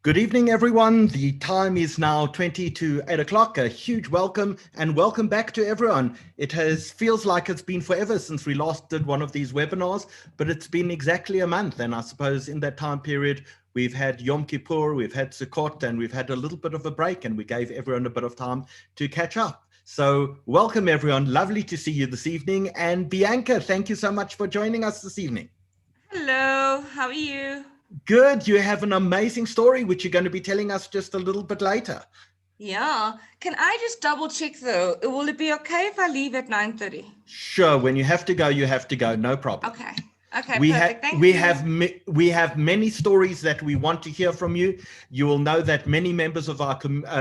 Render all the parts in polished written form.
Good evening, everyone. The time is now 20 to 8 o'clock. A huge welcome and welcome back to everyone. It feels like it's been forever since we last did one of these webinars, but it's been exactly a month. And I suppose in that time period, we've had Yom Kippur, we've had Sukkot, and we've had a little bit of a break, and we gave everyone a bit of time to catch up. So welcome, everyone. Lovely to see you this evening. And Bianca, thank you so much for joining us this evening. Hello, how are you? Good. You have an amazing story, which you're going to be telling us just a little bit later. Yeah. Can I just double check though? Will it be okay if I leave at 9:30? Sure. When you have to go, you have to go. No problem. Okay. Okay, perfect. Thank you. We have many stories that we want to hear from you. You will know that many members of our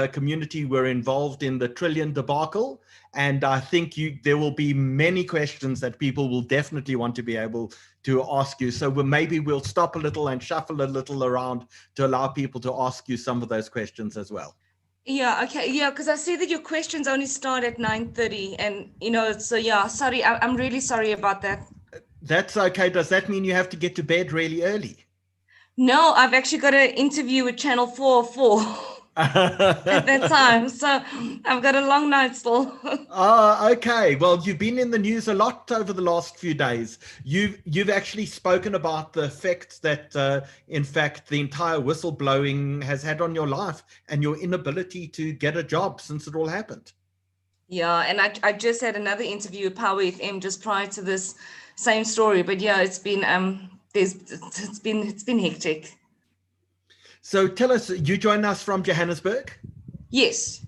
community were involved in the Trillian debacle. And I think there will be many questions that people will definitely want to be able to ask you. So maybe we'll stop a little and shuffle a little around to allow people to ask you some of those questions as well. Yeah, okay. Yeah, because I see that your questions only start at 9:30. And, so yeah, sorry. I'm really sorry about that. That's okay. Does that mean you have to get to bed really early? No, I've actually got an interview with Channel 4 at that time. So I've got a long night still. Oh, okay. Well, you've been in the news a lot over the last few days. You've actually spoken about the effects that, in fact, the entire whistleblowing has had on your life and your inability to get a job since it all happened. Yeah, and I just had another interview with Power FM just prior to this same story. But yeah, it's been it's been hectic. So tell us, you join us from Johannesburg? Yes.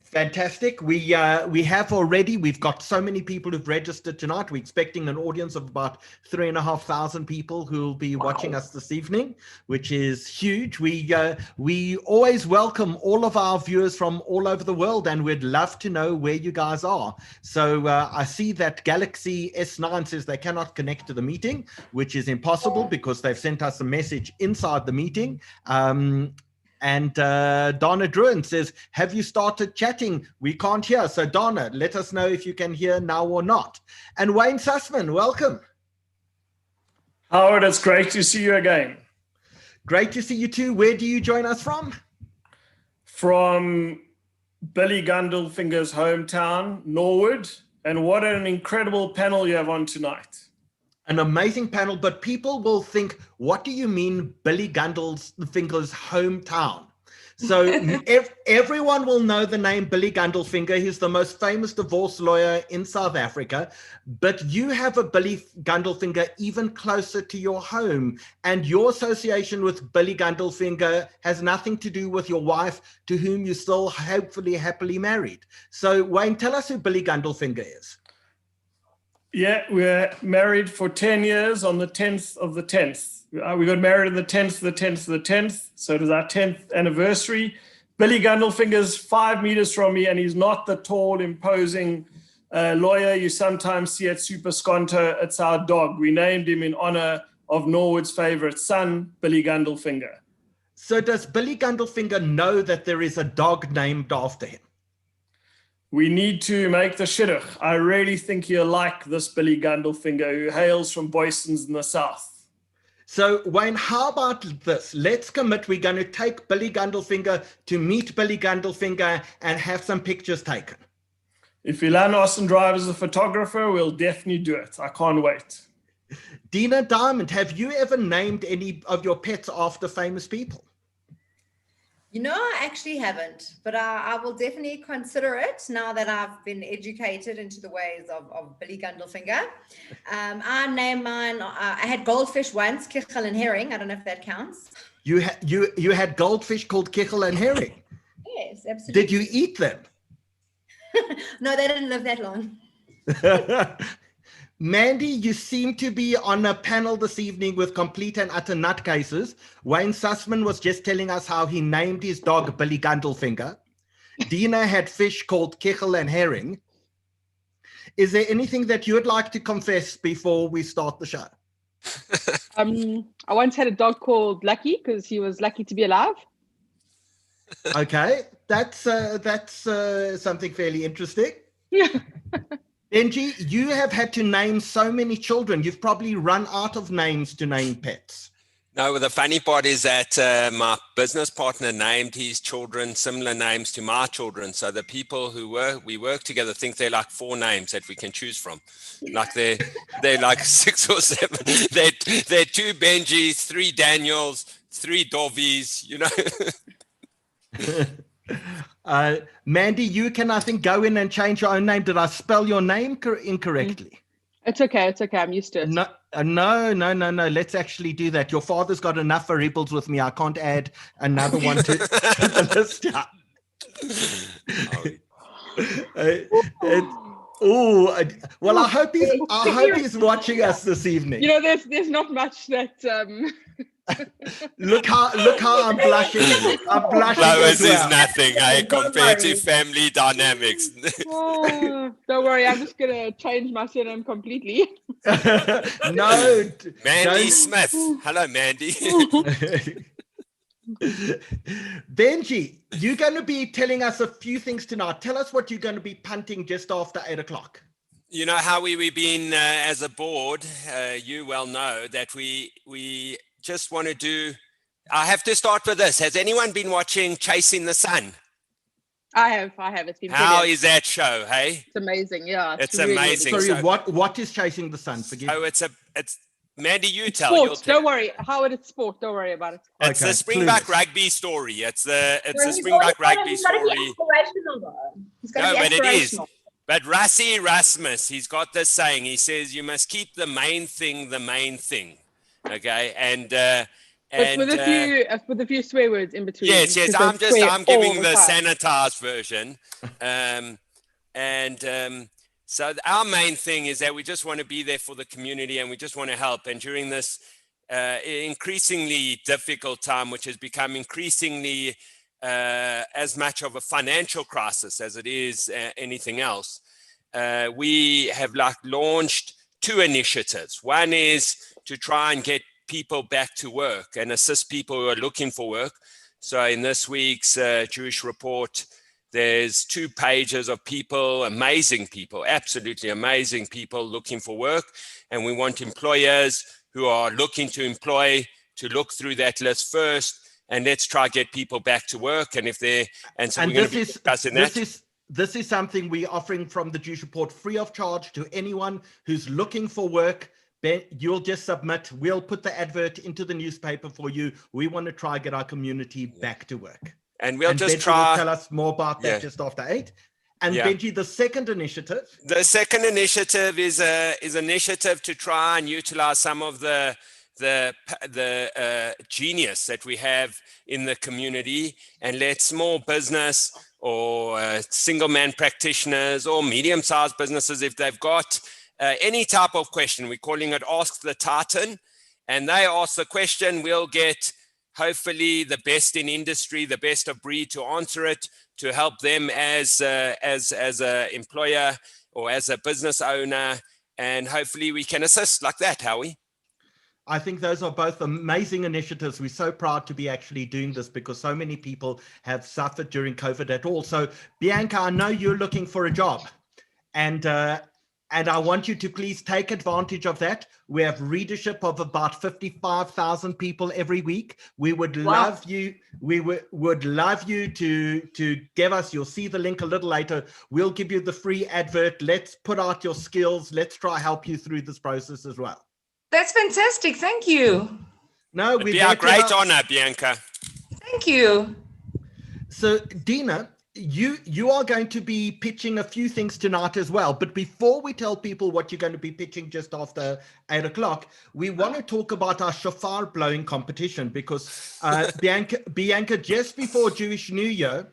Fantastic. We've got so many people who've registered tonight. We're expecting an audience of about 3,500 people who will be watching us this evening, which is huge. We always welcome all of our viewers from all over the world, and we'd love to know where you guys are. So I see that Galaxy S9 says they cannot connect to the meeting, which is impossible because they've sent us a message inside the meeting. And Donna Druin says, have you started chatting? We can't hear. So Donna, let us know if you can hear now or not. And Wayne Sussman, welcome. Howard, it's great to see you again. Great to see you too. Where do you join us from? From Billy Gandolfinger's hometown, Norwood. And what an incredible panel you have on tonight. An amazing panel, but people will think, what do you mean Billy Gandolfinger's hometown? So everyone will know the name Billy Gandolfinger. He's the most famous divorce lawyer in South Africa, but you have a Billy Gandolfinger even closer to your home, and your association with Billy Gandolfinger has nothing to do with your wife, to whom you're still hopefully happily married. So Wayne, tell us who Billy Gandolfinger is. Yeah, we're married for 10 years on the 10th of the 10th. We got married on the 10th of the 10th of the 10th. So it is our 10th anniversary. Billy Gandolfinger's 5 meters from me, and he's not the tall, imposing lawyer you sometimes see at Super Sconto. It's our dog. We named him in honor of Norwood's favorite son, Billy Gandolfinger. So does Billy Gandolfinger know that there is a dog named after him? We need to make the shidduch. I really think you'll like this Billy Gandolfinger, who hails from Boysons in the south. So Wayne, how about this? Let's commit we're going to take Billy Gandolfinger to meet Billy Gandolfinger and have some pictures taken. If Ilan Austin drives as a photographer, we'll definitely do it. I can't wait. Dina Diamond, have you ever named any of your pets after famous people? I actually haven't, but I will definitely consider it now that I've been educated into the ways of Billy Gandolfinger. I named mine, I had goldfish once, kichel and herring. I don't know if that counts. You had goldfish called kichel and herring? Yes, absolutely. Did you eat them? No, they didn't live that long. Mandy, you seem to be on a panel this evening with complete and utter nutcases. Wayne Sussman was just telling us how he named his dog Billy Gandolfinger. Dina had fish called kichel and herring. Is there anything that you would like to confess before we start the show? I once had a dog called Lucky because he was lucky to be alive. Okay, that's something fairly interesting. Benji, you have had to name so many children. You've probably run out of names to name pets. No, the funny part is that my business partner named his children similar names to my children. So the people we work together think they're like 4 names that we can choose from. Like they're like 6 or 7. They're 2 Benjis, 3 Daniels, 3 Dovies, you know. Mandy, you can, I think, go in and change your own name. Did I spell your name incorrectly? It's okay. It's okay. I'm used to it. No. Let's actually do that. Your father's got enough variables with me. I can't add another one to the list. Well, I hope he's watching us this evening. You know, there's not much that. Look how I'm blushing. I'm blushing. Flowers is nothing, compared to family dynamics. Don't worry, I'm just gonna change my surname completely. No, Mandy Smith. Hello, Mandy. Benji, you're going to be telling us a few things tonight. Tell us what you're going to be punting just after 8 o'clock. You know how we've been as a board. You well know that we just want to do. I have to start with this. Has anyone been watching Chasing the Sun? I have. It's been. How brilliant. is that show? Hey, It's amazing. Yeah, it's really amazing. Sorry, So, what is Chasing the Sun? Forgive me. it's Mandy. You tell. Sport. You'll tell. Don't worry. Howard, it's sport. Don't worry about it. It's Okay, the Springbok clueless. rugby story. It's a He's Springbok rugby He's got to be story. aspirational, though. He's got to No, be but it is. aspirational. But Rassie Erasmus, he's got this saying. He says, "You must keep the main thing the main thing." Okay, But with a few swear words in between. Yes. because I'm they swear giving all the time. sanitized version. So our main thing is that we just want to be there for the community and we just want to help. And during this increasingly difficult time, which has become increasingly as much of a financial crisis as it is anything else, we have launched 2 initiatives. One is to try and get people back to work and assist people who are looking for work. So in this week's Jewish Report, there's 2 pages of people, amazing people, absolutely amazing people looking for work. And we want employers who are looking to employ to look through that list first. And let's try get people back to work. And we're going to be discussing that. This is something we're offering from the Jewish Report free of charge to anyone who's looking for work. You'll just submit. We'll put the advert into the newspaper for you. We want to try get our community back to work. And we'll just Benji try. will tell us more about that just after 8. And Benji, the second initiative. The second initiative is an initiative to try and utilize some of the genius that we have in the community and let small business or single man practitioners or medium-sized businesses, if they've got any type of question, we're calling it Ask the Titan, and they ask the question, we'll get hopefully the best in industry, the best of breed to answer it, to help them as a employer or as a business owner, and hopefully we can assist like that, Howie. I think those are both amazing initiatives. We're so proud to be actually doing this because so many people have suffered during COVID at all. So Bianca, I know you're looking for a job, and I want you to please take advantage of that. We have readership of about 55,000 people every week. We would love you. We would love you to give us. You'll see the link a little later. We'll give you the free advert. Let's put out your skills. Let's try help you through this process as well. That's fantastic. Thank you. No, It'd be a great honor, Bianca. Thank you. So, Dina, you are going to be pitching a few things tonight as well. But before we tell people what you're going to be pitching just after 8 o'clock, we want to talk about our shofar blowing competition because Bianca, just before Jewish New Year,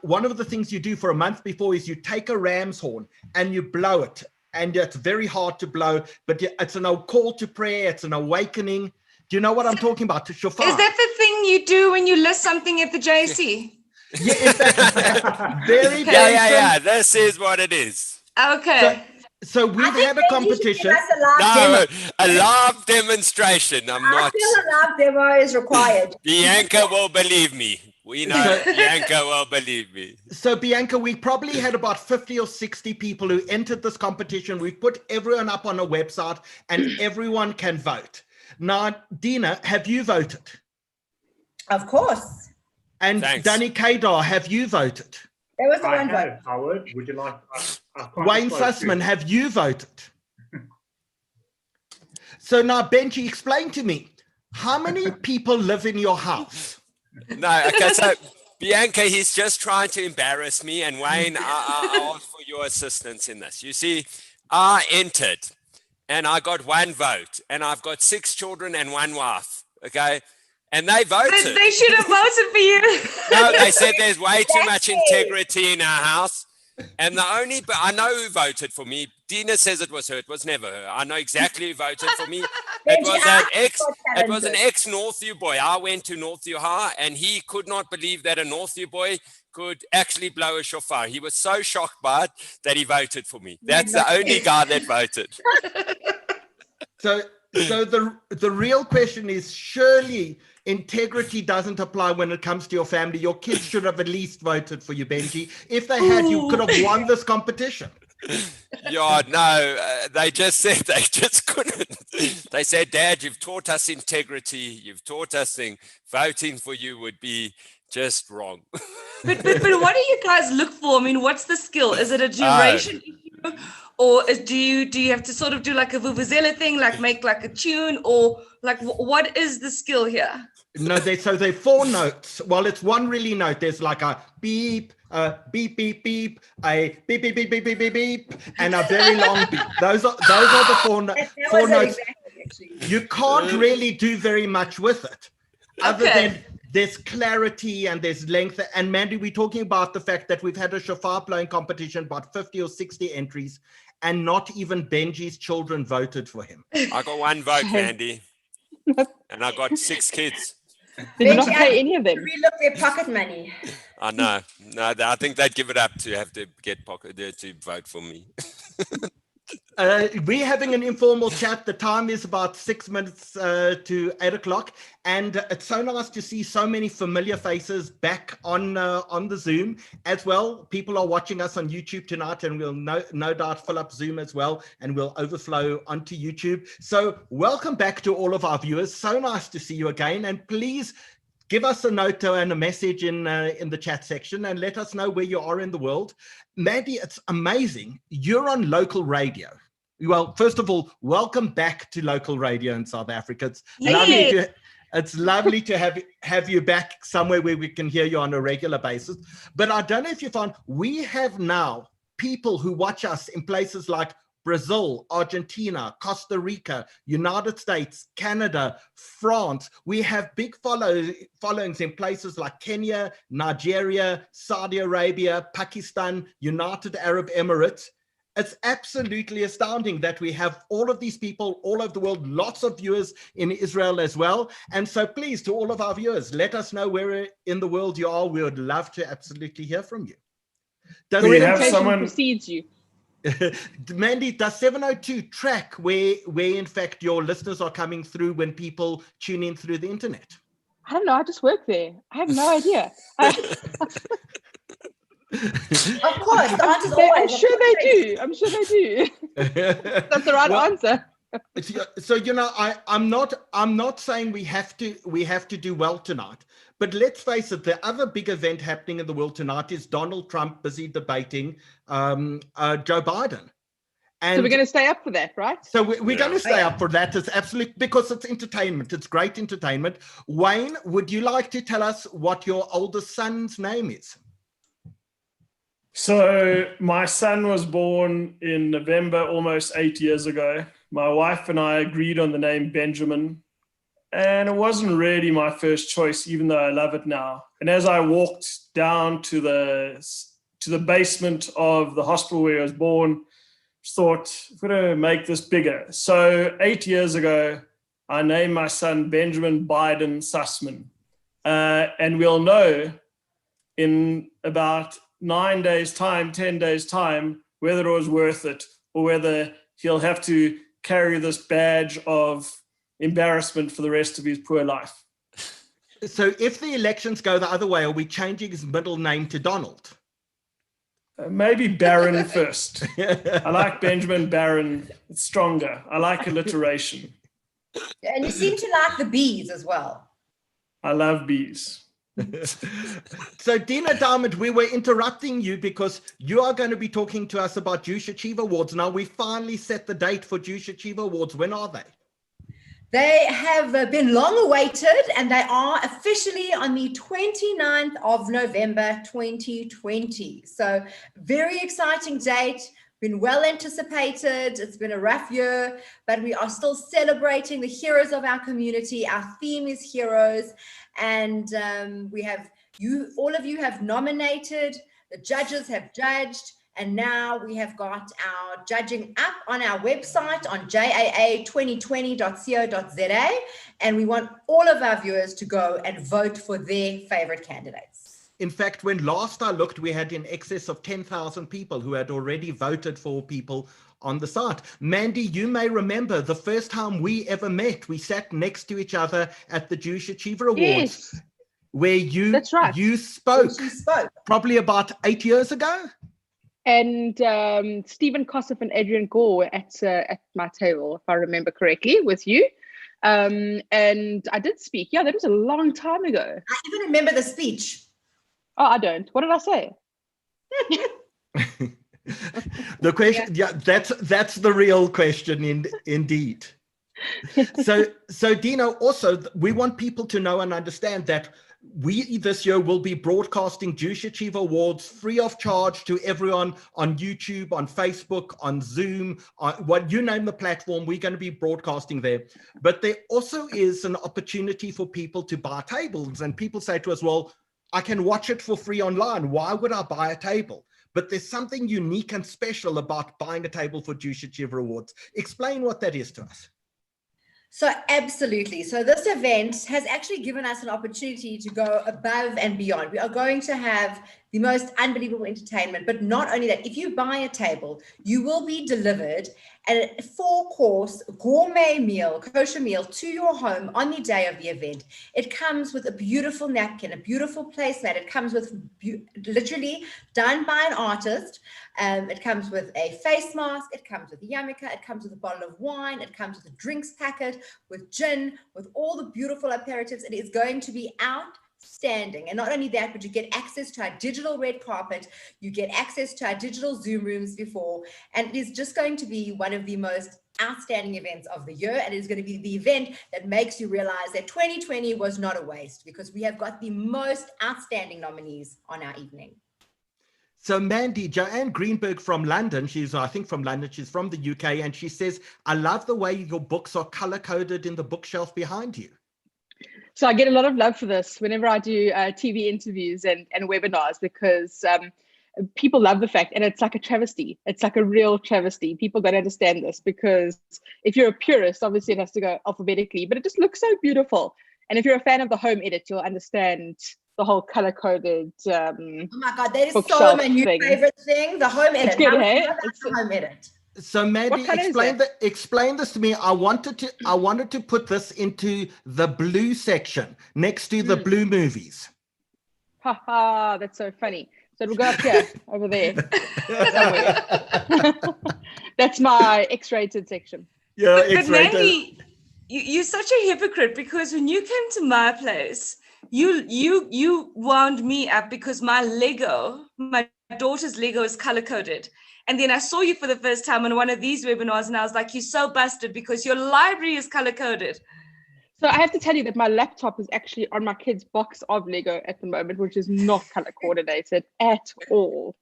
one of the things you do for a month before is you take a ram's horn and you blow it. And it's very hard to blow, but it's an call to prayer. It's an awakening. Do you know what I'm talking about? To shofar. Is that the thing you do when you list something at the JC? Yeah, exactly. Very, very Yeah. This is what it is. Okay. So we've had a competition. No, a live demonstration. I feel a live demo is required. Bianca will believe me. We know Bianca will believe me. So Bianca, we probably had about 50 or 60 people who entered this competition. We've put everyone up on a website and everyone can vote. Now, Dina, have you voted? Of course. And Thanks. Danny Kadar, have you voted? There was the I one vote. have, Howard. Would you like? I can't Wayne disclose Sussman, who. have you voted? So now, Benji, explain to me, how many people live in your house? No, okay, so Bianca, he's just trying to embarrass me. And Wayne, I ask for your assistance in this. You see, I entered and I got one vote, and I've got 6 children and 1 wife. Okay. And they voted. They should have voted for you. No, they said there's way too much integrity in our house. And but I know who voted for me. Dina says it was her. It was never her. I know exactly who voted for me. It was an ex-Northview boy. I went to Northview High, and he could not believe that a Northview boy could actually blow a shofar. He was so shocked by it that he voted for me. That's the only guy that voted. So the real question is, surely integrity doesn't apply when it comes to your family. Your kids should have at least voted for you, Benji. If they had, you could have won this competition. Yeah, no, they just couldn't. They said, Dad, you've taught us integrity. You've taught us things. Voting for you would be just wrong. But what do you guys look for? I mean, what's the skill? Is it a duration issue? Or do you have to sort of do like a vuvuzela thing, like make like a tune, or like what is the skill here? No, they're 4 notes. Well, it's one really note. There's like a beep, beep, beep, beep, a beep, beep, beep, beep, beep, beep, beep, and a very long beep. Those are the 4 notes. Exactly, you can't really do very much with it, other than there's clarity and there's length. And Mandy, we're talking about the fact that we've had a shofar blowing competition, about 50 or 60 entries, and not even Benji's children voted for him. I got 1 vote, Mandy, and I got 6 kids. Did you not pay any of them? We look their pocket money. I know. No, I think they'd give it up to have to get to vote for me. We're having an informal chat. The time is about 6 minutes to 8 o'clock, and it's so nice to see so many familiar faces back on the Zoom as well. People are watching us on YouTube tonight, and we'll no doubt fill up Zoom as well, and we'll overflow onto YouTube. So welcome back to all of our viewers. So nice to see you again, and please give us a note and a message in the chat section, and let us know where you are in the world. Mandy, it's amazing. You're on local radio. Well, first of all, welcome back to local radio in South Africa. It's lovely to have you back somewhere where we can hear you on a regular basis. But I don't know if you found, we have now people who watch us in places like Brazil, Argentina, Costa Rica, United States, Canada, France. We have big followings in places like Kenya, Nigeria, Saudi Arabia, Pakistan, United Arab Emirates. It's absolutely astounding that we have all of these people all over the world, lots of viewers in Israel as well. And so please, to all of our viewers, let us know where in the world you are. We would love to absolutely hear from you. Does we have someone precedes you? Mandy, does 702 track where in fact your listeners are coming through when people tune in through the internet? I don't know. I just work there. I have no idea. Of course, I'm sure they do. That's the right answer. So I'm not saying we have to do well tonight, but let's face it, the other big event happening in the world tonight is Donald Trump busy debating Joe Biden. And so we're going to stay up for that, right? So we're going to stay up for that. It's absolutely, because it's entertainment. It's great entertainment. Wayne, would you like to tell us what your oldest son's name is? So my son was born in November, almost 8 years ago. My wife and I agreed on the name Benjamin, and it wasn't really my first choice, even though I love it now. And as I walked down to the basement of the hospital where I was born, thought, I'm going to make this bigger. So 8 years ago, I named my son Benjamin Biden Sussman. And we'll know in about 9 days' time, 10 days' time, whether it was worth it or whether he'll have to carry this badge of embarrassment for the rest of his poor life. So if the elections go the other way, are we changing his middle name to Donald? Maybe Barron first. I like Benjamin Barron. It's stronger. I like alliteration. And you seem to like the bees as well. I love bees. So Dina Diamond, we were interrupting you because you are going to be talking to us about Jewish Achiever Awards. Now we finally set the date for Jewish Achiever Awards. When are they? They have been long awaited, and they are officially on the 29th of November 2020. So very exciting date, been well anticipated. It's been a rough year, but we are still celebrating the heroes of our community. Our theme is heroes, and we have all of you have nominated, the judges have judged, and now we have got our judging up on our website on jaa2020.co.za, and we want all of our viewers to go and vote for their favorite candidates. In fact, when last I looked, we had in excess of 10,000 people who had already voted for people on the site. Mandy, you may remember the first time we ever met, we sat next to each other at the Jewish Achiever Awards, Yes, where you, that's right. you spoke She spoke. probably about 8 years ago. And Stephen Kossoff and Adrian Gore were at my table, if I remember correctly, with you. And I did speak. Yeah, that was a long time ago. I even remember the speech. Oh, I don't. What did I say? The question, yeah, that's the real question indeed. So Dino, also we want people to know and understand that we this year will be broadcasting Jewish Achiever Awards free of charge to everyone on YouTube, on Facebook, on Zoom, on what you name the platform, we're going to be broadcasting there. But there also is an opportunity for people to buy tables, and people say to us, well, I can watch it for free online. Why would I buy a table? But there's something unique and special about buying a table for Jewish Achiever Awards. Explain what that is to us. So absolutely. So this event has actually given us an opportunity to go above and beyond. We are going to have the most unbelievable entertainment, but not only that, if you buy a table, you will be delivered a 4-course gourmet meal, kosher meal to your home on the day of the event. It comes with a beautiful napkin, a beautiful placemat. It comes with literally done by an artist. It comes with a face mask. It comes with a yarmulke. It comes with a bottle of wine. It comes with a drinks packet, with gin, with all the beautiful aperitifs. It is going to be outstanding. And not only that, but you get access to our digital red carpet. You get access to our digital Zoom rooms before. And it is just going to be one of the most outstanding events of the year. And it is going to be the event that makes you realize that 2020 was not a waste, because we have got the most outstanding nominees on our evening. So Mandy, Joanne Greenberg from London, she's from the UK, and she says, I love the way your books are color-coded in the bookshelf behind you. So I get a lot of love for this whenever I do TV interviews and webinars, because people love the fact, and it's like a travesty. It's like a real travesty. People don't understand this, because if you're a purist, obviously it has to go alphabetically, but it just looks so beautiful. And if you're a fan of the home edit, you'll understand the whole color-coded oh my God, that is so my new favorite thing, the home edit. It's good, hey? It's the home edit. So Mandy, explain this to me. I wanted to put this into the blue section next to the blue movies. Ha ha, that's so funny. So it'll go up here, over there, somewhere. That's my X-rated section. Yeah, But Mandy, you're such a hypocrite, because when you came to my place, you wound me up because my daughter's Lego is color-coded. And then I saw you for the first time on one of these webinars, and I was like, you're so busted because your library is color-coded. So I have to tell you that my laptop is actually on my kid's box of Lego at the moment, which is not color coordinated at all.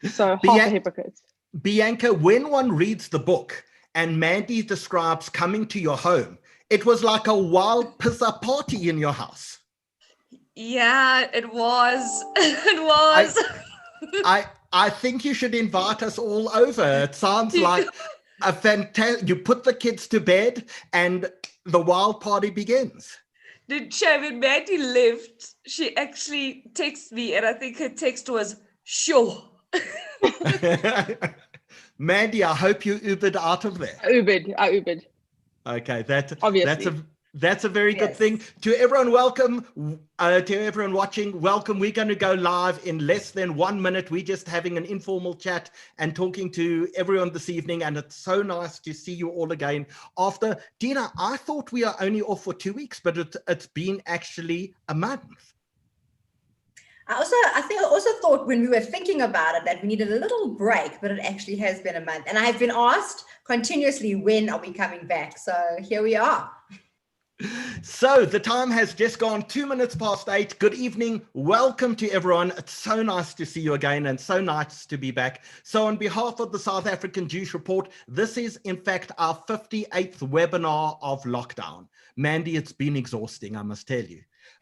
So half a hypocrite. Bianca, when one reads the book and Mandy describes coming to your home, it was like a wild pizza party in your house. Yeah, it was. It was. I think you should invite us all over. It sounds like a fantastic. You put the kids to bed and the wild party begins. When Mandy left, she actually texted me, and I think her text was, sure. Mandy, I hope you Ubered out of there. I Ubered. Okay, Obviously. That's a very good Yes. thing. To everyone, welcome. To everyone watching, welcome. We're going to go live in less than 1 minute. We're just having an informal chat and talking to everyone this evening. And it's so nice to see you all again. After, Dina, I thought we are only off for 2 weeks, but it's been actually a month. I also thought when we were thinking about it that we needed a little break, but it actually has been a month. And I've been asked continuously, when are we coming back? So here we are. So the time has just gone 2 minutes past 8. Good evening. Welcome to everyone. It's so nice to see you again and so nice to be back. So on behalf of the South African Jewish Report, this is in fact our 58th webinar of lockdown. Mandy, it's been exhausting, I must tell you.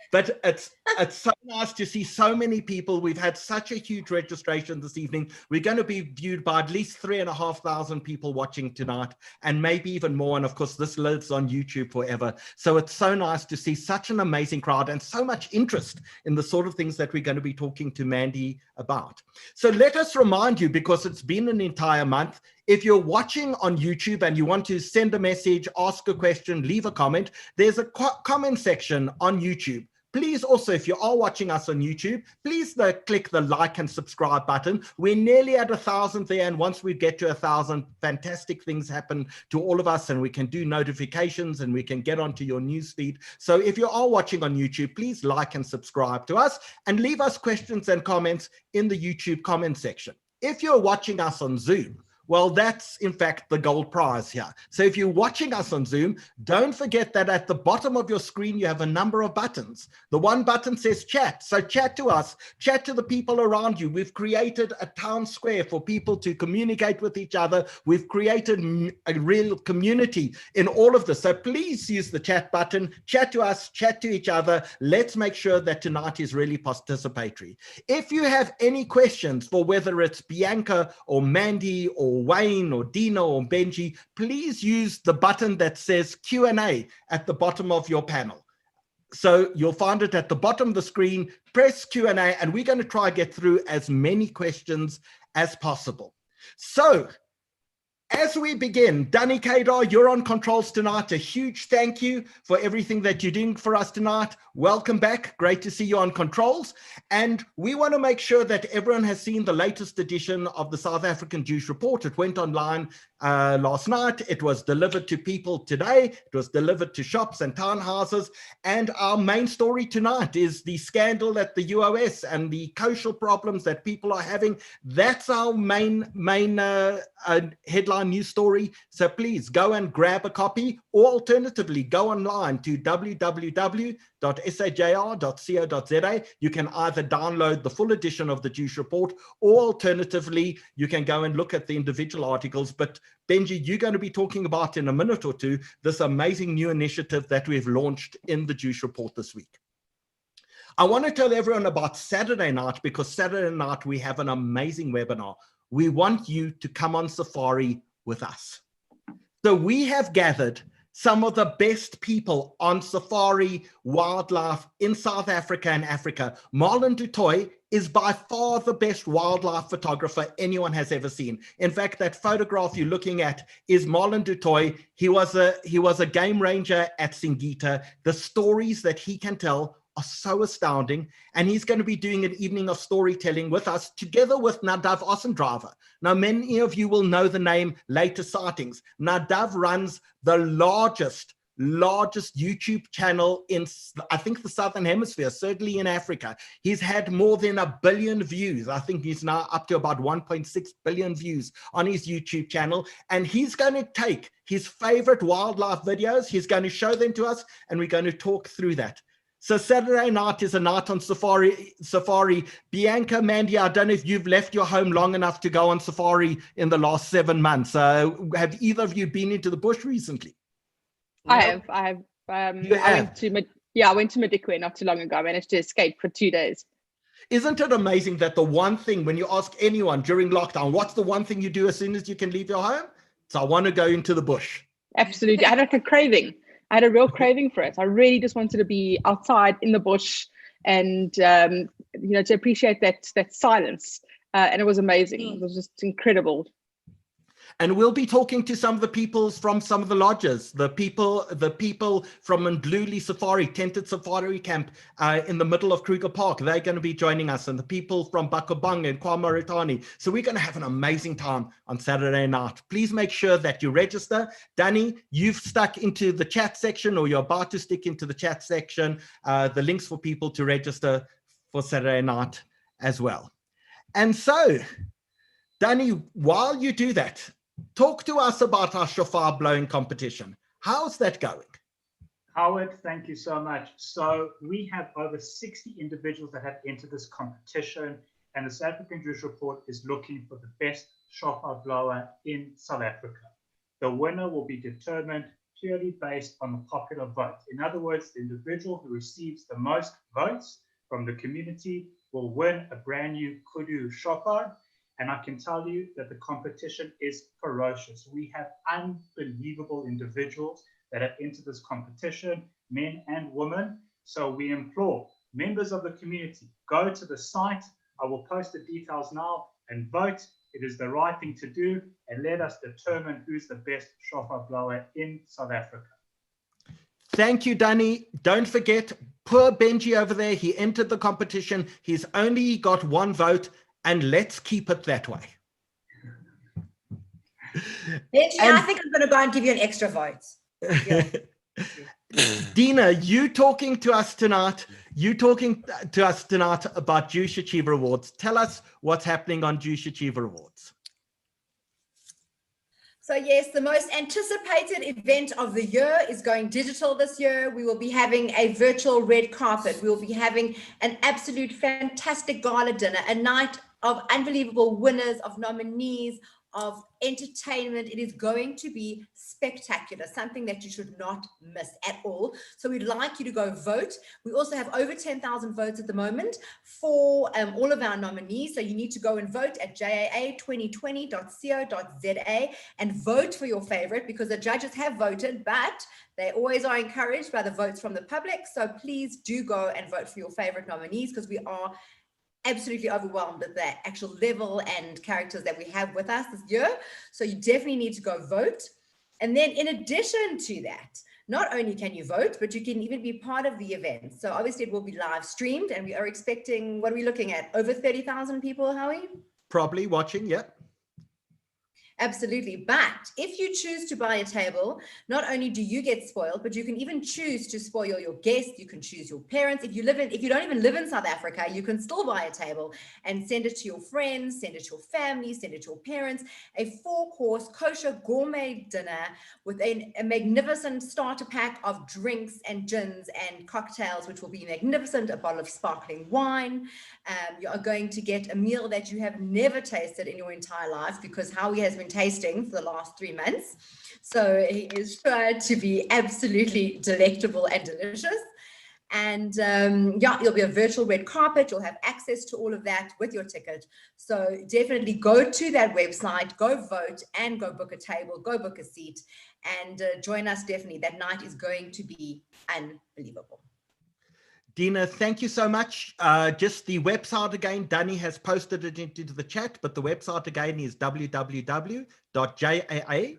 But it's so nice to see so many people. We've had such a huge registration this evening. We're going to be viewed by at least 3,500 people watching tonight, and maybe even more. And of course, this lives on YouTube forever. So it's so nice to see such an amazing crowd and so much interest in the sort of things that we're going to be talking to Mandy about. So let us remind you, because it's been an entire month, if you're watching on YouTube and you want to send a message, ask a question, leave a comment, there's a comment section on YouTube. Please also, if you are watching us on YouTube, please click the like and subscribe button. We're nearly at 1,000 there, and once we get to 1,000, fantastic things happen to all of us, and we can do notifications and we can get onto your news feed. So if you are watching on YouTube, please like and subscribe to us and leave us questions and comments in the YouTube comment section. If you're watching us on Zoom, well, that's in fact the gold prize here. So if you're watching us on Zoom, don't forget that at the bottom of your screen, you have a number of buttons. The one button says chat. So chat to us, chat to the people around you. We've created a town square for people to communicate with each other. We've created a real community in all of this. So please use the chat button, chat to us, chat to each other. Let's make sure that tonight is really participatory. If you have any questions for whether it's Bianca or Mandy or Wayne or Dina or Benji, please use the button that says Q&A at the bottom of your panel. So you'll find it at the bottom of the screen. Press Q&A, and we're going to try to get through as many questions as possible. So as we begin, Danny Kadar, you're on controls tonight. A huge thank you for everything that you're doing for us tonight. Welcome back. Great to see you on controls. And we want to make sure that everyone has seen the latest edition of the South African Jewish Report. It went online last night. It was delivered to people today. It was delivered to shops and townhouses. And our main story tonight is the scandal at the UOS and the kosher problems that people are having. That's our main headline news story. So please go and grab a copy, or alternatively go online to www.sajr.co.za. You can either download the full edition of the Jewish Report, or alternatively you can go and look at the individual articles. But Benji, you're going to be talking about in a minute or two this amazing new initiative that we've launched in the Jewish Report this week. I want to tell everyone about Saturday night, because Saturday night we have an amazing webinar. We want you to come on safari with us. So we have gathered some of the best people on safari wildlife in South Africa and Africa. Marlon du Toit is by far the best wildlife photographer anyone has ever seen. In fact, that photograph you're looking at is Marlon du Toit. He was a game ranger at Singita. The stories that he can tell are so astounding, and he's going to be doing an evening of storytelling with us together with Nadav Ossendriver. Now, many of you will know the name Later Sightings. Nadav runs the largest YouTube channel in, I think, the Southern Hemisphere, certainly in Africa. He's had more than 1 billion views. I think he's now up to about 1.6 billion views on his YouTube channel. And he's going to take his favorite wildlife videos, he's going to show them to us, and we're going to talk through that. So Saturday night is a night on safari. Bianca, Mandy, I don't know if you've left your home long enough to go on safari in the last 7 months. Have either of you been into the bush recently? I have. I went to Madikwe not too long ago. I managed to escape for 2 days. Isn't it amazing that the one thing, when you ask anyone during lockdown, what's the one thing you do as soon as you can leave your home? So I want to go into the bush. Absolutely. I had like a craving. I had a real craving for it. I really just wanted to be outside in the bush and, to appreciate that silence. And it was amazing. It was just incredible. And we'll be talking to some of the people from some of the lodges, the people from Ndluli Safari, tented safari camp in the middle of Kruger Park. They're going to be joining us, and the people from Bakabang and KwaMaritani. So we're going to have an amazing time on Saturday night. Please make sure that you register. Danny, you've stuck into the chat section, or you're about to stick into the chat section, the links for people to register for Saturday night as well. And so, Danny, while you do that, talk to us about our shofar blowing competition. How's that going? Howard, thank you so much. So we have over 60 individuals that have entered this competition, and the South African Jewish Report is looking for the best shofar blower in South Africa. The winner will be determined purely based on the popular vote. In other words, the individual who receives the most votes from the community will win a brand new kudu shofar. And I can tell you that the competition is ferocious. We have unbelievable individuals that have entered this competition, men and women. So we implore members of the community, go to the site. I will post the details now and vote. It is the right thing to do, and let us determine who's the best shofar blower in South Africa. Thank you, Danny. Don't forget, poor Benji over there, he entered the competition. He's only got one vote, and let's keep it that way. Benji, I think I'm going to go and give you an extra vote. Yeah. Dina, you talking to us tonight about Jewish Achiever Awards. Tell us what's happening on Jewish Achiever Awards. So yes, the most anticipated event of the year is going digital this year. We will be having a virtual red carpet. We will be having an absolute fantastic gala dinner, a night of unbelievable winners, of nominees, of entertainment. It is going to be spectacular, something that you should not miss at all. So we'd like you to go vote. We also have over 10,000 votes at the moment for all of our nominees. So you need to go and vote at jaa2020.co.za and vote for your favorite, because the judges have voted, but they always are encouraged by the votes from the public. So please do go and vote for your favorite nominees, because we are absolutely overwhelmed at the actual level and characters that we have with us this year. So you definitely need to go vote. And then in addition to that, not only can you vote, but you can even be part of the event. So obviously it will be live streamed, and we are expecting, what are we looking at? Over 30,000 people, Howie? Probably watching, yep. Absolutely. But if you choose to buy a table, not only do you get spoiled, but you can even choose to spoil your guests. You can choose your parents. If you don't even live in South Africa, you can still buy a table and send it to your friends, send it to your family, send it to your parents. A 4-course kosher gourmet dinner with a magnificent starter pack of drinks and gins and cocktails, which will be magnificent, a bottle of sparkling wine. You are going to get a meal that you have never tasted in your entire life, because Howie has been tasting for the last 3 months. So he is sure to be absolutely delectable and delicious. And yeah, it'll be a virtual red carpet. You'll have access to all of that with your ticket. So definitely go to that website, go vote, and go book a table, go book a seat, and join us. Definitely, that night is going to be unbelievable. Dina, thank you so much. Just the website again, Danny has posted it into the chat, but the website again is www.jaa,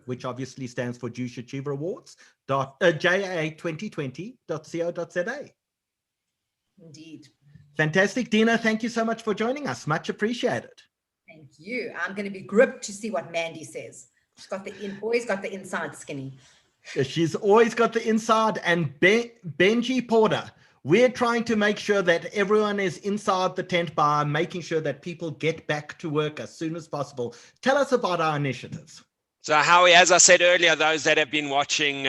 which obviously stands for Jewish Achiever Awards, jaa2020.co.za. Indeed. Fantastic. Dina, thank you so much for joining us. Much appreciated. Thank you. I'm going to be gripped to see what Mandy says. She's got always got the inside skinny. She's always got the inside. And Benji Porter, we're trying to make sure that everyone is inside the tent by making sure that people get back to work as soon as possible. Tell us about our initiatives. So Howie, as I said earlier, those that have been watching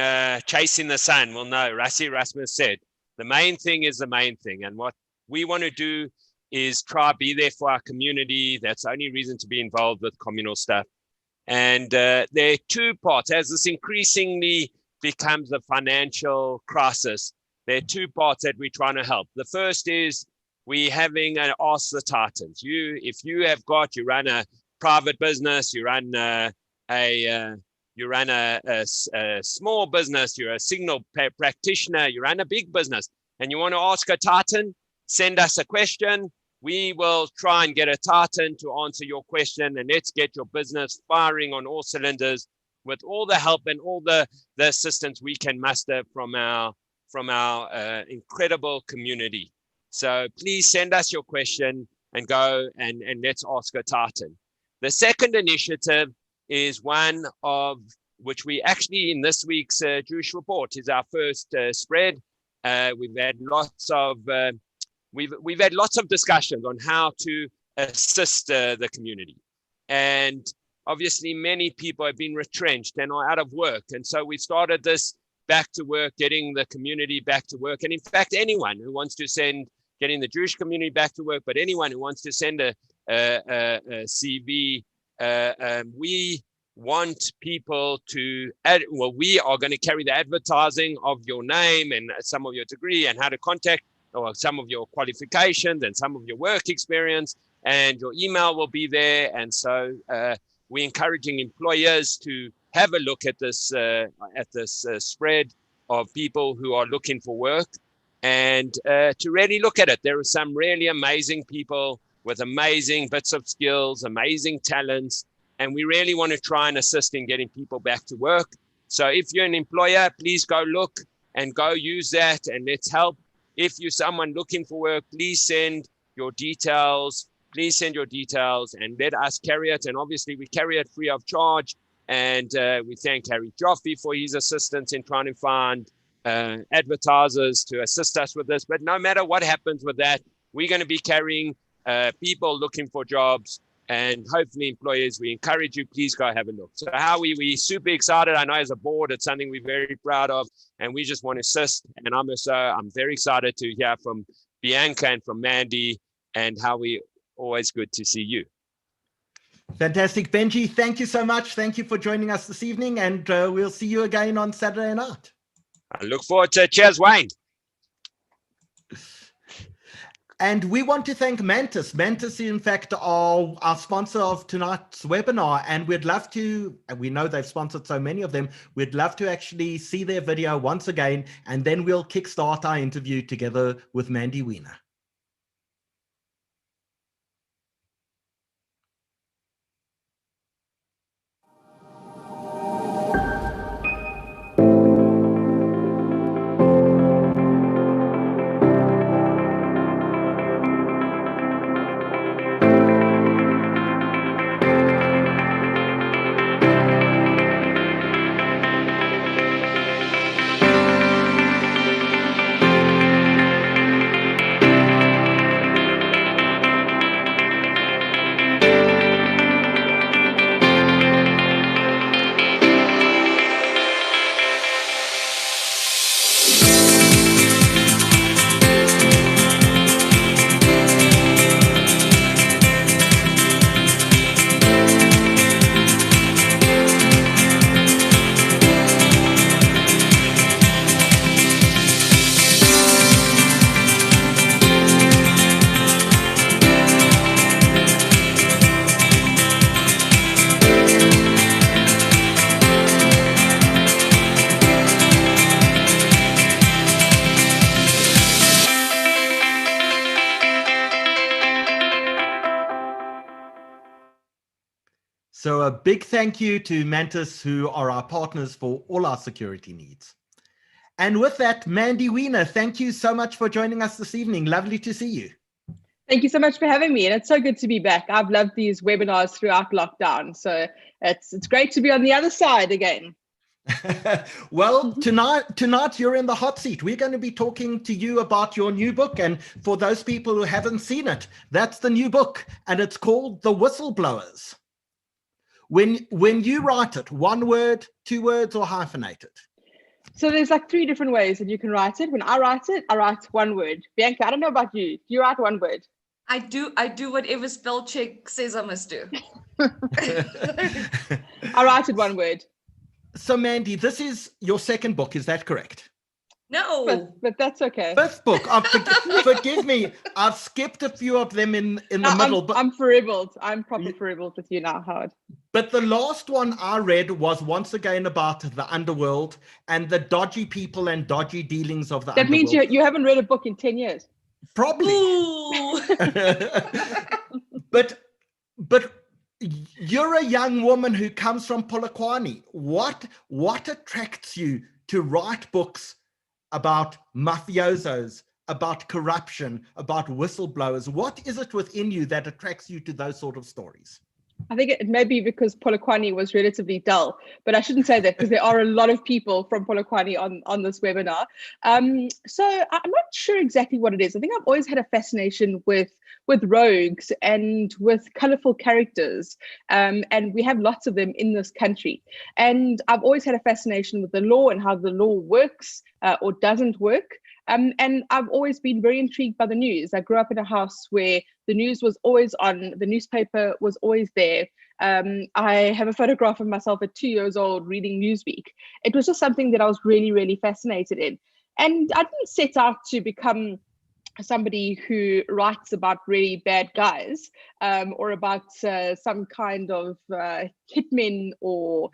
Chasing the Sun will know, Rassi Rasmus said, the main thing is the main thing. And what we want to do is try be there for our community. That's the only reason to be involved with communal stuff. And there are 2 parts. As this increasingly becomes a financial crisis, there are 2 parts that we're trying to help. The first is we're having an Ask the Titans. If you run a private business, you run a small business, you're a signal practitioner, you run a big business, and you want to ask a Titan, send us a question, we will try and get a Titan to answer your question, and let's get your business firing on all cylinders with all the help and all the assistance we can muster from our incredible community. So please send us your question and go and let's ask a Titan. The second initiative is one of which we actually in this week's Jewish Report is our first spread. We've had lots of discussions on how to assist the community, and obviously many people have been retrenched and are out of work, and so we started this back to work, getting the community back to work. And in fact, anyone who wants to getting the Jewish community back to work, but anyone who wants to send a CV, we want people to we are going to carry the advertising of your name and some of your degree and how to contact, or some of your qualifications and some of your work experience, and your email will be there. And so we're encouraging employers to have a look at this spread of people who are looking for work, and to really look at it. There are some really amazing people with amazing bits of skills, amazing talents, and we really want to try and assist in getting people back to work. So if you're an employer, please go look and go use that, and let's help. If you're someone looking for work, please send your details. Please send your details and let us carry it. And obviously we carry it free of charge. And we thank Harry Joffe for his assistance in trying to find advertisers to assist us with this. But no matter what happens with that, we're going to be carrying people looking for jobs, and hopefully employers. We encourage you, please go have a look. So how we super excited. I know as a board, it's something we're very proud of, and we just want to assist. And I'm very excited to hear from Bianca and from Mandy, and how we always good to see you. Fantastic. Benji, thank you so much. Thank you for joining us this evening, and we'll see you again on Saturday night. I look forward to it. Cheers, Wayne. And we want to thank Mantis. Mantis, in fact, are our sponsor of tonight's webinar, and we'd love to, and we know they've sponsored so many of them, we'd love to actually see their video once again, and then we'll kickstart our interview together with Mandy Wiener. So a big thank you to Mantis, who are our partners for all our security needs. And with that, Mandy Wiener, thank you so much for joining us this evening. Lovely to see you. Thank you so much for having me. And it's so good to be back. I've loved these webinars throughout lockdown. So it's great to be on the other side again. Well, tonight you're in the hot seat. We're going to be talking to you about your new book. And for those people who haven't seen it, that's the new book. And it's called The Whistleblowers. When you write it, one word, two words, or hyphenated? So there's like 3 different ways that you can write it. When I write it, I write one word. Bianca, I don't know about you. Do you write one word? I do whatever spell check says I must do. I write it one word. So Mandy, this is your second book, is that correct? No. But that's okay. Fifth book. Forgive me. I've skipped a few of them in the middle. But I'm foreveled. I'm proper foreveled with you now, Howard. But the last one I read was once again about the underworld and the dodgy people and dodgy dealings of the underworld. That means you haven't read a book in 10 years. Probably. Ooh. but you're a young woman who comes from Polokwane. What attracts you to write books about mafiosos, about corruption, about whistleblowers? What is it within you that attracts you to those sort of stories? I think it may be because Polokwane was relatively dull, but I shouldn't say that because there are a lot of people from Polokwane on this webinar. So I'm not sure exactly what it is. I think I've always had a fascination with rogues and with colorful characters, and we have lots of them in this country. And I've always had a fascination with the law and how the law works or doesn't work. And I've always been very intrigued by the news. I grew up in a house where the news was always on, the newspaper was always there. I have a photograph of myself at 2 years old reading Newsweek. It was just something that I was really, really fascinated in. And I didn't set out to become somebody who writes about really bad guys or about some kind of hitmen or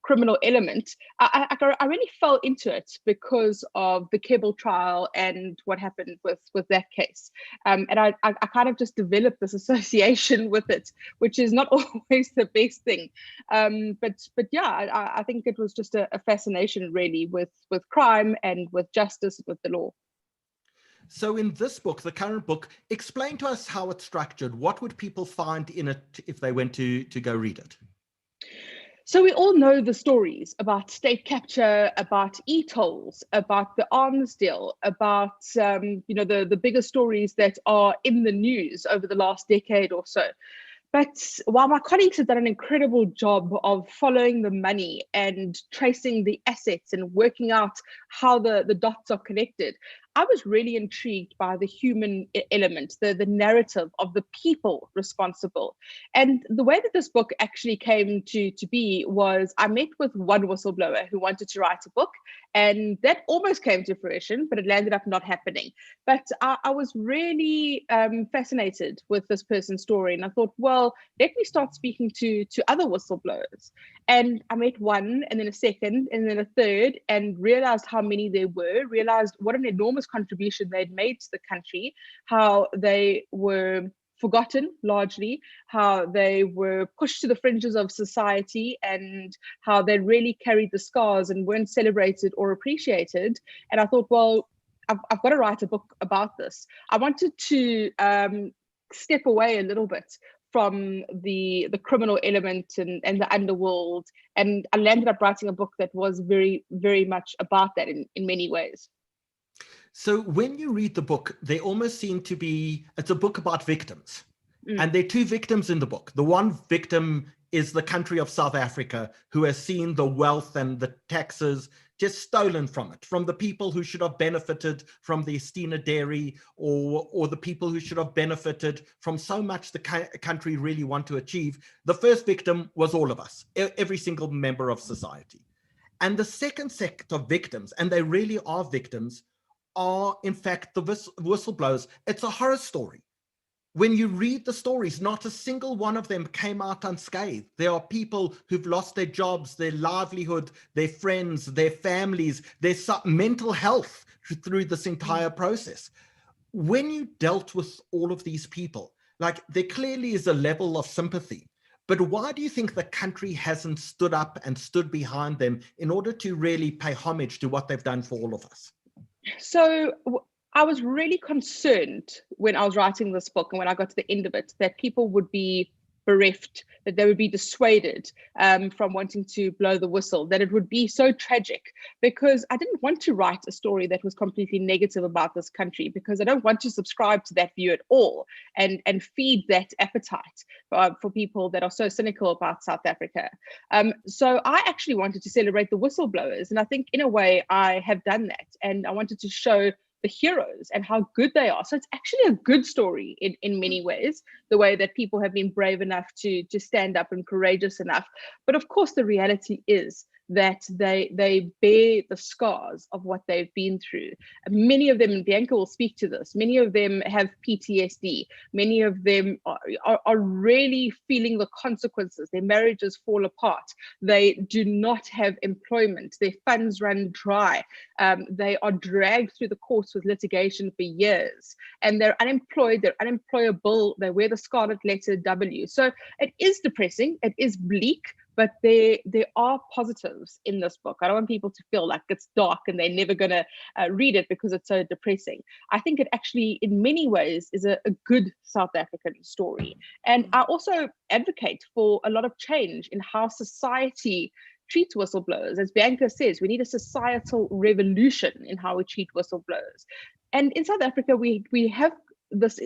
criminal element. I really fell into it because of the Kebble trial and what happened with that case. And I kind of just developed this association with it, which is not always the best thing. But yeah, I think it was just a fascination really with crime and with justice, with the law. So in this book, the current book, explain to us how it's structured. What would people find in it if they went to go read it? So we all know the stories about state capture, about e-tolls, about the arms deal, about the bigger stories that are in the news over the last decade or so. But while my colleagues have done an incredible job of following the money and tracing the assets and working out how the dots are connected, I was really intrigued by the human element, the narrative of the people responsible. And the way that this book actually came to be was I met with one whistleblower who wanted to write a book, and that almost came to fruition, but it landed up not happening. But I was really fascinated with this person's story, and I thought, well, let me start speaking to other whistleblowers. And I met one, and then a second, and then a third, and realized how many there were, realized what an enormous contribution they'd made to the country, how they were forgotten largely, how they were pushed to the fringes of society, and how they really carried the scars and weren't celebrated or appreciated. And I thought, well, I've got to write a book about this. I wanted to step away a little bit from the criminal element and the underworld, and I landed up writing a book that was very, very much about that in many ways. So when you read the book, they almost seem to be, it's a book about victims. And there are two victims in the book. The one victim is the country of South Africa, who has seen the wealth and the taxes just stolen from it, from the people who should have benefited from the Estina dairy, or the people who should have benefited from so much the country really want to achieve. The first victim was all of us, every single member of society. And the second set of victims, and they really are victims, are in fact the whistleblowers. It's a horror story. When you read the stories, not a single one of them came out unscathed. There are people who've lost their jobs, their livelihood, their friends, their families, their mental health through this entire process. When you dealt with all of these people, like, there clearly is a level of sympathy, but why do you think the country hasn't stood up and stood behind them in order to really pay homage to what they've done for all of us? So I was really concerned when I was writing this book and when I got to the end of it, that people would be bereft, that they would be dissuaded from wanting to blow the whistle, that it would be so tragic, because I didn't want to write a story that was completely negative about this country, because I don't want to subscribe to that view at all and feed that appetite for people that are so cynical about South Africa. So I actually wanted to celebrate the whistleblowers, and I think in a way I have done that, and I wanted to show the heroes and how good they are. So it's actually a good story in many ways, the way that people have been brave enough to stand up and courageous enough. But of course, the reality is that they bear the scars of what they've been through. Many of them, and Bianca will speak to this, many of them have PTSD. Many of them are really feeling the consequences. Their marriages fall apart. They do not have employment. Their funds run dry. They are dragged through the courts with litigation for years, and they're unemployed, they're unemployable, they wear the scarlet letter W. So it is depressing, it is bleak, but there are positives in this book. I don't want people to feel like it's dark and they're never going to read it because it's so depressing. I think it actually, in many ways, is a good South African story. And I also advocate for a lot of change in how society treats whistleblowers. As Bianca says, we need a societal revolution in how we treat whistleblowers. And in South Africa, we have this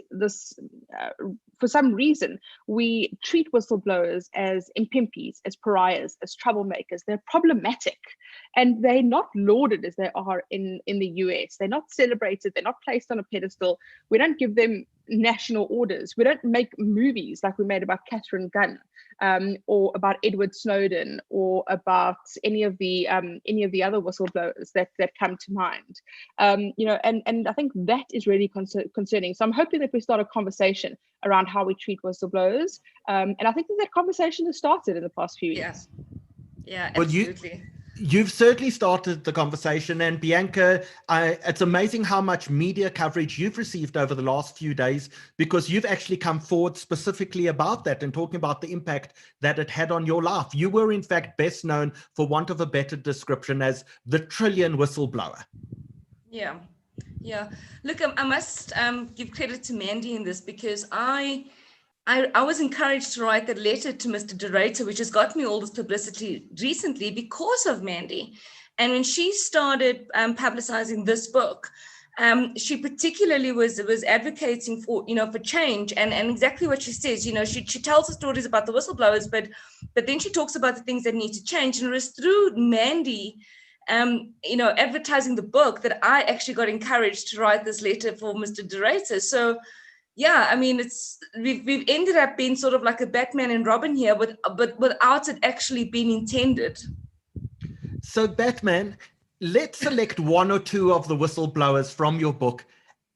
for some reason, we treat whistleblowers as MPs, as pariahs, as troublemakers. They're problematic, and they're not lauded as they are in the US. They're not celebrated. They're not placed on a pedestal. We don't give them national orders. We don't make movies like we made about Catherine Gunn, or about Edward Snowden, or about any of the other whistleblowers that come to mind. And I think that is really concerning. So I'm hoping that we start a conversation around how we treat whistleblowers, and I think that conversation has started in the past few years. Yeah, absolutely. Well, you've certainly started the conversation, and Bianca, it's amazing how much media coverage you've received over the last few days, because you've actually come forward specifically about that and talking about the impact that it had on your life. You were in fact best known, for want of a better description, as the Trillian whistleblower. Yeah. Look, I must give credit to Mandy in this, because I was encouraged to write that letter to Mr. De Ruyter, which has got me all this publicity recently because of Mandy. And when she started publicizing this book, she particularly was advocating for change, and exactly what she says. She tells the stories about the whistleblowers, but then she talks about the things that need to change. And it was through Mandy advertising the book that I actually got encouraged to write this letter for Mr. De Ruyter. So yeah, I mean, we've ended up being sort of like a Batman and Robin here, but without it actually being intended. So Batman, let's select one or two of the whistleblowers from your book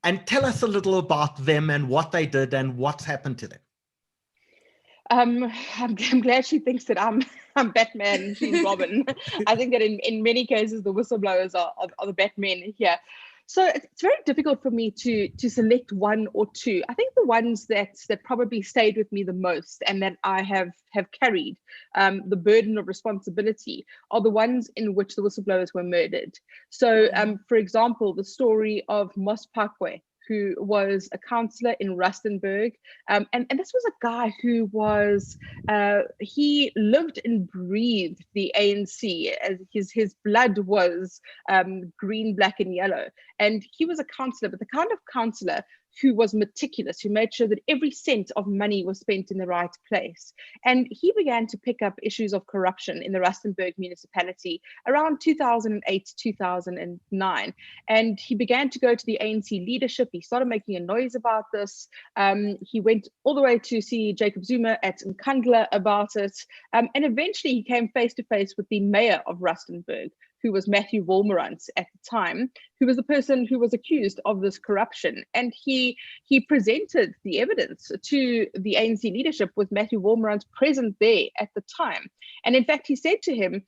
and tell us a little about them and what they did and what's happened to them. I'm glad she thinks that I'm Batman, she's Robin. I think that in many cases the whistleblowers are the Batmen here. So it's very difficult for me to select one or two. I think the ones that probably stayed with me the most and that I have carried the burden of responsibility are the ones in which the whistleblowers were murdered. So for example, the story of Mos Pakwe, who was a councillor in Rustenburg. And this was a guy who was, he lived and breathed the ANC, as his blood was green, black and yellow. And he was a councillor, but the kind of councillor who was meticulous, who made sure that every cent of money was spent in the right place. And he began to pick up issues of corruption in the Rustenburg municipality around 2008, 2009. And he began to go to the ANC leadership. He started making a noise about this. He went all the way to see Jacob Zuma at Nkandla about it. And eventually he came face to face with the mayor of Rustenburg, who was Matthew Wolmerant at the time, who was the person who was accused of this corruption. And he presented the evidence to the ANC leadership with Matthew Wolmerant present there at the time. And in fact, he said to him,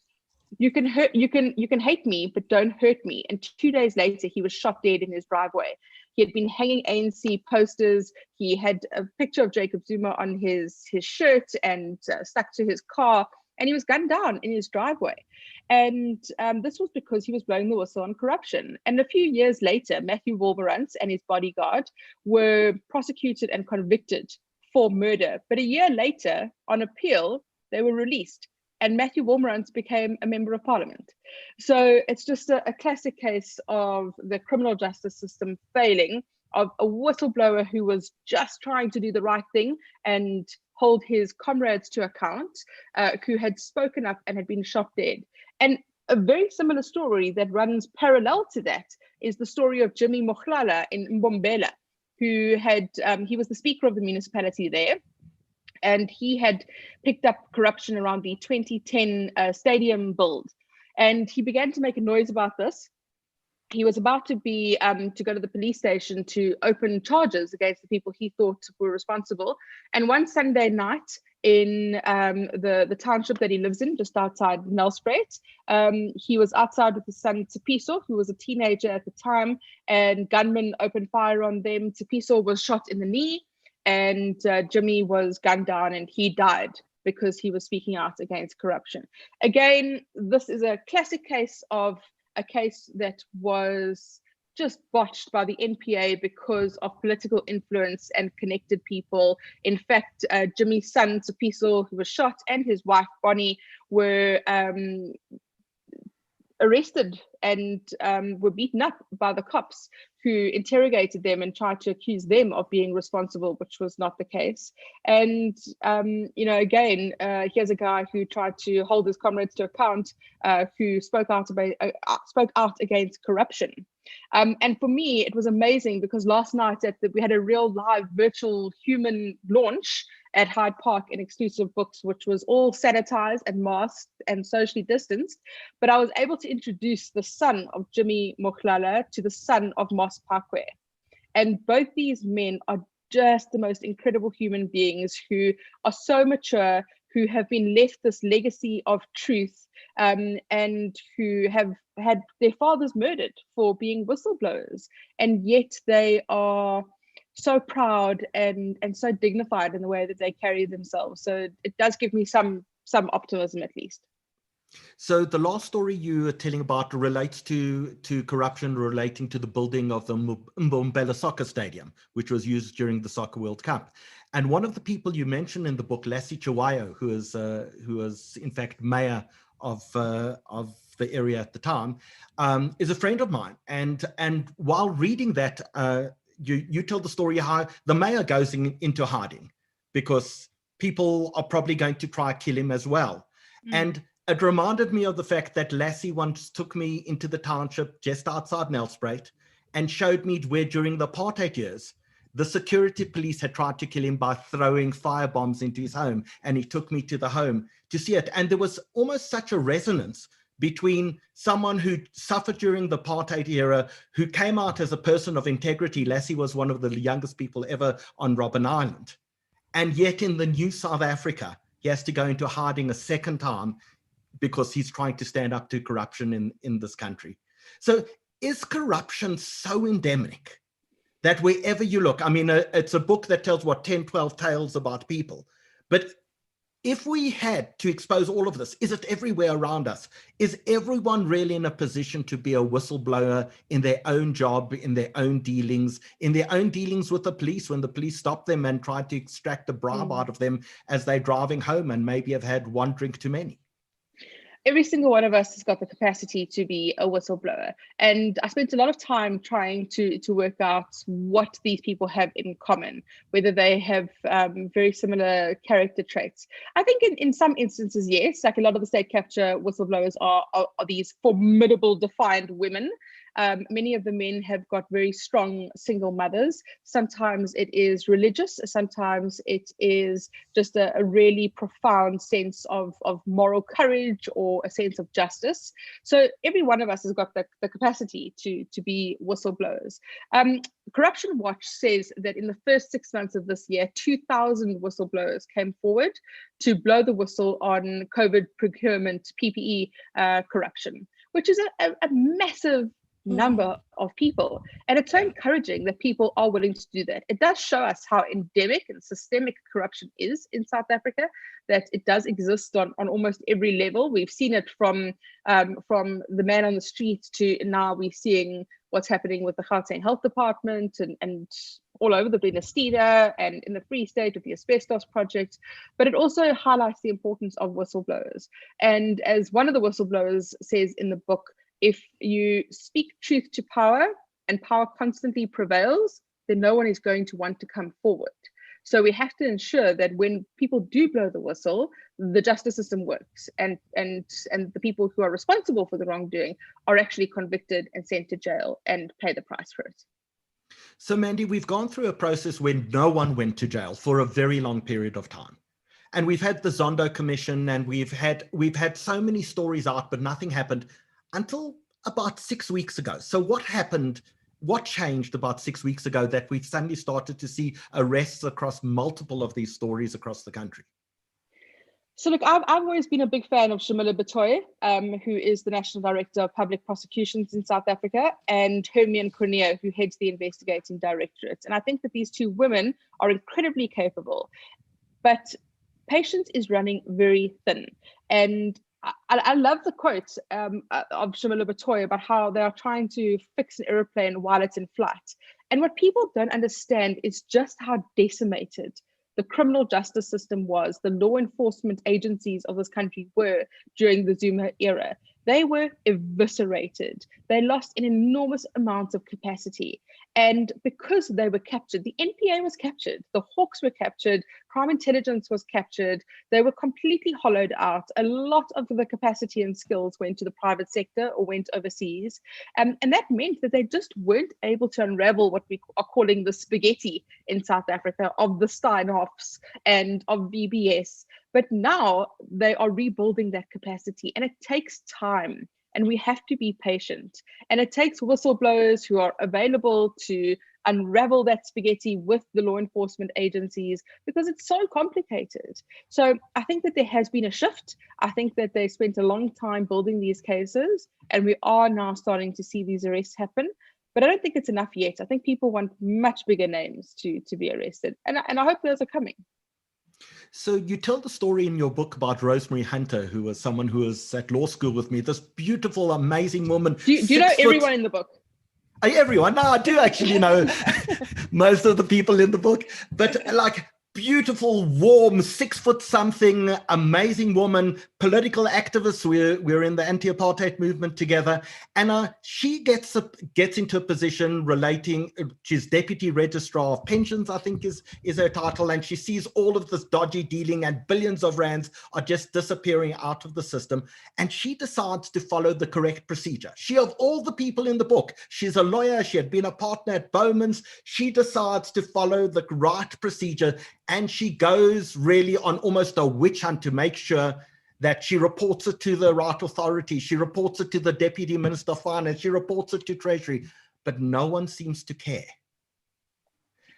you can hate me, but don't hurt me. And 2 days later, he was shot dead in his driveway. He had been hanging ANC posters. He had a picture of Jacob Zuma on his shirt and stuck to his car. And he was gunned down in his driveway. And this was because he was blowing the whistle on corruption. And a few years later, Matthew Wolmerant and his bodyguard were prosecuted and convicted for murder. But a year later, on appeal, they were released. And Matthew Wolmerant became a member of parliament. So it's just a classic case of the criminal justice system failing, of a whistleblower who was just trying to do the right thing and hold his comrades to account, who had spoken up and had been shot dead. And a very similar story that runs parallel to that is the story of Jimmy Mohlala in Mbombela, who he was the speaker of the municipality there. And he had picked up corruption around the 2010 stadium build. And he began to make a noise about this. He was about to be to go to the police station to open charges against the people he thought were responsible. And one Sunday night in the township that he lives in, just outside Nelspruit, he was outside with his son Tsepiso, who was a teenager at the time, and gunmen opened fire on them. Tsepiso was shot in the knee, and Jimmy was gunned down, and he died because he was speaking out against corruption. Again, this is a classic case of a case that was just botched by the NPA because of political influence and connected people. In fact, Jimmy's son, Tsepiso, who was shot, and his wife, Bonnie, were arrested and were beaten up by the cops, who interrogated them and tried to accuse them of being responsible, which was not the case. And, again, here's a guy who tried to hold his comrades to account, who spoke out against corruption. And for me, it was amazing because last night we had a real live virtual human launch at Hyde Park in Exclusive Books, which was all sanitized and masked and socially distanced. But I was able to introduce the son of Jimmy Mohlala to the son of Moss Parkway. And both these men are just the most incredible human beings who are so mature, who have been left this legacy of truth, and who have had their fathers murdered for being whistleblowers. And yet they are so proud and so dignified in the way that they carry themselves. So it does give me some optimism, at least. So the last story you were telling about relates to corruption relating to the building of the Mbombela soccer stadium, which was used during the Soccer World Cup. And one of the people you mentioned in the book, Lassie Chiwayo, who was in fact mayor of the area at the time, is a friend of mine. And while reading that, you tell the story how the mayor goes into hiding because people are probably going to try kill him as well. And it reminded me of the fact that Lassie once took me into the township just outside Nelspruit and showed me where during the apartheid years, the security police had tried to kill him by throwing firebombs into his home. And he took me to the home to see it. And there was almost such a resonance between someone who suffered during the apartheid era, who came out as a person of integrity. Lassie was one of the youngest people ever on Robben Island. And yet in the new South Africa, he has to go into hiding a second time because he's trying to stand up to corruption in this country. So is corruption so endemic that wherever you look, I mean, it's a book that tells 10, 12 tales about people, but if we had to expose all of this, is it everywhere around us? Is everyone really in a position to be a whistleblower in their own job, in their own dealings with the police when the police stop them and try to extract a bribe out of them as they're driving home and maybe have had one drink too many? Every single one of us has got the capacity to be a whistleblower. And I spent a lot of time trying to work out what these people have in common, whether they have very similar character traits. I think in some instances, yes, like a lot of the state capture whistleblowers are these formidable, defiant women. Many of the men have got very strong single mothers. Sometimes it is religious. Sometimes it is just a really profound sense of moral courage or a sense of justice. So every one of us has got the capacity to be whistleblowers. Corruption Watch says that in the first 6 months of this year, 2,000 whistleblowers came forward to blow the whistle on COVID procurement PPE corruption, which is a massive number of people. And it's so encouraging that people are willing to do that. It does show us how endemic and systemic corruption is in South Africa, that it does exist on almost every level. We've seen it from the man on the street to now we're seeing what's happening with the Gauteng Health Department and all over the Benestida and in the Free State with the asbestos project. But it also highlights the importance of whistleblowers. And as one of the whistleblowers says in the book, if you speak truth to power and power constantly prevails, then no one is going to want to come forward. So we have to ensure that when people do blow the whistle, the justice system works and the people who are responsible for the wrongdoing are actually convicted and sent to jail and pay the price for it. So Mandy, we've gone through a process when no one went to jail for a very long period of time. And we've had the Zondo Commission, and we've had so many stories out, but nothing happened until about 6 weeks ago. So what happened? What changed about 6 weeks ago that we've suddenly started to see arrests across multiple of these stories across the country? So look, I've always been a big fan of Shamila Batoy, who is the National Director of Public Prosecutions in South Africa, and Hermione Cornea, who heads the Investigating Directorate. And I think that these two women are incredibly capable, but patience is running very thin. And I love the quote of Shamila Batoy about how they are trying to fix an airplane while it's in flight. And what people don't understand is just how decimated the criminal justice system was, the law enforcement agencies of this country were during the Zuma era. They were eviscerated. They lost an enormous amount of capacity. And because they were captured, the NPA was captured, the Hawks were captured, crime intelligence was captured, they were completely hollowed out. A lot of the capacity and skills went to the private sector or went overseas. And that meant that they just weren't able to unravel what we are calling the spaghetti in South Africa of the Steinhoffs and of VBS. But now they are rebuilding that capacity, and it takes time, and we have to be patient. And it takes whistleblowers who are available to unravel that spaghetti with the law enforcement agencies, because it's so complicated. So I think that there has been a shift. I think that they spent a long time building these cases, and we are now starting to see these arrests happen. But I don't think it's enough yet. I think people want much bigger names to be arrested, and I hope those are coming. So you tell the story in your book about Rosemary Hunter, who was someone who was at law school with me, this beautiful, amazing woman. Do you know everyone in the book? Everyone. No, I do actually know most of the people in the book, but like beautiful, warm, 6 foot something, amazing woman, political activist. We're in the anti-apartheid movement together. And she gets into a position relating, she's deputy registrar of pensions, I think is her title. And she sees all of this dodgy dealing, and billions of rands are just disappearing out of the system. And she decides to follow the correct procedure. She, of all the people in the book, she's a lawyer, she had been a partner at Bowman's. She decides to follow the right procedure. And she goes really on almost a witch hunt to make sure that she reports it to the right authority. She reports it to the Deputy Minister of Finance. She reports it to Treasury, but no one seems to care.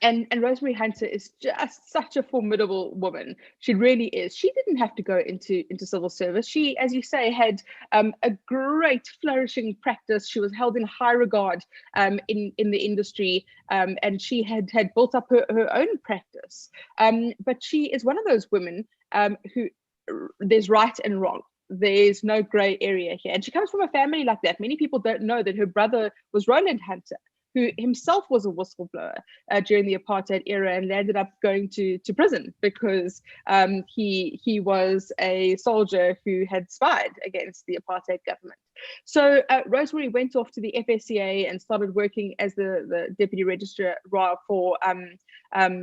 And Rosemary Hunter is just such a formidable woman. She really is. She didn't have to go into civil service. She, as you say, had a great flourishing practice. She was held in high regard in the industry, and she had built up her own practice. But she is one of those women who there's right and wrong. There's no gray area here. And she comes from a family like that. Many people don't know that her brother was Roland Hunter, who himself was a whistleblower during the apartheid era and ended up going to prison because he was a soldier who had spied against the apartheid government. So Rosemary went off to the FSCA and started working as the deputy registrar for that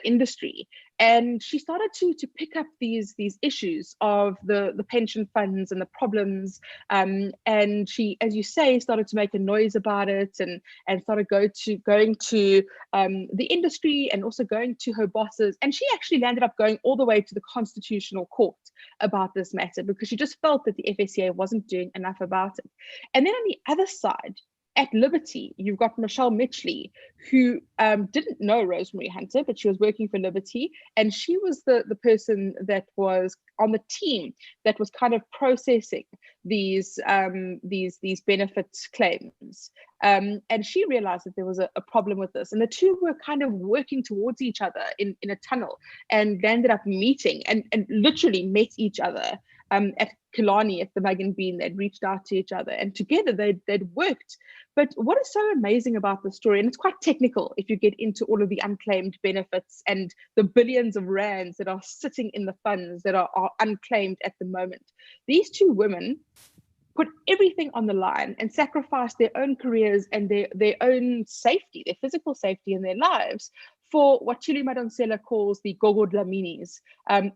industry. And she started to pick up these issues of the pension funds and the problems. And she, as you say, started to make a noise about it and started going to the industry and also going to her bosses. And she actually landed up going all the way to the Constitutional Court about this matter because she just felt that the FSCA wasn't doing enough about it. And then on the other side, at Liberty, you've got Michelle Mitchley, who didn't know Rosemary Hunter, but she was working for Liberty, and she was the person that was on the team that was kind of processing these benefit claims. And she realized that there was a problem with this, and the two were kind of working towards each other in a tunnel, and landed up meeting and literally met each other at Killarney at the Mug and Bean. They'd reached out to each other, and together they'd worked. But what is so amazing about the story, and it's quite technical if you get into all of the unclaimed benefits and the billions of rands that are sitting in the funds that are unclaimed at the moment. These two women put everything on the line and sacrificed their own careers and their own safety, their physical safety in their lives, for what Chili Madonsela calls the Gogo Dlaminis.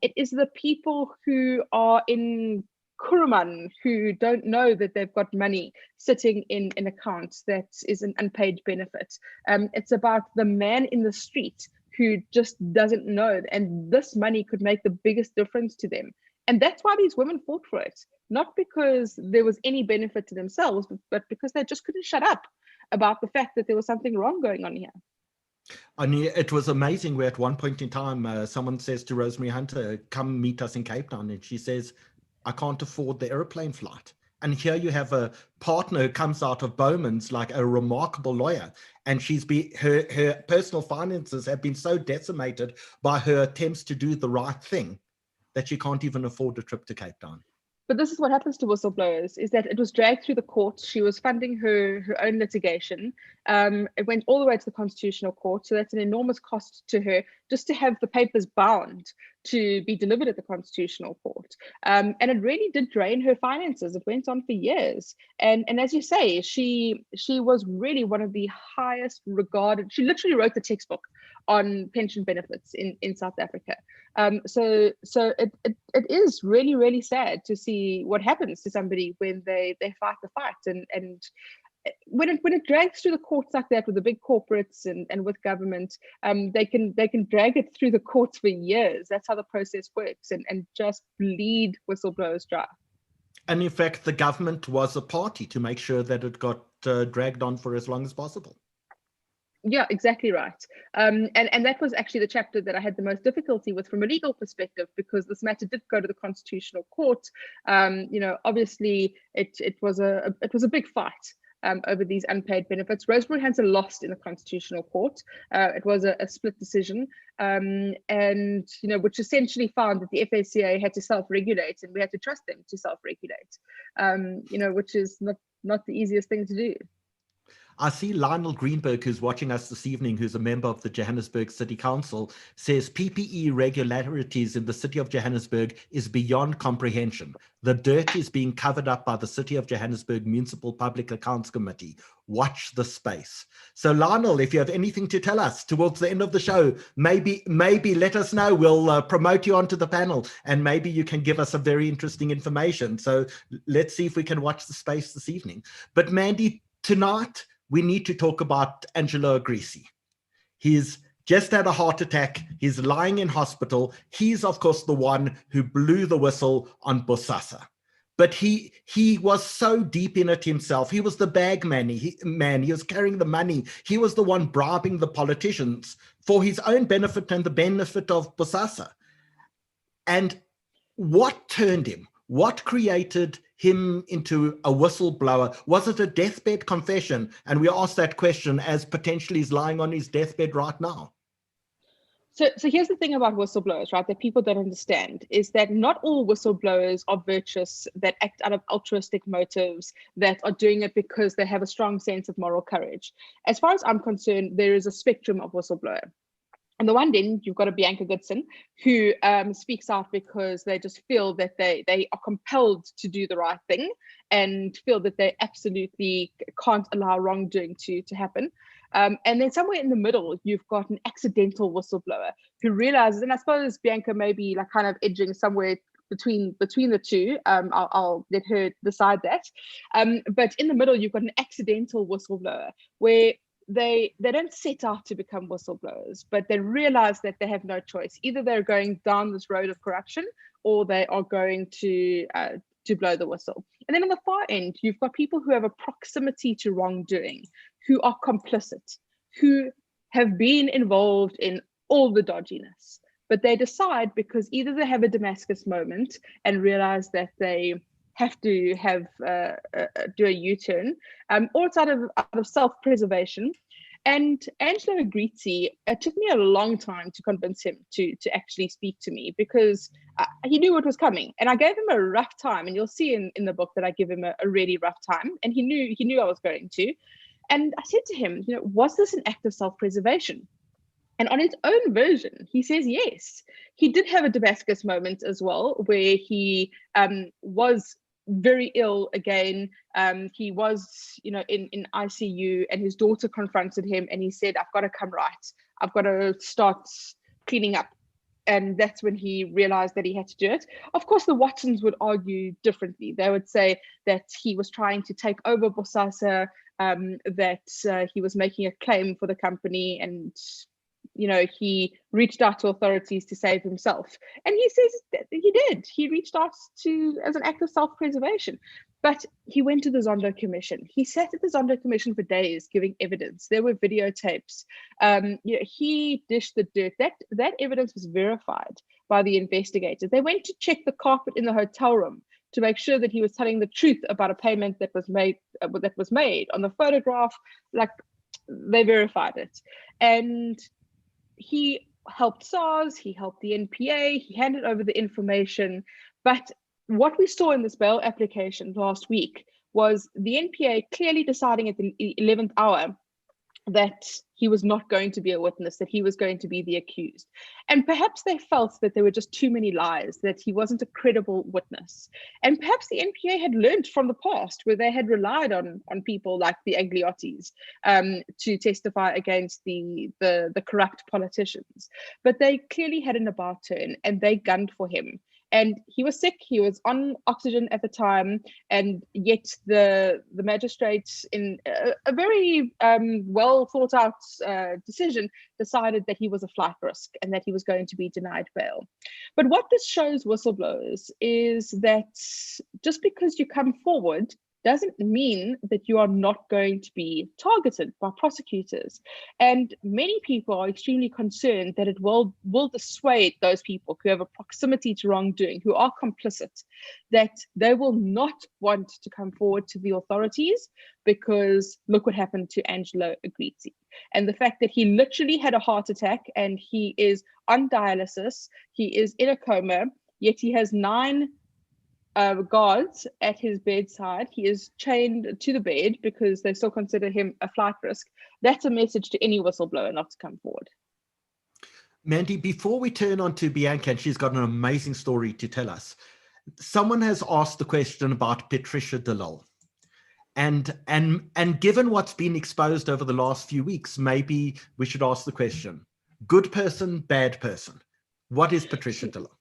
It is the people who are in Kuruman who don't know that they've got money sitting in an account that is an unpaid benefit. It's about the man in the street who just doesn't know, and this money could make the biggest difference to them. And that's why these women fought for it, not because there was any benefit to themselves, but because they just couldn't shut up about the fact that there was something wrong going on here. I mean, it was amazing where at one point in time, someone says to Rosemary Hunter, come meet us in Cape Town. And she says, I can't afford the airplane flight. And here you have a partner who comes out of Bowman's, like a remarkable lawyer. And her personal finances have been so decimated by her attempts to do the right thing that she can't even afford a trip to Cape Town. But this is what happens to whistleblowers, is that it was dragged through the courts. She was funding her own litigation. It went all the way to the Constitutional Court. So that's an enormous cost to her just to have the papers bound to be delivered at the Constitutional Court. And it really did drain her finances. It went on for years. And as you say, she was really one of the highest regarded. She literally wrote the textbook on pension benefits in South Africa. So it is really, really sad to see what happens to somebody when they fight the fight. And when it drags through the courts like that with the big corporates and with government, they can drag it through the courts for years. That's how the process works, and just bleed whistleblowers dry. And in fact, the government was a party to make sure that it got dragged on for as long as possible. Yeah, exactly right. And that was actually the chapter that I had the most difficulty with from a legal perspective, because this matter did go to the Constitutional Court. Obviously it was a big fight over these unpaid benefits. Rosemary Hunter lost in the Constitutional Court. It was a split decision, which essentially found that the FSCA had to self-regulate, and we had to trust them to self-regulate, which is not the easiest thing to do. I see Lionel Greenberg, who's watching us this evening, who's a member of the Johannesburg City Council, says PPE irregularities in the city of Johannesburg is beyond comprehension. The dirt is being covered up by the City of Johannesburg Municipal Public Accounts Committee. Watch the space. So Lionel, if you have anything to tell us towards the end of the show, maybe let us know. We'll promote you onto the panel, and maybe you can give us some very interesting information. So let's see if we can watch the space this evening. But Mandy, tonight, we need to talk about Angelo Agrisi. He's just had a heart attack. He's lying in hospital. He's, of course, the one who blew the whistle on Bosasa. But he was so deep in it himself. He was the bag man. He was carrying the money. He was the one bribing the politicians for his own benefit and the benefit of Bosasa. And what turned him? What created him into a whistleblower? Was it a deathbed confession? And we ask that question as potentially he's lying on his deathbed right now. So here's the thing about whistleblowers, right, that people don't understand, is that not all whistleblowers are virtuous, that act out of altruistic motives, that are doing it because they have a strong sense of moral courage. As far as I'm concerned, there is a spectrum of whistleblower. On the one end, you've got a Bianca Goodson who speaks out because they just feel that they are compelled to do the right thing and feel that they absolutely can't allow wrongdoing to happen. And then somewhere in the middle, you've got an accidental whistleblower who realizes, and I suppose Bianca may be like kind of edging somewhere between the two. I'll let her decide that. But in the middle, you've got an accidental whistleblower where they don't set out to become whistleblowers, but they realize that they have no choice. Either they're going down this road of corruption, or they are going to blow the whistle. And then on the far end, you've got people who have a proximity to wrongdoing, who are complicit, who have been involved in all the dodginess, but they decide, because either they have a Damascus moment and realize that they have to do a U-turn, or it's out of self-preservation. And Angelo Agrisi, it took me a long time to convince him to actually speak to me, because he knew what was coming, and I gave him a rough time. And you'll see in the book that I give him a really rough time, and he knew I was going to. And I said to him, was this an act of self-preservation? And on his own version, he says yes. He did have a Damascus moment as well, where he was very ill again. He was, in ICU, and his daughter confronted him, and he said, "I've got to come right. I've got to start cleaning up." And that's when he realized that he had to do it. Of course, the Watsons would argue differently. They would say that he was trying to take over Bosasa, that he was making a claim for the company, and he reached out to authorities to save himself. And he says that he did. He reached out as an act of self-preservation. But he went to the Zondo Commission. He sat at the Zondo Commission for days giving evidence. There were videotapes. He dished the dirt. That evidence was verified by the investigators. They went to check the carpet in the hotel room to make sure that he was telling the truth about a payment that was made on the photograph. Like, they verified it. And he helped SARS, he helped the NPA, he handed over the information. But what we saw in this bail application last week was the NPA clearly deciding at the 11th hour that he was not going to be a witness, that he was going to be the accused. And perhaps they felt that there were just too many lies, that he wasn't a credible witness. And perhaps the NPA had learned from the past, where they had relied on people like the Agliottis to testify against the corrupt politicians. But they clearly had an about turn, and they gunned for him. And he was sick, he was on oxygen at the time, and yet the magistrates, in a very well thought out decision, decided that he was a flight risk and that he was going to be denied bail. But what this shows whistleblowers is that just because you come forward doesn't mean that you are not going to be targeted by prosecutors. And many people are extremely concerned that it will dissuade those people who have a proximity to wrongdoing, who are complicit, that they will not want to come forward to the authorities, because look what happened to Angelo Agriti. And the fact that he literally had a heart attack and he is on dialysis, he is in a coma, yet he has 9 guards at his bedside. He is chained to the bed because they still consider him a flight risk. That's a message to any whistleblower not to come forward. Mandy, before we turn on to Bianca, and she's got an amazing story to tell us, someone has asked the question about Patricia de Lille. And given what's been exposed over the last few weeks, maybe we should ask the question: good person, bad person? What is Patricia de Lille?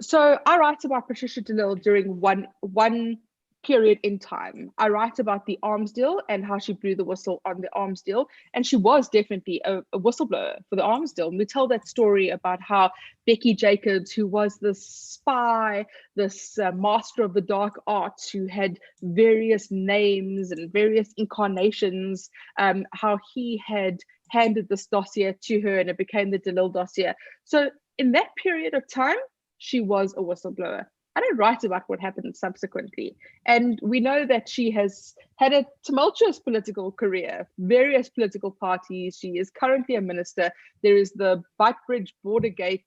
So I write about Patricia de Lille during one period in time. I write about the arms deal and how she blew the whistle on the arms deal. And she was definitely a whistleblower for the arms deal. And we tell that story about how Becky Jacobs, who was this spy, this master of the dark arts, who had various names and various incarnations, how he had handed this dossier to her and it became the de Lille dossier. So in that period of time, she was a whistleblower. I don't write about what happened subsequently. And we know that she has had a tumultuous political career, various political parties. She is currently a minister. There is the Beitbridge Bordergate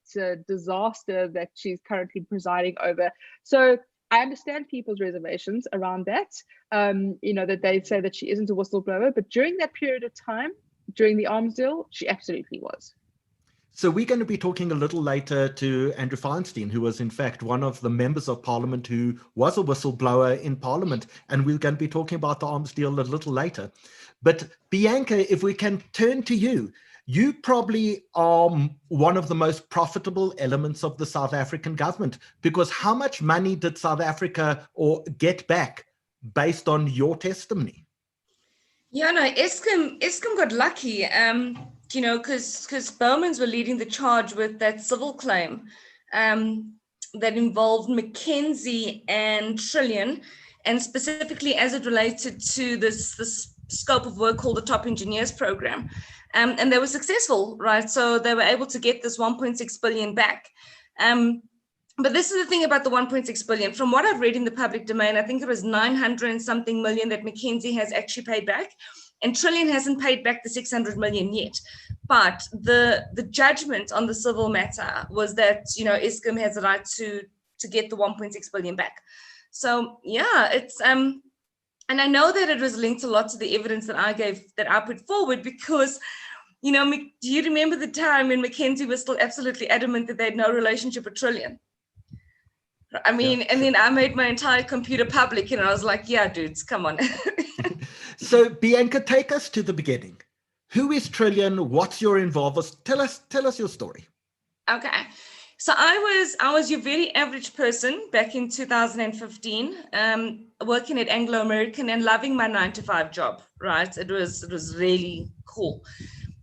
disaster that she's currently presiding over. So I understand people's reservations around that, that they say that she isn't a whistleblower. But during that period of time, during the arms deal, she absolutely was. So we're going to be talking a little later to Andrew Feinstein, who was in fact one of the members of parliament who was a whistleblower in parliament. And we're going to be talking about the arms deal a little later. But Bianca, if we can turn to you, you probably are one of the most profitable elements of the South African government, because how much money did South Africa get back based on your testimony? Yeah, no, Eskom got lucky. Because Bowmans were leading the charge with that civil claim that involved Mackenzie and Trillian, and specifically as it related to this scope of work called the Top Engineers Program. And they were successful, right? So they were able to get this 1.6 billion back. But this is the thing about the 1.6 billion. From what I've read in the public domain, I think it was 900 and something million that Mackenzie has actually paid back. And Trillian hasn't paid back the 600 million yet. But the judgment on the civil matter was that, Eskom has the right to get the 1.6 billion back. So yeah, it's and I know that it was linked a lot to the evidence that I put forward, because, do you remember the time when Mackenzie was still absolutely adamant that they had no relationship with Trillian? I mean, yeah. And then I made my entire computer public, and I was like, yeah, dudes, come on. So Bianca, take us to the beginning. Who is Trillian? What's your involvement? Tell us your story. Okay. So I was your very average person back in 2015, working at Anglo American and loving my 9-to-5 job, right? It was really cool.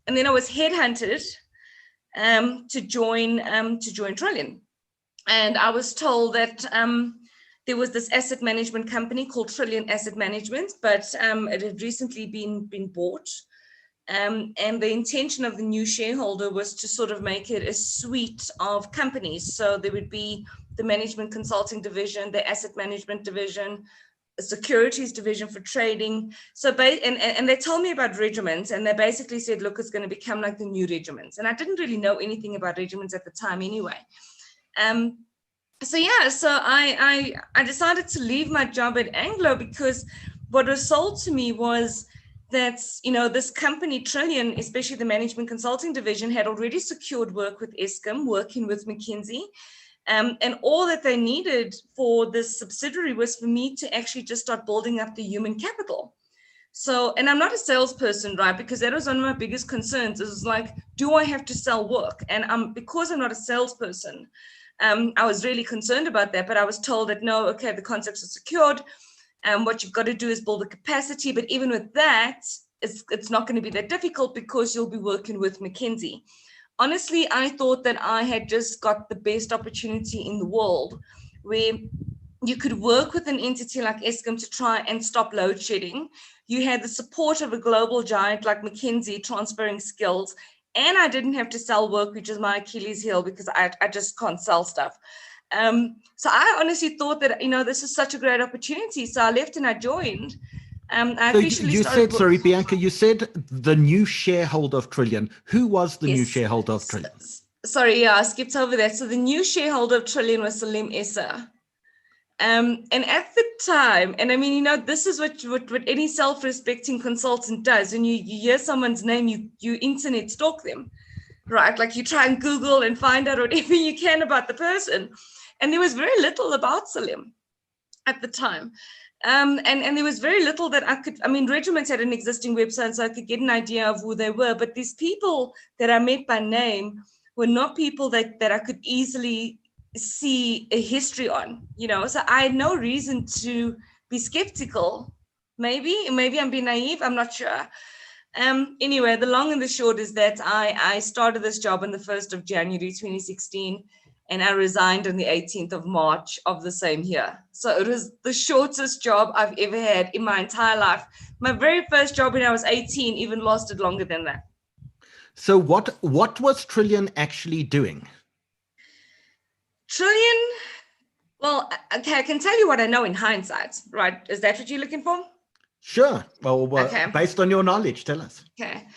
And then I was headhunted to join Trillian. And I was told that there was this asset management company called Trillian Asset Management, but it had recently been bought. And the intention of the new shareholder was to sort of make it a suite of companies. So there would be the management consulting division, the asset management division, a securities division for trading. So, and they told me about regiments, and they basically said, look, it's going to become like the new regiments. And I didn't really know anything about regiments at the time anyway. So I decided to leave my job at Anglo because what was sold to me was that, this company Trillian, especially the management consulting division, had already secured work with Eskom, working with McKinsey. And all that they needed for this subsidiary was for me to actually just start building up the human capital. So, and I'm not a salesperson, right? Because that was one of my biggest concerns. It was like, do I have to sell work? And because I'm not a salesperson, I was really concerned about that. But I was told that, no, okay, the concepts are secured. What you've got to do is build the capacity. But even with that, it's not going to be that difficult because you'll be working with McKinsey. Honestly, I thought that I had just got the best opportunity in the world where you could work with an entity like Eskom to try and stop load shedding. You had the support of a global giant like McKinsey transferring skills, and I didn't have to sell work, which is my Achilles heel because I just can't sell stuff. So I honestly thought that, this is such a great opportunity. So I left and I joined. Sorry, Bianca, you said the new shareholder of Trillian. Who was the new shareholder of Trillian? Sorry, I skipped over that. So the new shareholder of Trillian was Salim Essa. And at the time, and I mean, this is what any self-respecting consultant does. When you hear someone's name, you internet stalk them, right? Like you try and Google and find out whatever you can about the person. And there was very little about Salim at the time. And there was very little that regiments had an existing website, so I could get an idea of who they were. But these people that I met by name were not people that I could easily see a history on, So I had no reason to be skeptical. Maybe I'm being naive. I'm not sure. Anyway, the long and the short is that I started this job on the 1st of January 2016. And I resigned on the 18th of March of the same year. So it was the shortest job I've ever had in my entire life. My very first job when I was 18 even lasted longer than that. So what was Trillian actually doing? Trillian, well, okay, I can tell you what I know in hindsight, right? Is that what you're looking for? Sure. Well, okay. Based on your knowledge, tell us. Okay.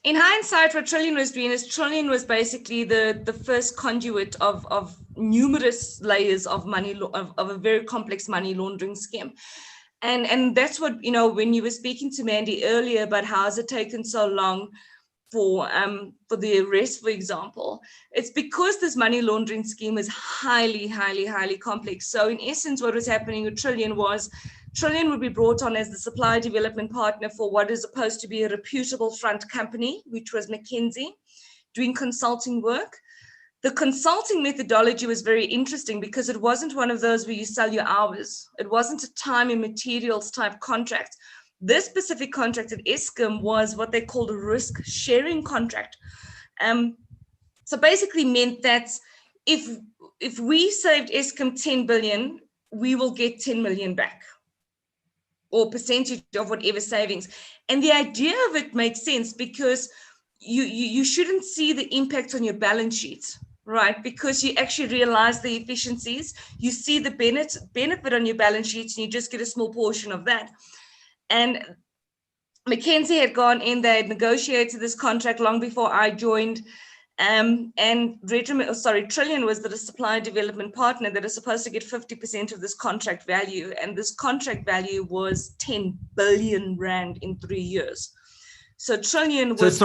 In hindsight, what Trillian was doing is Trillian was basically the first conduit of numerous layers of money, of a very complex money laundering scheme. And that's what, when you were speaking to Mandy earlier about how has it taken so long for the arrest, for example, it's because this money laundering scheme is highly, highly, highly complex. So in essence, what was happening with Trillian was Trillian would be brought on as the supply development partner for what is supposed to be a reputable front company, which was McKinsey, doing consulting work. The consulting methodology was very interesting because it wasn't one of those where you sell your hours. It wasn't a time and materials type contract. This specific contract at Eskom was what they called a risk sharing contract. So basically meant that if we saved Eskom 10 billion, we will get 10 million back, or percentage of whatever savings. And the idea of it makes sense because you shouldn't see the impact on your balance sheet, right? Because you actually realize the efficiencies, you see the benefit on your balance sheets, and you just get a small portion of that. And McKinsey had gone in, they had negotiated this contract long before I joined. And Trillian was the supply development partner that is supposed to get 50% of this contract value. And this contract value was 10 billion Rand in 3 years. So Trillian was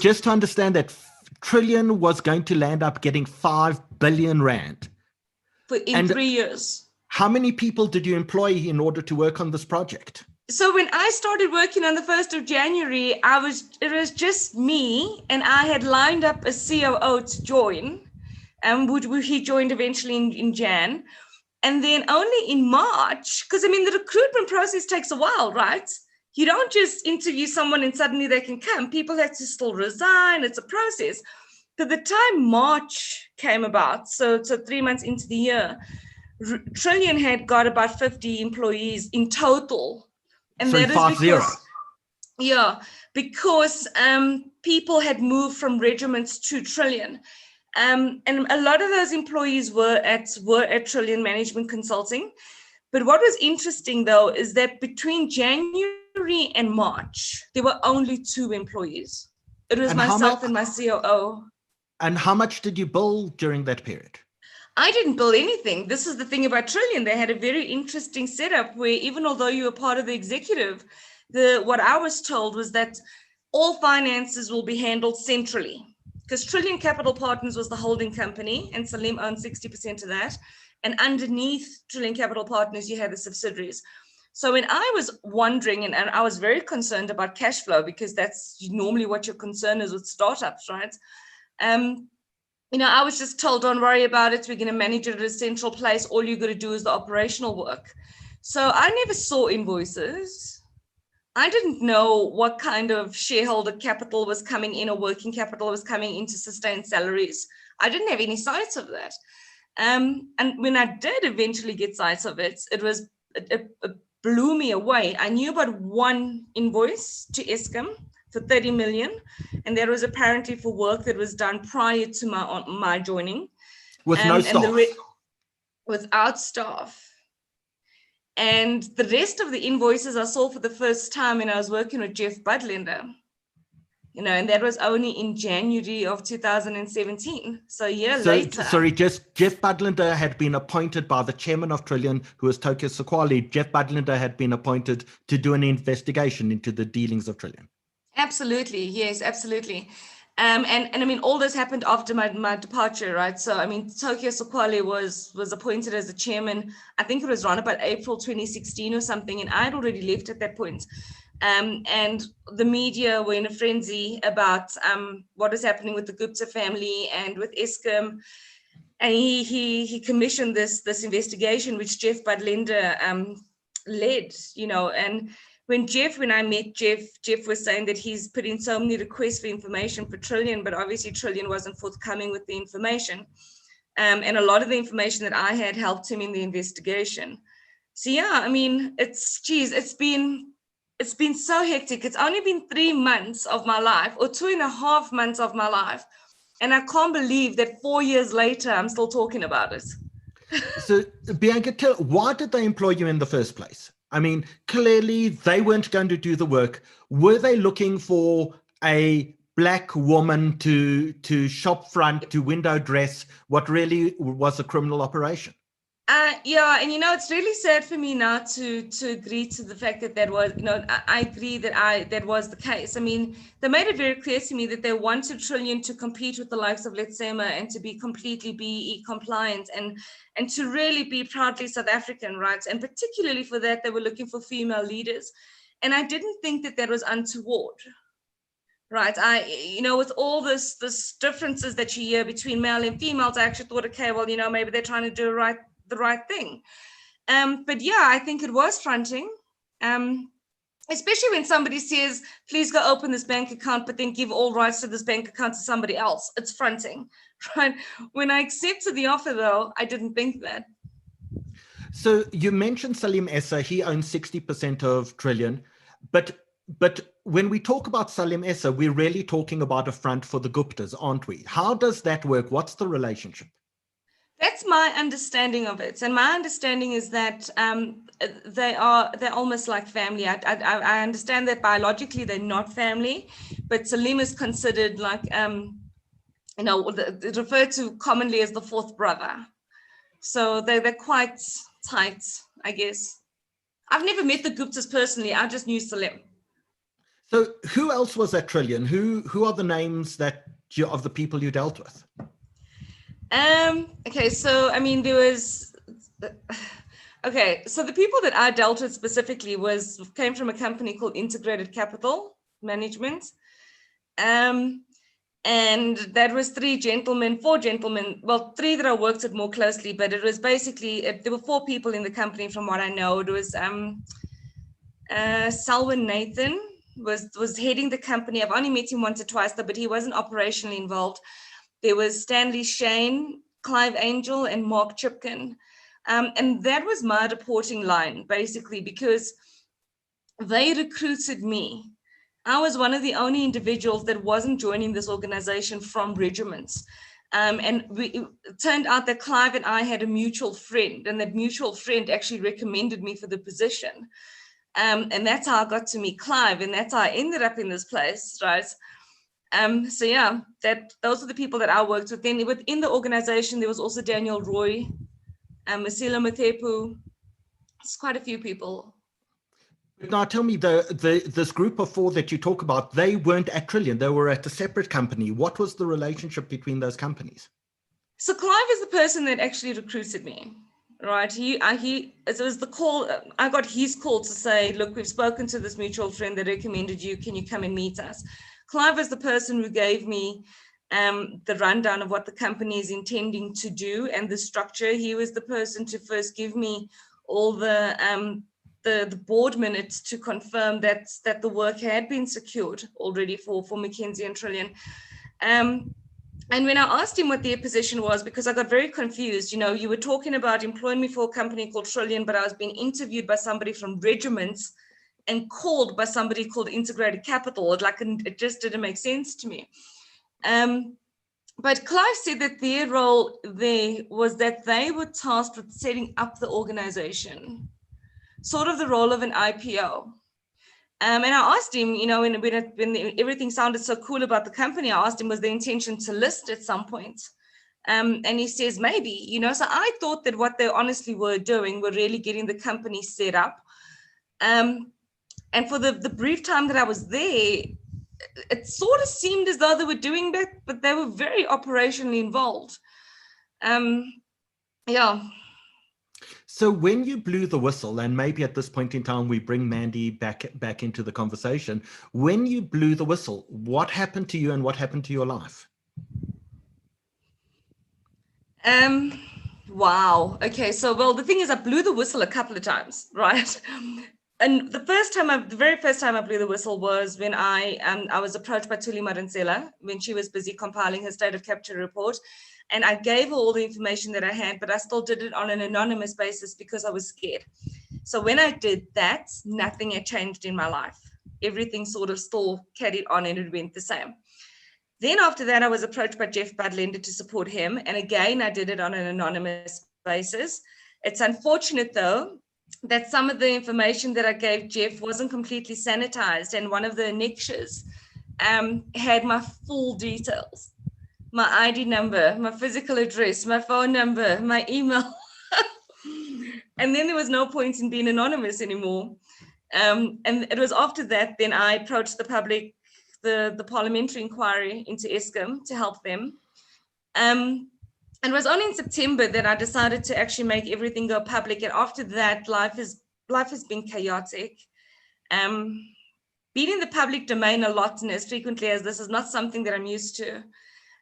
just to understand that, Trillian was going to land up getting 5 billion Rand. In 3 years. How many people did you employ in order to work on this project? So when I started working on the 1st of January, it was just me, and I had lined up a COO to join, and he joined eventually in Jan. And then only in March, because the recruitment process takes a while, right? You don't just interview someone and suddenly they can come. People have to still resign. It's a process. by the time March came about, so 3 months into the year, Trillian had got about 50 employees in total. And So that is 50. because, yeah, because people had moved from regiments to Trillian. And a lot of those employees were at Trillian Management Consulting. But what was interesting, though, is that between January and March, there were only 2 employees. It was myself and my COO. And how much did you bill during that period? I didn't bill anything. This is the thing about Trillian. They had a very interesting setup where even although you were part of the executive, what I was told was that all finances will be handled centrally, because Trillian Capital Partners was the holding company and Salim owned 60% of that. And underneath Trillian Capital Partners, you had the subsidiaries. So when I was wondering, and I was very concerned about cash flow, because that's normally what your concern is with startups, right? I was just told, don't worry about it. We're going to manage it at a central place. All you're going to do is the operational work. So I never saw invoices. I didn't know what kind of shareholder capital was coming in or working capital was coming in to sustain salaries. I didn't have any sights of that. And when I did eventually get sights of it, it blew me away. I knew about one invoice to Eskom for 30 million, and that was apparently for work that was done prior to my joining. With no staff? Without staff. And the rest of the invoices I saw for the first time when I was working with Jeff Budlender, and that was only in January of 2017. So a year later. Sorry, Jeff Budlender had been appointed by the chairman of Trillian, who was Tokyo Sequali. Jeff Budlender had been appointed to do an investigation into the dealings of Trillian. Absolutely. Yes, absolutely. And I mean, all this happened after my departure, right? So, I mean, Tokyo Sequali was appointed as the chairman. I think it was around about April 2016 or something, and I'd already left at that point. And the media were in a frenzy about what is happening with the Gupta family and with Eskom. And he commissioned this investigation, which Jeff Budlender led, and when I met Jeff was saying that he's put in so many requests for information for Trillian, but obviously Trillian wasn't forthcoming with the information. And a lot of the information that I had helped him in the investigation. So yeah, I mean, it's been so hectic. It's only been 3 months of my life, or 2.5 months of my life. And I can't believe that 4 years later, I'm still talking about it. So Bianca, why did they employ you in the first place? I mean, clearly they weren't going to do the work. Were they looking for a black woman to shop front, to window dress what really was a criminal operation? Yeah, and it's really sad for me now to agree to the fact that was, I agree that was the case. I mean, they made it very clear to me that they wanted Trillian to compete with the likes of Letsema and to be completely BEE compliant and to really be proudly South African, right? And particularly for that, they were looking for female leaders. And I didn't think that was untoward, right? With all this differences that you hear between male and females, I actually thought, okay, well, maybe they're trying to do the right thing. But yeah, I think it was fronting, especially when somebody says, please go open this bank account, but then give all rights to this bank account to somebody else. It's fronting, right? When I accepted the offer, though, I didn't think that. So you mentioned Salim Essa, he owns 60% of Trillian, but when we talk about Salim Essa, we're really talking about a front for the Guptas, aren't we? How does that work? What's the relationship? That's my understanding of it. And my understanding is that they're almost like family. I understand that biologically they're not family, but Salim is considered like, referred to commonly as the fourth brother. So they're quite tight, I guess. I've never met the Guptas personally. I just knew Salim. So who else was at Trillian? Who are the names of the people you dealt with? Okay, so I mean, so the people that I dealt with specifically came from a company called Integrated Capital Management. And that was 4 gentlemen, well, 3 that I worked with more closely, but it was basically, there were 4 people in the company from what I know. It was Selwyn Nathan was heading the company. I've only met him once or twice, though, but he wasn't operationally involved. there was Stanley Shane, Clive Angel, and Mark Chipkin. And that was my reporting line, basically, because they recruited me. I was one of the only individuals that wasn't joining this organization from regiments. And it turned out that Clive and I had a mutual friend, and that mutual friend actually recommended me for the position. And that's how I got to meet Clive, and that's how I ended up in this place, right? So yeah, those are the people that I worked with. Then within the organization, there was also Daniel Roy, Masilo Mathepu. It's quite a few people. Now tell me, this group of 4 that you talk about, they weren't at Trillian, they were at a separate company. What was the relationship between those companies? So Clive is the person that actually recruited me, right? It was the call, I got his call to say, look, we've spoken to this mutual friend that recommended you, can you come and meet us? Clive was the person who gave me the rundown of what the company is intending to do and the structure. He was the person to first give me all the board minutes to confirm that the work had been secured already for McKinsey and Trillian. And when I asked him what their position was, because I got very confused, you were talking about employing me for a company called Trillian, but I was being interviewed by somebody from regiments and called by somebody called Integrated Capital. It just didn't make sense to me. But Clive said that their role there was that they were tasked with setting up the organization, sort of the role of an IPO. And I asked him, when everything sounded so cool about the company, I asked him, was the intention to list at some point? And he says, maybe, so I thought that what they honestly were doing were really getting the company set up. And for the brief time that I was there, it sort of seemed as though they were doing that, but they were very operationally involved. Yeah. So when you blew the whistle, and maybe at this point in time, we bring Mandy back into the conversation. When you blew the whistle, what happened to you and what happened to your life? Wow. Okay. So, well, the thing is, I blew the whistle a couple of times, right? And the very first time I blew the whistle was when I was approached by Tuli Maransela when she was busy compiling her state of capture report. And I gave her all the information that I had, but I still did it on an anonymous basis because I was scared. So when I did that, nothing had changed in my life. Everything sort of still carried on and it went the same. Then after that, I was approached by Jeff Budlender to support him. And again, I did it on an anonymous basis. It's unfortunate, though, that some of the information that I gave Jeff wasn't completely sanitized. And one of the annexures had my full details. My ID number, my physical address, my phone number, my email. And then there was no point in being anonymous anymore. And it was after that, then I approached the public, the parliamentary inquiry into Eskom to help them. And it was only in September that I decided to actually make everything go public. And after that, life has been chaotic. Being in the public domain a lot and as frequently as this is not something that I'm used to.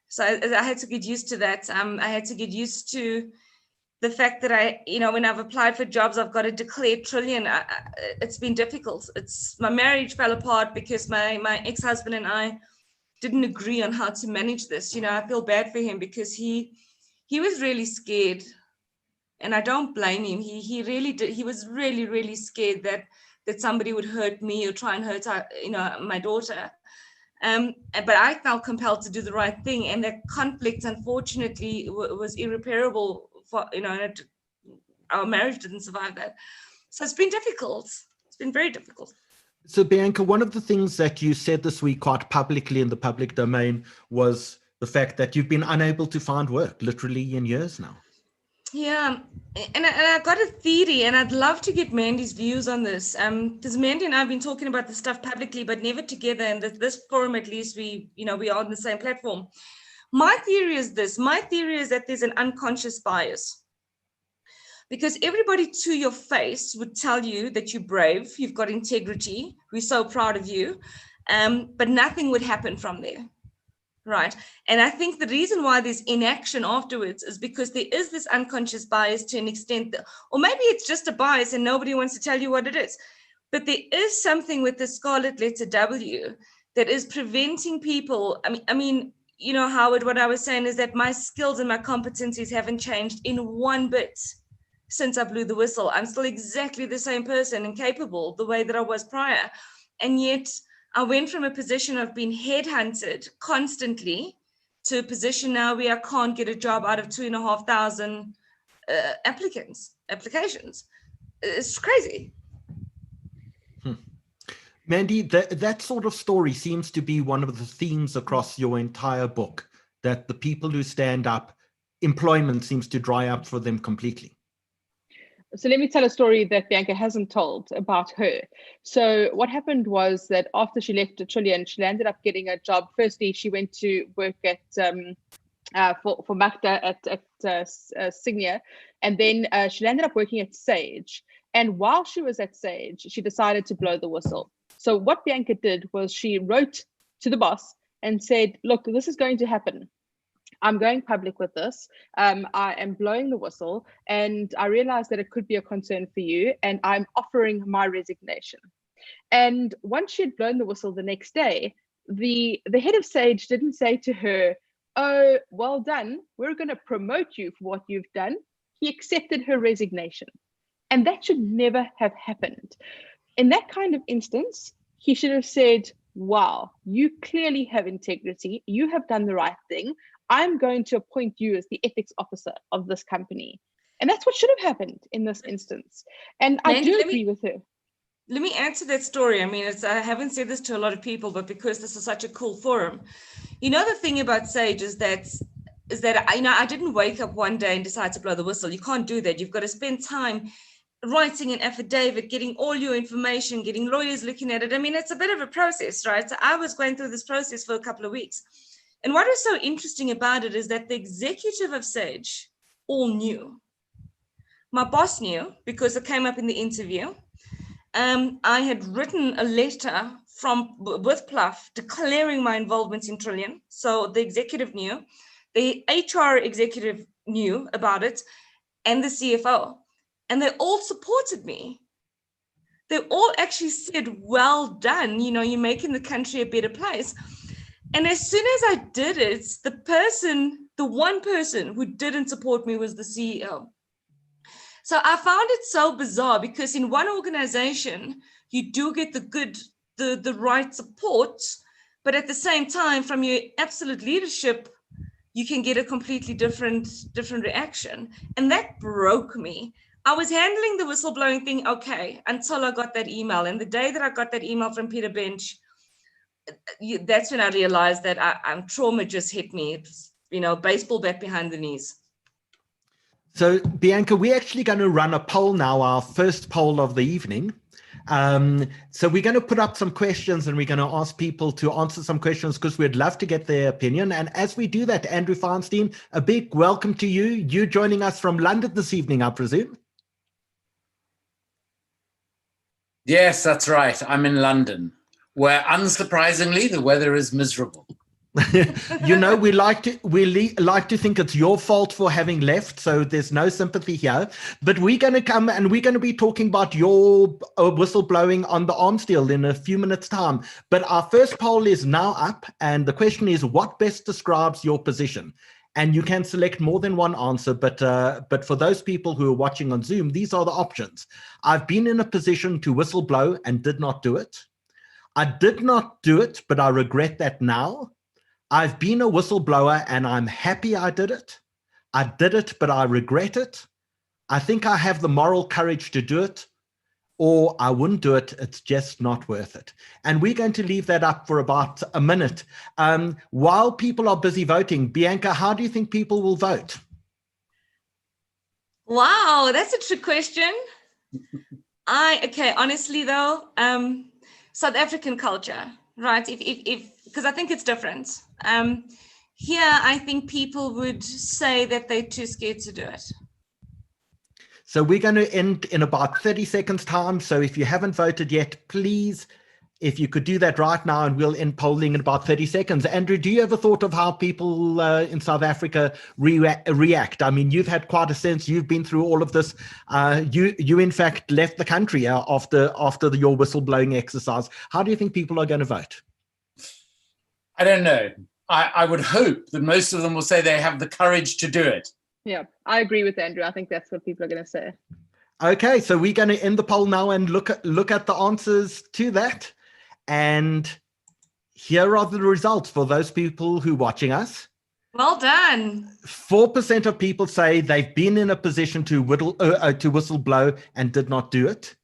So I had to get used to that. I had to get used to the fact that when I've applied for jobs, I've got to declare Trillian. It's been difficult. My marriage fell apart because my ex-husband and I didn't agree on how to manage this. I feel bad for him because he was really scared, and I don't blame him. He really did. He was really, really scared that somebody would hurt me or try and hurt my daughter. But I felt compelled to do the right thing, and that conflict, unfortunately, was irreparable. Our marriage didn't survive that, so it's been difficult. It's been very difficult. So, Bianca, one of the things that you said this week quite publicly in the public domain was the fact that you've been unable to find work, literally in years now. Yeah, and I got a theory, and I'd love to get Mandy's views on this. Because Mandy and I have been talking about this stuff publicly, but never together. And this forum, at least, we are on the same platform. My theory is this. My theory is that there's an unconscious bias. Because everybody to your face would tell you that you're brave, you've got integrity, we're so proud of you, but nothing would happen from there. Right. And I think the reason why there's inaction afterwards is because there is this unconscious bias to an extent, or maybe it's just a bias and nobody wants to tell you what it is. But there is something with the scarlet letter W that is preventing people. I mean, you know, Howard, what I was saying is that my skills and my competencies haven't changed in one bit since I blew the whistle. I'm still exactly the same person and capable the way that I was prior. And yet I went from a position of being headhunted constantly to a position now where I can't get a job out of 2,500 applications. It's crazy. Mandy, that sort of story seems to be one of the themes across your entire book, that the people who stand up, employment seems to dry up for them completely. So let me tell a story that Bianca hasn't told about her. So what happened was that after she left Trillian, she ended up getting a job. Firstly, she went to work at for Gupta at Signia, and then she ended up working at Sage. And while she was at Sage, she decided to blow the whistle. So what Bianca did was she wrote to the boss and said, look, this is going to happen. I'm going public with this. I am blowing the whistle, and I realized that it could be a concern for you, and I'm offering my resignation. And once she had blown the whistle the next day, the head of Sage didn't say to her, oh, well done, we're going to promote you for what you've done. He accepted her resignation. And that should never have happened. In that kind of instance, he should have said, wow, you clearly have integrity. You have done the right thing. I'm going to appoint you as the ethics officer of this company. And that's what should have happened in this instance. And Mandy, I do agree with her. Let me answer that story. I mean, I haven't said this to a lot of people, but because this is such a cool forum, you know, the thing about Sage is that I didn't wake up one day and decide to blow the whistle. You can't do that. You've got to spend time writing an affidavit, getting all your information, getting lawyers looking at it. I mean, it's a bit of a process, right? So I was going through this process for a couple of weeks. And what was so interesting about it is that the executive of Sage all knew. My boss knew because it came up in the interview. I had written a letter with Pluff declaring my involvement in Trillian. So the executive knew, the HR executive knew about it, and the CFO. And they all supported me. They all actually said, well done, you know, you're making the country a better place. And as soon as I did it, the one person who didn't support me was the CEO. So I found it so bizarre because in one organization, you do get the right support, but at the same time, from your absolute leadership, you can get a completely different reaction. And that broke me. I was handling the whistleblowing thing okay until I got that email. And the day that I got that email from Peter Bench, that's when I realized that trauma just hit me. It's, you know, baseball bat behind the knees. So, Bianca, we're actually going to run a poll now, our first poll of the evening. So we're going to put up some questions and we're going to ask people to answer some questions because we'd love to get their opinion. And as we do that, Andrew Feinstein, a big welcome to you. You joining us from London this evening, I presume? Yes, that's right. I'm in London, where unsurprisingly, the weather is miserable. You know, we like to think it's your fault for having left, so there's no sympathy here. But we're going to come and we're going to be talking about your whistleblowing on the arms deal in a few minutes' time. But our first poll is now up, and the question is, what best describes your position? And you can select more than one answer, but for those people who are watching on Zoom, these are the options. I've been in a position to whistleblow and did not do it. I did not do it, but I regret that now. I've been a whistleblower and I'm happy I did it. I did it, but I regret it. I think I have the moral courage to do it, or I wouldn't do it. It's just not worth it. And we're going to leave that up for about a minute. While people are busy voting, Bianca, how do you think people will vote? Wow, that's a trick question. Honestly though, South African culture, right? Because I think it's different. Here, I think people would say that they're too scared to do it. So we're going to end in about 30 seconds time. So if you haven't voted yet, please, if you could do that right now, and we'll end polling in about 30 seconds. Andrew, do you ever thought of how people in South Africa react? I mean, you've had quite a sense. You've been through all of this. You in fact left the country after your whistleblowing exercise. How do you think people are going to vote? I don't know. I would hope that most of them will say they have the courage to do it. Yeah, I agree with Andrew. I think that's what people are going to say. Okay, so we're going to end the poll now and look at the answers to that. And here are the results for those people who are watching us. Well done. 4% of people say they've been in a position to whistleblow and did not do it.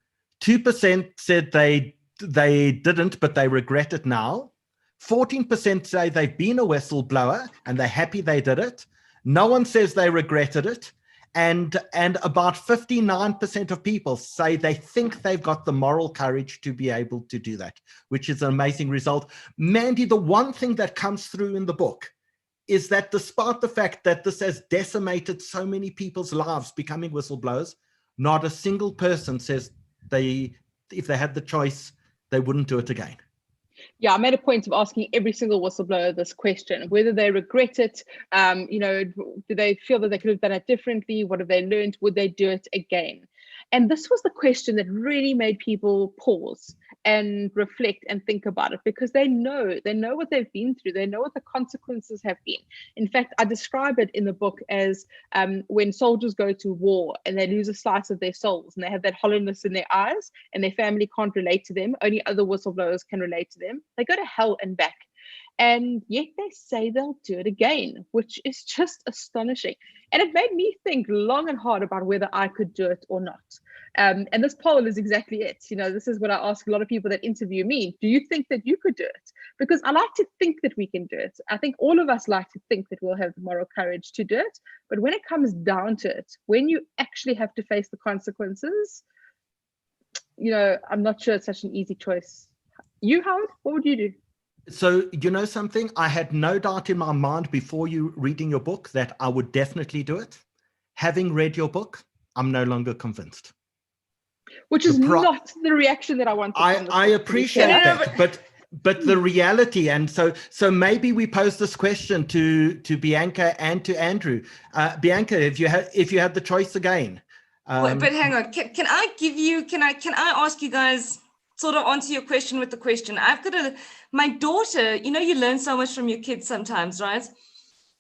2% said they didn't, but they regret it now. 14% say they've been a whistleblower and they're happy they did it. No one says they regretted it. And about 59% of people say they think they've got the moral courage to be able to do that, which is an amazing result. Mandy, the one thing that comes through in the book is that despite the fact that this has decimated so many people's lives becoming whistleblowers, not a single person says if they had the choice, they wouldn't do it again. Yeah, I made a point of asking every single whistleblower this question, whether they regret it, do they feel that they could have done it differently? What have they learned? Would they do it again? And this was the question that really made people pause and reflect and think about it, because they know what they've been through. They know what the consequences have been. In fact, I describe it in the book as when soldiers go to war and they lose a slice of their souls and they have that hollowness in their eyes and their family can't relate to them. Only other whistleblowers can relate to them. They go to hell and back. And yet they say they'll do it again, which is just astonishing. And it made me think long and hard about whether I could do it or not. And this poll is exactly it. This is what I ask a lot of people that interview me. Do you think that you could do it? Because I like to think that we can do it. I think all of us like to think that we'll have the moral courage to do it. But when it comes down to it, when you actually have to face the consequences, I'm not sure it's such an easy choice. You, Howard, what would you do? So, you know something? I had no doubt in my mind before you reading your book that I would definitely do it. Having read your book, I'm no longer convinced. Which is not the reaction that I wanted. I appreciate that, but the reality, and so maybe we pose this question to Bianca and to Andrew. Bianca, if you had the choice again. But hang on, can I ask you guys, sort of answer your question with the question? My daughter, you learn so much from your kids sometimes, right?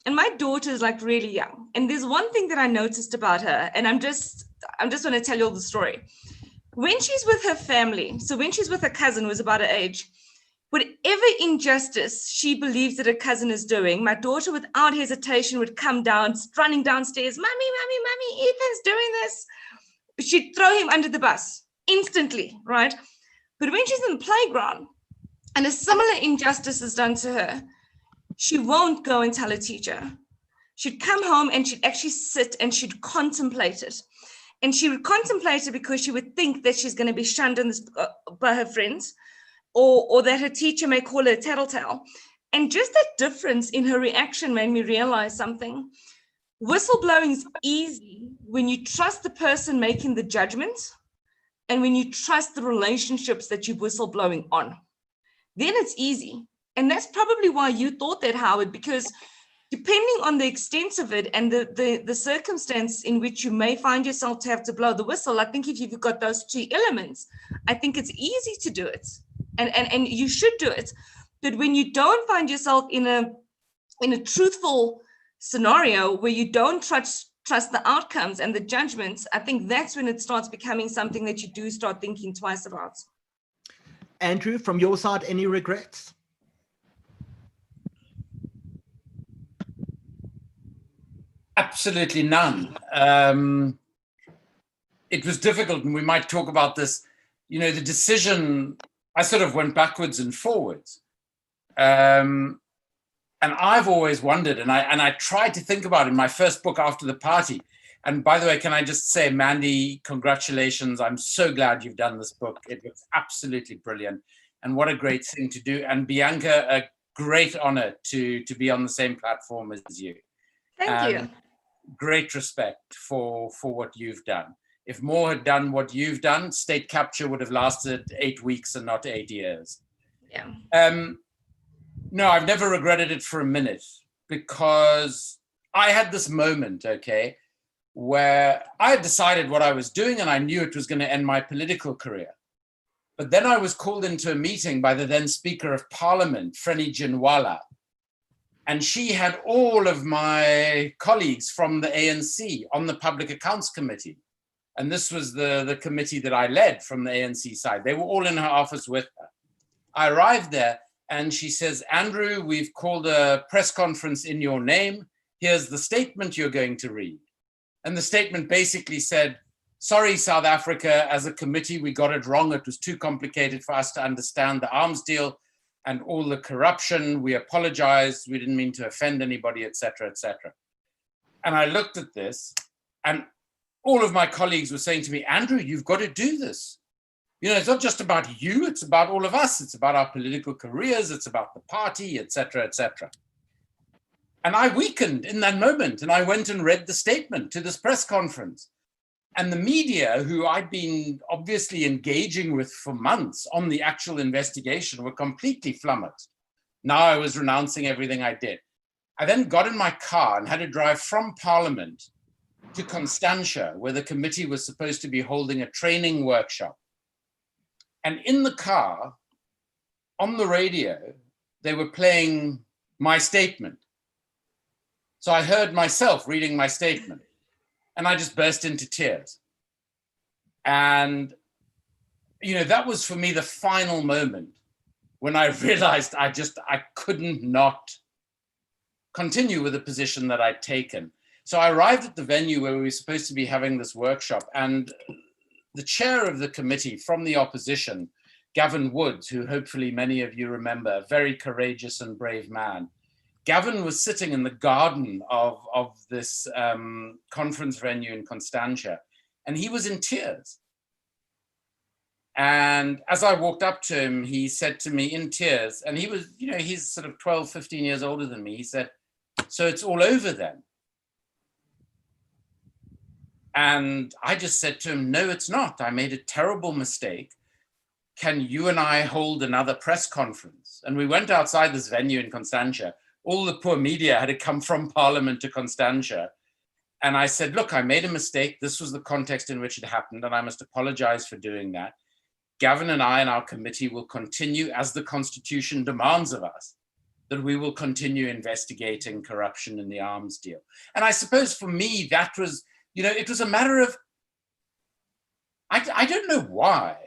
And my daughter is like really young. And there's one thing that I noticed about her, and I'm just going to tell you all the story. When she's with her family, so when she's with her cousin who's about her age, whatever injustice she believes that her cousin is doing, my daughter without hesitation would come down, running downstairs, Mommy, Ethan's doing this. She'd throw him under the bus instantly, right? But when she's in the playground and a similar injustice is done to her, she won't go and tell her teacher. She'd come home and she'd actually sit and she'd contemplate it. And she would contemplate it because she would think that she's going to be shunned by her friends, or that her teacher may call her a tattletale. And just that difference in her reaction made me realize something. Whistleblowing is easy when you trust the person making the judgment and when you trust the relationships that you're whistleblowing on. Then it's easy. And that's probably why you thought that, Howard, because depending on the extent of it and the circumstance in which you may find yourself to have to blow the whistle, I think if you've got those two elements, I think it's easy to do it. And you should do it. But when you don't find yourself in a truthful scenario where you don't trust the outcomes and the judgments, I think that's when it starts becoming something that you do start thinking twice about. Andrew, from your side, any regrets? Absolutely none. It was difficult, and we might talk about this. The decision, I sort of went backwards and forwards. And I've always wondered, and I tried to think about it in my first book, After the Party. And by the way, can I just say, Mandy, congratulations. I'm so glad you've done this book. It was absolutely brilliant. And what a great thing to do. And Bianca, a great honor to be on the same platform as you. Thank you. Great respect for what you've done. If more had done what you've done, state capture would have lasted 8 weeks and not 8 years. Yeah. No, I've never regretted it for a minute, because I had this moment, okay, where I had decided what I was doing and I knew it was going to end my political career. But then I was called into a meeting by the then Speaker of Parliament, Freni Jinwala. And she had all of my colleagues from the ANC on the Public Accounts Committee. And this was the committee that I led from the ANC side. They were all in her office with her. I arrived there and she says, Andrew, we've called a press conference in your name. Here's the statement you're going to read. And the statement basically said, sorry, South Africa, as a committee, we got it wrong. It was too complicated for us to understand the arms deal and all the corruption. We apologize. We didn't mean to offend anybody, et cetera, et cetera. And I looked at this and all of my colleagues were saying to me, Andrew, you've got to do this. You know, it's not just about you, it's about all of us. It's about our political careers. It's about the party, et cetera, et cetera. And I weakened in that moment and I went and read the statement to this press conference. And the media, who I'd been obviously engaging with for months on the actual investigation, were completely flummoxed. Now I was renouncing everything I did. I then got in my car and had to drive from Parliament to Constantia, where the committee was supposed to be holding a training workshop. And in the car, on the radio, they were playing my statement. So I heard myself reading my statement. And I just burst into tears. And, you know, that was for me the final moment when I realized I couldn't not continue with the position that I'd taken. So I arrived at the venue where we were supposed to be having this workshop, and the chair of the committee from the opposition, Gavin Woods, who hopefully many of you remember, a very courageous and brave man, Gavin was sitting in the garden of this conference venue in Constantia, and he was in tears. And as I walked up to him, he said to me in tears, and he was, you know, he's sort of 12, 15 years older than me. He said, so it's all over then? And I just said to him, no, it's not. I made a terrible mistake. Can you and I hold another press conference? And we went outside this venue in Constantia. All the poor media had to come from Parliament to Constantia. And I said, look, I made a mistake. This was the context in which it happened, and I must apologize for doing that. Gavin and I and our committee will continue, as the Constitution demands of us, that we will continue investigating corruption in the arms deal. And I suppose for me, that was, you know, it was a matter of, I don't know why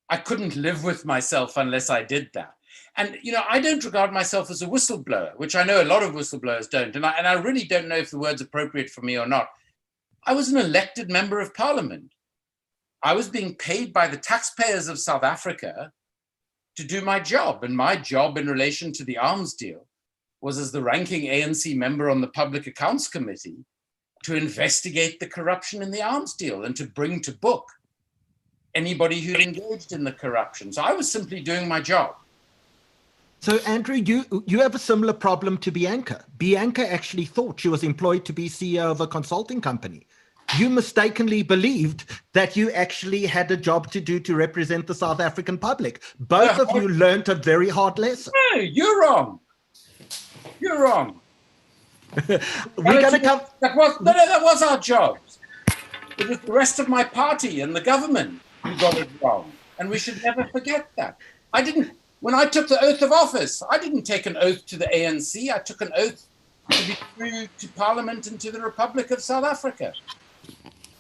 I couldn't live with myself unless I did that. And, you know, I don't regard myself as a whistleblower, which I know a lot of whistleblowers don't. And I really don't know if the word's appropriate for me or not. I was an elected member of Parliament. I was being paid by the taxpayers of South Africa to do my job. And my job in relation to the arms deal was, as the ranking ANC member on the Public Accounts Committee, to investigate the corruption in the arms deal and to bring to book anybody who engaged in the corruption. So I was simply doing my job. So, Andrew, you have a similar problem to Bianca. Bianca actually thought she was employed to be CEO of a consulting company. You mistakenly believed that you actually had a job to do to represent the South African public. Both of you learned a very hard lesson. No, you're wrong. You're wrong. We're going to come. That was our job. It was the rest of my party and the government who got it wrong. And we should never forget that. When I took the oath of office, I didn't take an oath to the ANC. I took an oath to be true to Parliament and to the Republic of South Africa.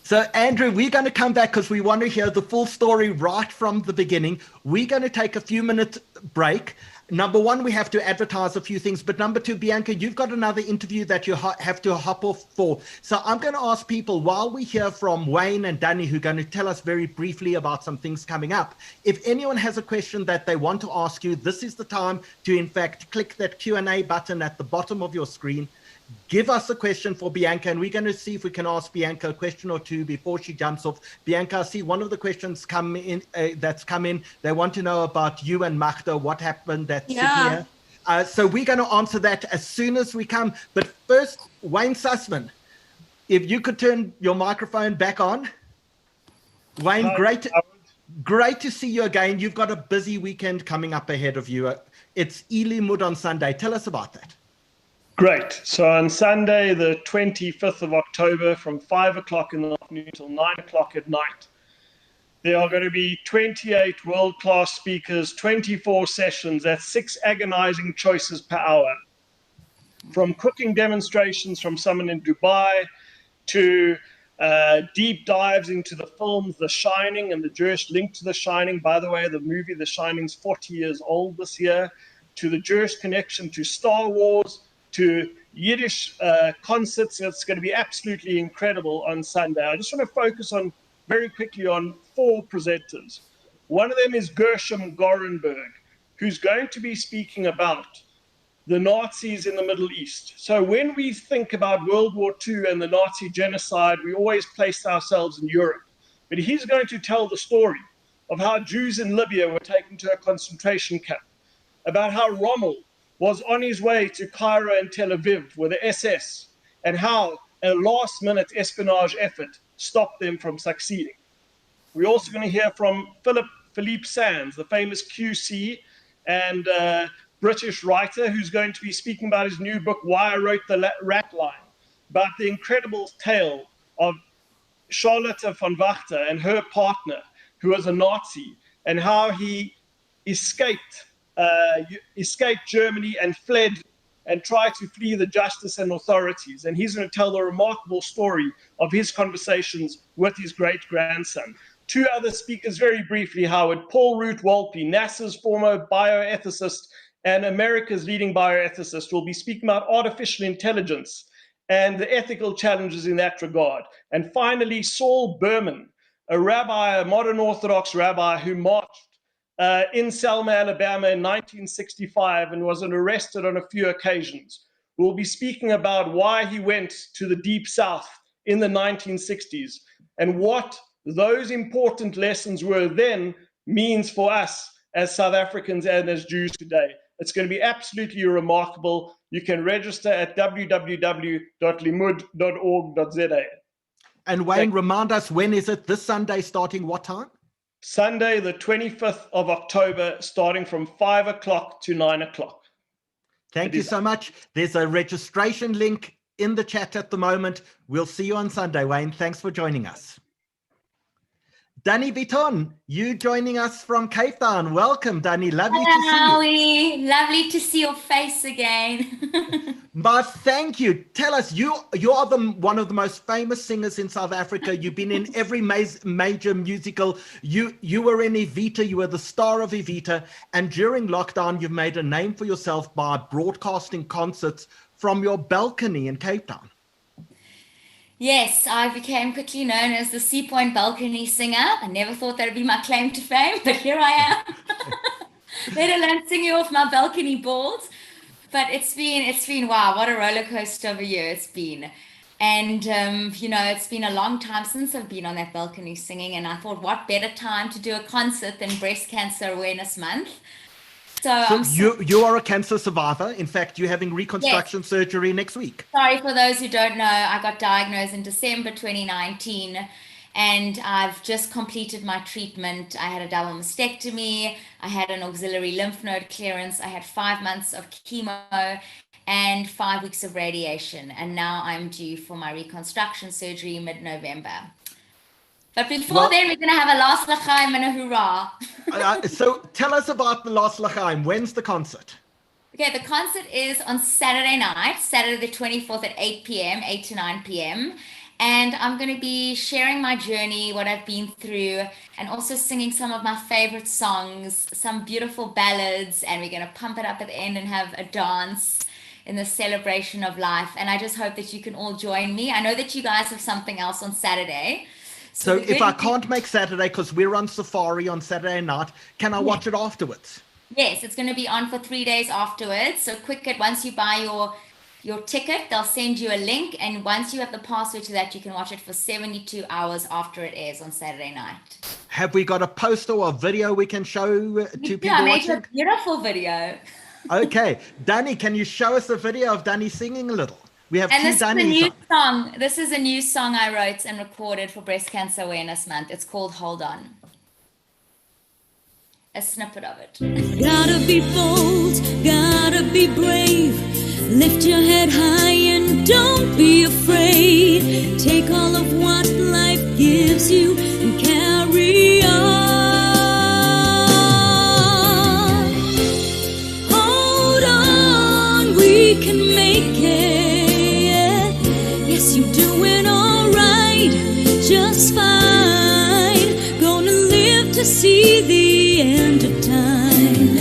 So, Andrew, we're going to come back because we want to hear the full story right from the beginning. We're going to take a few minute break. Number one, we have to advertise a few things. But number two, Bianca, you've got another interview that you have to hop off for. So I'm going to ask people, while we hear from Wayne and Danny, who are going to tell us very briefly about some things coming up, if anyone has a question that they want to ask you, this is the time to, in fact, click that Q&A button at the bottom of your screen. Give us a question for Bianca, and we're going to see if we can ask Bianca a question or two before she jumps off. Bianca, I see one of the questions that's come in. They want to know about you and Magda, what happened at Sydney. So we're going to answer that as soon as we come. But first, Wayne Sussman, if you could turn your microphone back on. Wayne, great to see you again. You've got a busy weekend coming up ahead of you. It's Elimud on Sunday. Tell us about that. Great. So on Sunday, the 25th of October, from 5 o'clock in the afternoon till 9 o'clock at night, there are going to be 28 world-class speakers, 24 sessions. That's 6 agonizing choices per hour. from cooking demonstrations from someone in Dubai to deep dives into the films The Shining and the Jewish link to The Shining. By the way, the movie The Shining's 40 years old this year, to the Jewish connection to Star Wars, to Yiddish concerts. It's going to be absolutely incredible on Sunday. I just want to focus on very quickly on 4 presenters. One of them is Gershom Gorenberg, who's going to be speaking about the Nazis in the Middle East. So when we think about World War II and the Nazi genocide, we always place ourselves in Europe. But he's going to tell the story of how Jews in Libya were taken to a concentration camp, about how Rommel was on his way to Cairo and Tel Aviv with the SS, and how a last-minute espionage effort stopped them from succeeding. We're also going to hear from Philippe Sands, the famous QC and British writer, who's going to be speaking about his new book, Why I Wrote the Rat Line, about the incredible tale of Charlotte von Wachter and her partner, who was a Nazi, and how he escaped Germany and fled and tried to flee the justice and authorities. And he's going to tell the remarkable story of his conversations with his great-grandson. 2 other speakers, very briefly, Howard. Paul Root-Walpe, NASA's former bioethicist and America's leading bioethicist, will be speaking about artificial intelligence and the ethical challenges in that regard. And finally, Saul Berman, a rabbi, a modern Orthodox rabbi who marched in Selma, Alabama in 1965 and was arrested on a few occasions, will be speaking about why he went to the Deep South in the 1960s and what those important lessons were then means for us as South Africans and as Jews today. It's going to be absolutely remarkable. You can register at www.limud.org.za. And Wayne, remind us, when is it? This Sunday, starting what time? Sunday, the 25th of October, starting from 5 o'clock to 9 o'clock. Thank you so much. There's a registration link in the chat at the moment. We'll see you on Sunday, Wayne. Thanks for joining us. Danny Viton, you joining us from Cape Town. Welcome, Danny. Lovely to see you. Howie. Lovely to see your face again. But thank you. Tell us, you are one of the most famous singers in South Africa. You've been in every major musical. You were in Evita. You were the star of Evita. And during lockdown, you've made a name for yourself by broadcasting concerts from your balcony in Cape Town. Yes, I became quickly known as the Sea Point balcony singer. I never thought that would be my claim to fame, but here I am. Let alone singing off my balcony boards. But it's been wow, what a roller coaster of a year it's been. And it's been a long time since I've been on that balcony singing, and I thought, what better time to do a concert than Breast Cancer Awareness Month. So you are a cancer survivor. In fact, you're having reconstruction surgery next week. Sorry, for those who don't know, I got diagnosed in December 2019, and I've just completed my treatment. I had a double mastectomy. I had an auxiliary lymph node clearance. I had 5 months of chemo and 5 weeks of radiation. And now I'm due for my reconstruction surgery mid-November. But before then, we're going to have a Last L'chaim and a hurrah. So tell us about the Last L'chaim. When's the concert? Okay, the concert is on Saturday night, Saturday the 24th at 8 p.m., 8 to 9 p.m. And I'm going to be sharing my journey, what I've been through, and also singing some of my favorite songs, some beautiful ballads, and we're going to pump it up at the end and have a dance in the celebration of life. And I just hope that you can all join me. I know that you guys have something else on Saturday. So if I can't make Saturday because we're on safari on Saturday night, can I watch it afterwards? Yes, it's going to be on for 3 days afterwards. So once you buy your ticket, they'll send you a link. And once you have the password to that, you can watch it for 72 hours after it airs on Saturday night. Have we got a poster or a video we can show to people I made watching? a beautiful video. Okay. Danny, can you show us a video of Danny singing a little? We have and two Danny songs. This is a new song I wrote and recorded for Breast Cancer Awareness Month. It's called Hold On. A snippet of it. Gotta be bold, gotta be brave. Lift your head high and don't be afraid. Take all of what life gives you and carry on. Hold on, we can make make it. Yes, you're doing all right, just fine. Gonna live to see the end of time.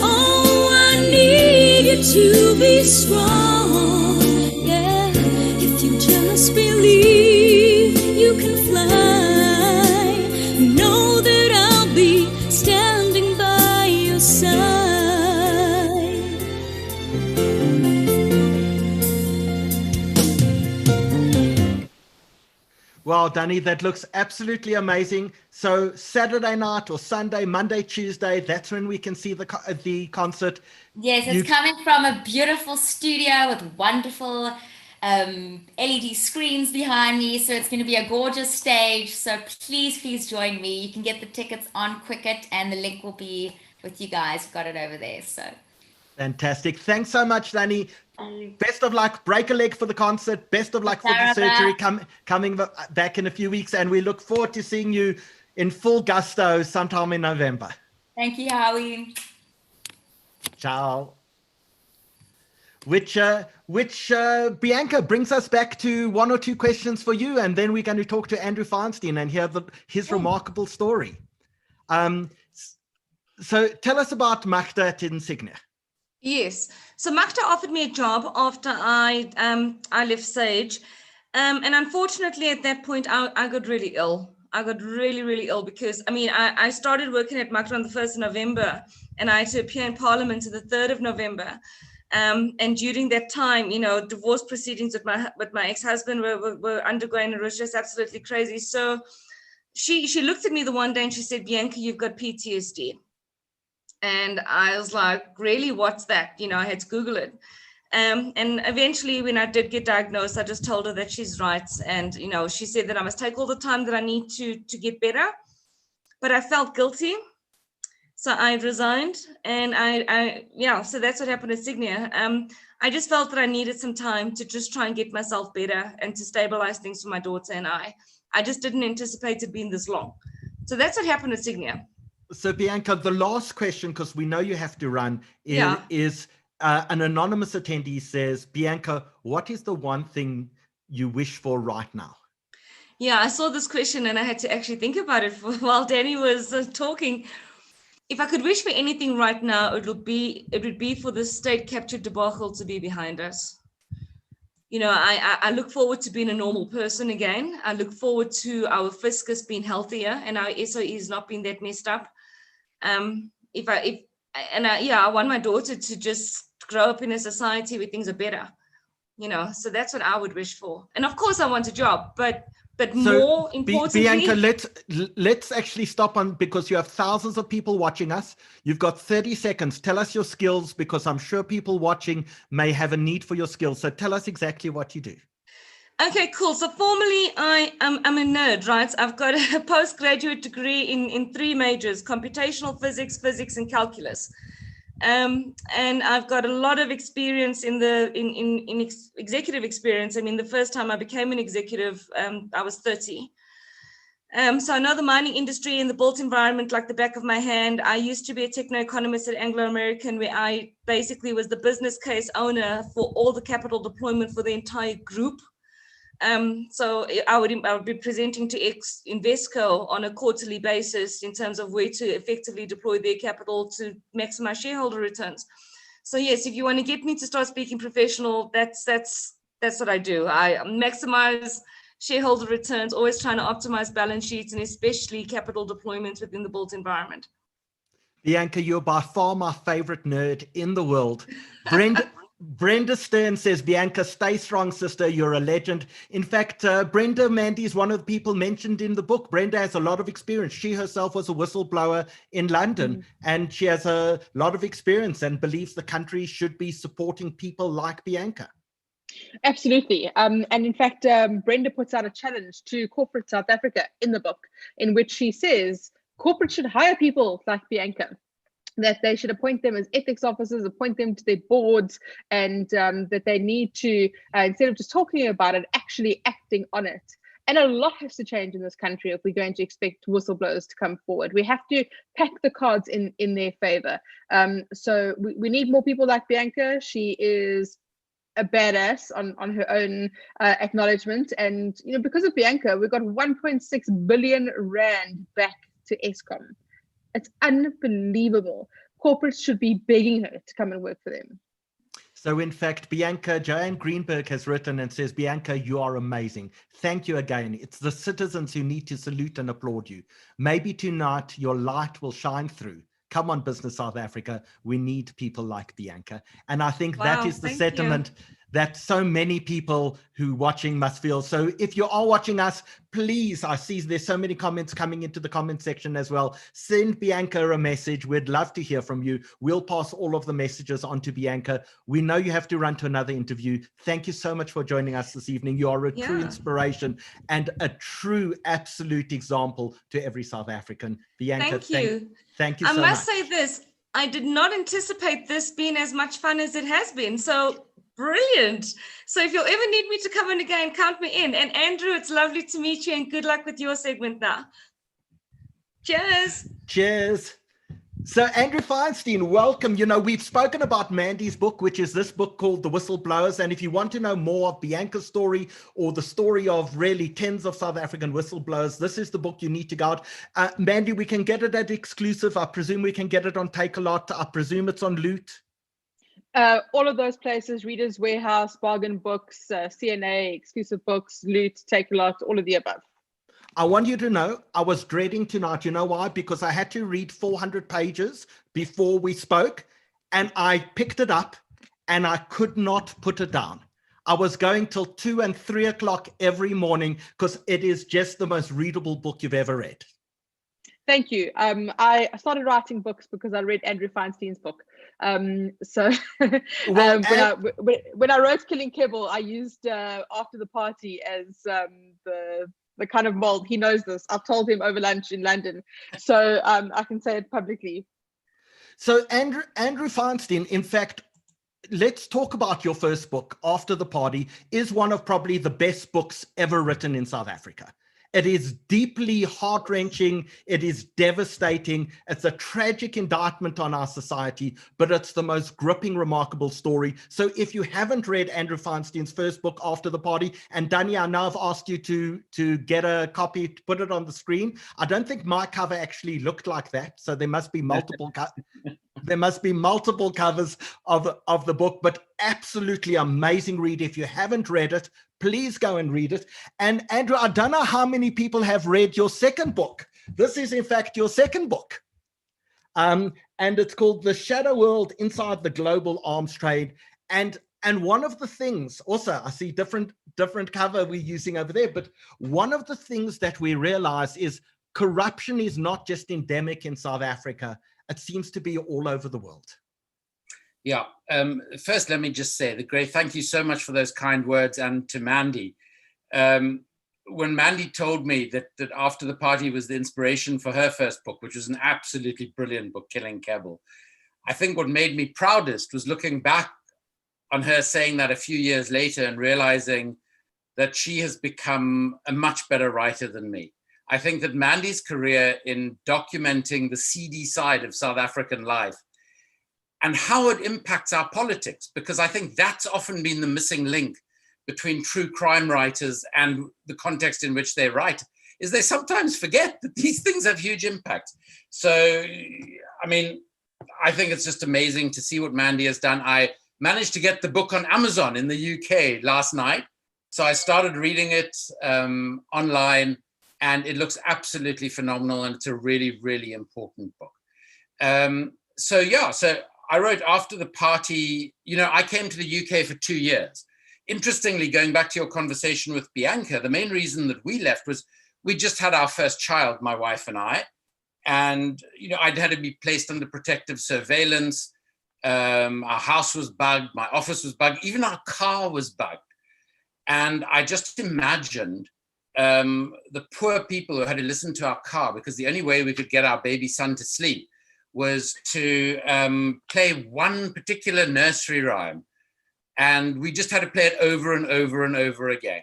Oh, I need you to be strong. Yeah, if you just believe you can fly, know that I'll be standing by your side. Wow, Danny, that looks absolutely amazing. So Saturday night or Sunday, Monday, Tuesday, that's when we can see the concert. Yes, it's coming from a beautiful studio with wonderful LED screens behind me. So it's going to be a gorgeous stage. So please join me. You can get the tickets on Quicket and the link will be with you guys. Got it over there. So Fantastic. Thanks so much, Danny. Best of luck. Break a leg for the concert. Best of luck for the surgery coming back in a few weeks. And we look forward to seeing you in full gusto sometime in November. Thank you, Howie. Ciao. Which Bianca brings us back to one or two questions for you, and then we're going to talk to Andrew Feinstein and hear his remarkable story. So tell us about Magda at Insignia. Yes, so Magda offered me a job after I left Sage, and unfortunately at that point I got really ill. I got really ill because I started working at Magda on the 1st of November, and I had to appear in Parliament on the 3rd of November. And during that time, divorce proceedings with my ex-husband were undergoing. It was just absolutely crazy. So she looked at me the one day and she said, "Bianca, you've got PTSD." And I was like, "Really? What's that?" I had to Google it. And eventually when I did get diagnosed, I just told her that she's right. And, she said that I must take all the time that I need to get better. But I felt guilty. So I resigned, and so that's what happened at Signia. I just felt that I needed some time to just try and get myself better and to stabilize things for my daughter and I. I just didn't anticipate it being this long. So that's what happened at Signia. So Bianca, the last question, because we know you have to run, is an anonymous attendee says, "Bianca, what is the one thing you wish for right now?" Yeah, I saw this question and I had to actually think about it while Danny was talking. If I could wish for anything right now, it would be for the state captured debacle to be behind us. I look forward to being a normal person again. I look forward to our fiscus being healthier and our SOEs not being that messed up. I want my daughter to just grow up in a society where things are better. So that's what I would wish for. And of course I want a job, but more importantly, Bianca, let's actually stop on, because you have thousands of people watching us. You've got 30 seconds. Tell us your skills, because I'm sure people watching may have a need for your skills. So tell us exactly what you do. Okay, cool. So formally, I'm a nerd, right? I've got a postgraduate degree in 3 majors: computational physics, and calculus. And I've got a lot of experience in executive experience. The first time I became an executive, I was 30. So I know the mining industry and the built environment like the back of my hand. I used to be a techno-economist at Anglo American, where I basically was the business case owner for all the capital deployment for the entire group. So I would be presenting to Invesco on a quarterly basis in terms of where to effectively deploy their capital to maximize shareholder returns. So yes, if you want to get me to start speaking professional, that's what I do. I maximize shareholder returns, always trying to optimize balance sheets, and especially capital deployment within the built environment. Bianca, you're by far my favorite nerd in the world. Brenda Stern says, "Bianca, stay strong, sister. You're a legend." In fact, Brenda, Mandy, is one of the people mentioned in the book. Brenda has a lot of experience. She herself was a whistleblower in London, and she has a lot of experience and believes the country should be supporting people like Bianca. Absolutely. And in fact, Brenda puts out a challenge to corporate South Africa in the book, in which she says corporate should hire people like Bianca, that they should appoint them as ethics officers, appoint them to their boards, and that they need to, instead of just talking about it, actually acting on it. And a lot has to change in this country if we're going to expect whistleblowers to come forward. We have to pack the cards in their favor. So we need more people like Bianca. She is a badass on her own acknowledgement. And, you know, because of Bianca, we got 1.6 billion rand back to Eskom. It's unbelievable. Corporates should be begging her to come and work for them. So in fact, Bianca, Joanne Greenberg has written and says, Bianca, you are amazing. Thank you again. It's the citizens who need to salute and applaud you. Maybe tonight your light will shine through. Come on, Business South Africa. We need people like Bianca. And I think that is the sentiment that so many people who watching must feel. So if you are watching us, please, I see there's so many comments coming into the comment section as well. Send Bianca a message. We'd love to hear from you. We'll pass all of the messages on to Bianca. We know you have to run to another interview. Thank you so much for joining us this evening. You are a true inspiration and a true absolute example to every South African. Bianca, thank you so much. I must say this, I did not anticipate this being as much fun as it has been. So brilliant. So if you'll ever need me to come in again, count me in. And Andrew, it's lovely to meet you and good luck with your segment now. Cheers. Cheers. So Andrew Feinstein, welcome. You know, we've spoken about Mandy's book, which is this book called The Whistleblowers. And if you want to know more of Bianca's story or the story of really tens of South African whistleblowers, this is the book you need to go out. Mandy, we can get it at Exclusive. I presume we can get it on Take-A-Lot. I presume it's on Loot. All of those places, Reader's Warehouse, Bargain Books, CNA, Exclusive Books, Loot, Take-A-Lot, all of the above. I want you to know, I was dreading tonight. You know why? Because I had to read 400 pages before we spoke, and I picked it up and I could not put it down. I was going till 2 and 3 o'clock every morning because it is just the most readable book you've ever read. Thank you. I started writing books because I read Andrew Feinstein's book. So when I wrote Killing Kebble, I used After the Party as the kind of mold. He knows this. I've told him over lunch in London. So I can say it publicly. So Andrew Feinstein, in fact, let's talk about your first book, After the Party, is one of probably the best books ever written in South Africa. It is deeply heart-wrenching. It is devastating. It's a tragic indictment on our society, but it's the most gripping, remarkable story. So if you haven't read Andrew Feinstein's first book, After the Party, and Dani, I now have asked you to get a copy, to put it on the screen. I don't think my cover actually looked like that. So there must be multiple there must be multiple covers of the book, but absolutely amazing read. If you haven't read it, please go and read it. And Andrew, I don't know how many people have read your second book. This is in fact your second book. And it's called The Shadow World Inside the Global Arms Trade. And one of the things, also I see different cover we're using over there, but one of the things that we realize is corruption is not just endemic in South Africa. It seems to be all over the world. Yeah. First, let me just say thank you so much for those kind words, and to Mandy. When Mandy told me that After the Party was the inspiration for her first book, which was an absolutely brilliant book, Killing Kebble, I think what made me proudest was looking back on her saying that a few years later and realizing that she has become a much better writer than me. I think that Mandy's career in documenting the seedy side of South African life and how it impacts our politics, because I think that's often been the missing link between true crime writers and the context in which they write, is they sometimes forget that these things have huge impact. So, I mean, I think it's just amazing to see what Mandy has done. I managed to get the book on Amazon in the UK last night. So I started reading it online, and it looks absolutely phenomenal. And it's a really, really important book. So I wrote After the Party. You know, I came to the UK for 2 years. Interestingly, going back to your conversation with Bianca, the main reason that we left was we just had our first child, my wife and I. And, you know, I'd had to be placed under protective surveillance. Our house was bugged. My office was bugged. Even our car was bugged. And I just imagined the poor people who had to listen to our car, because the only way we could get our baby son to sleep was to play one particular nursery rhyme. And we just had to play it over and over and over again.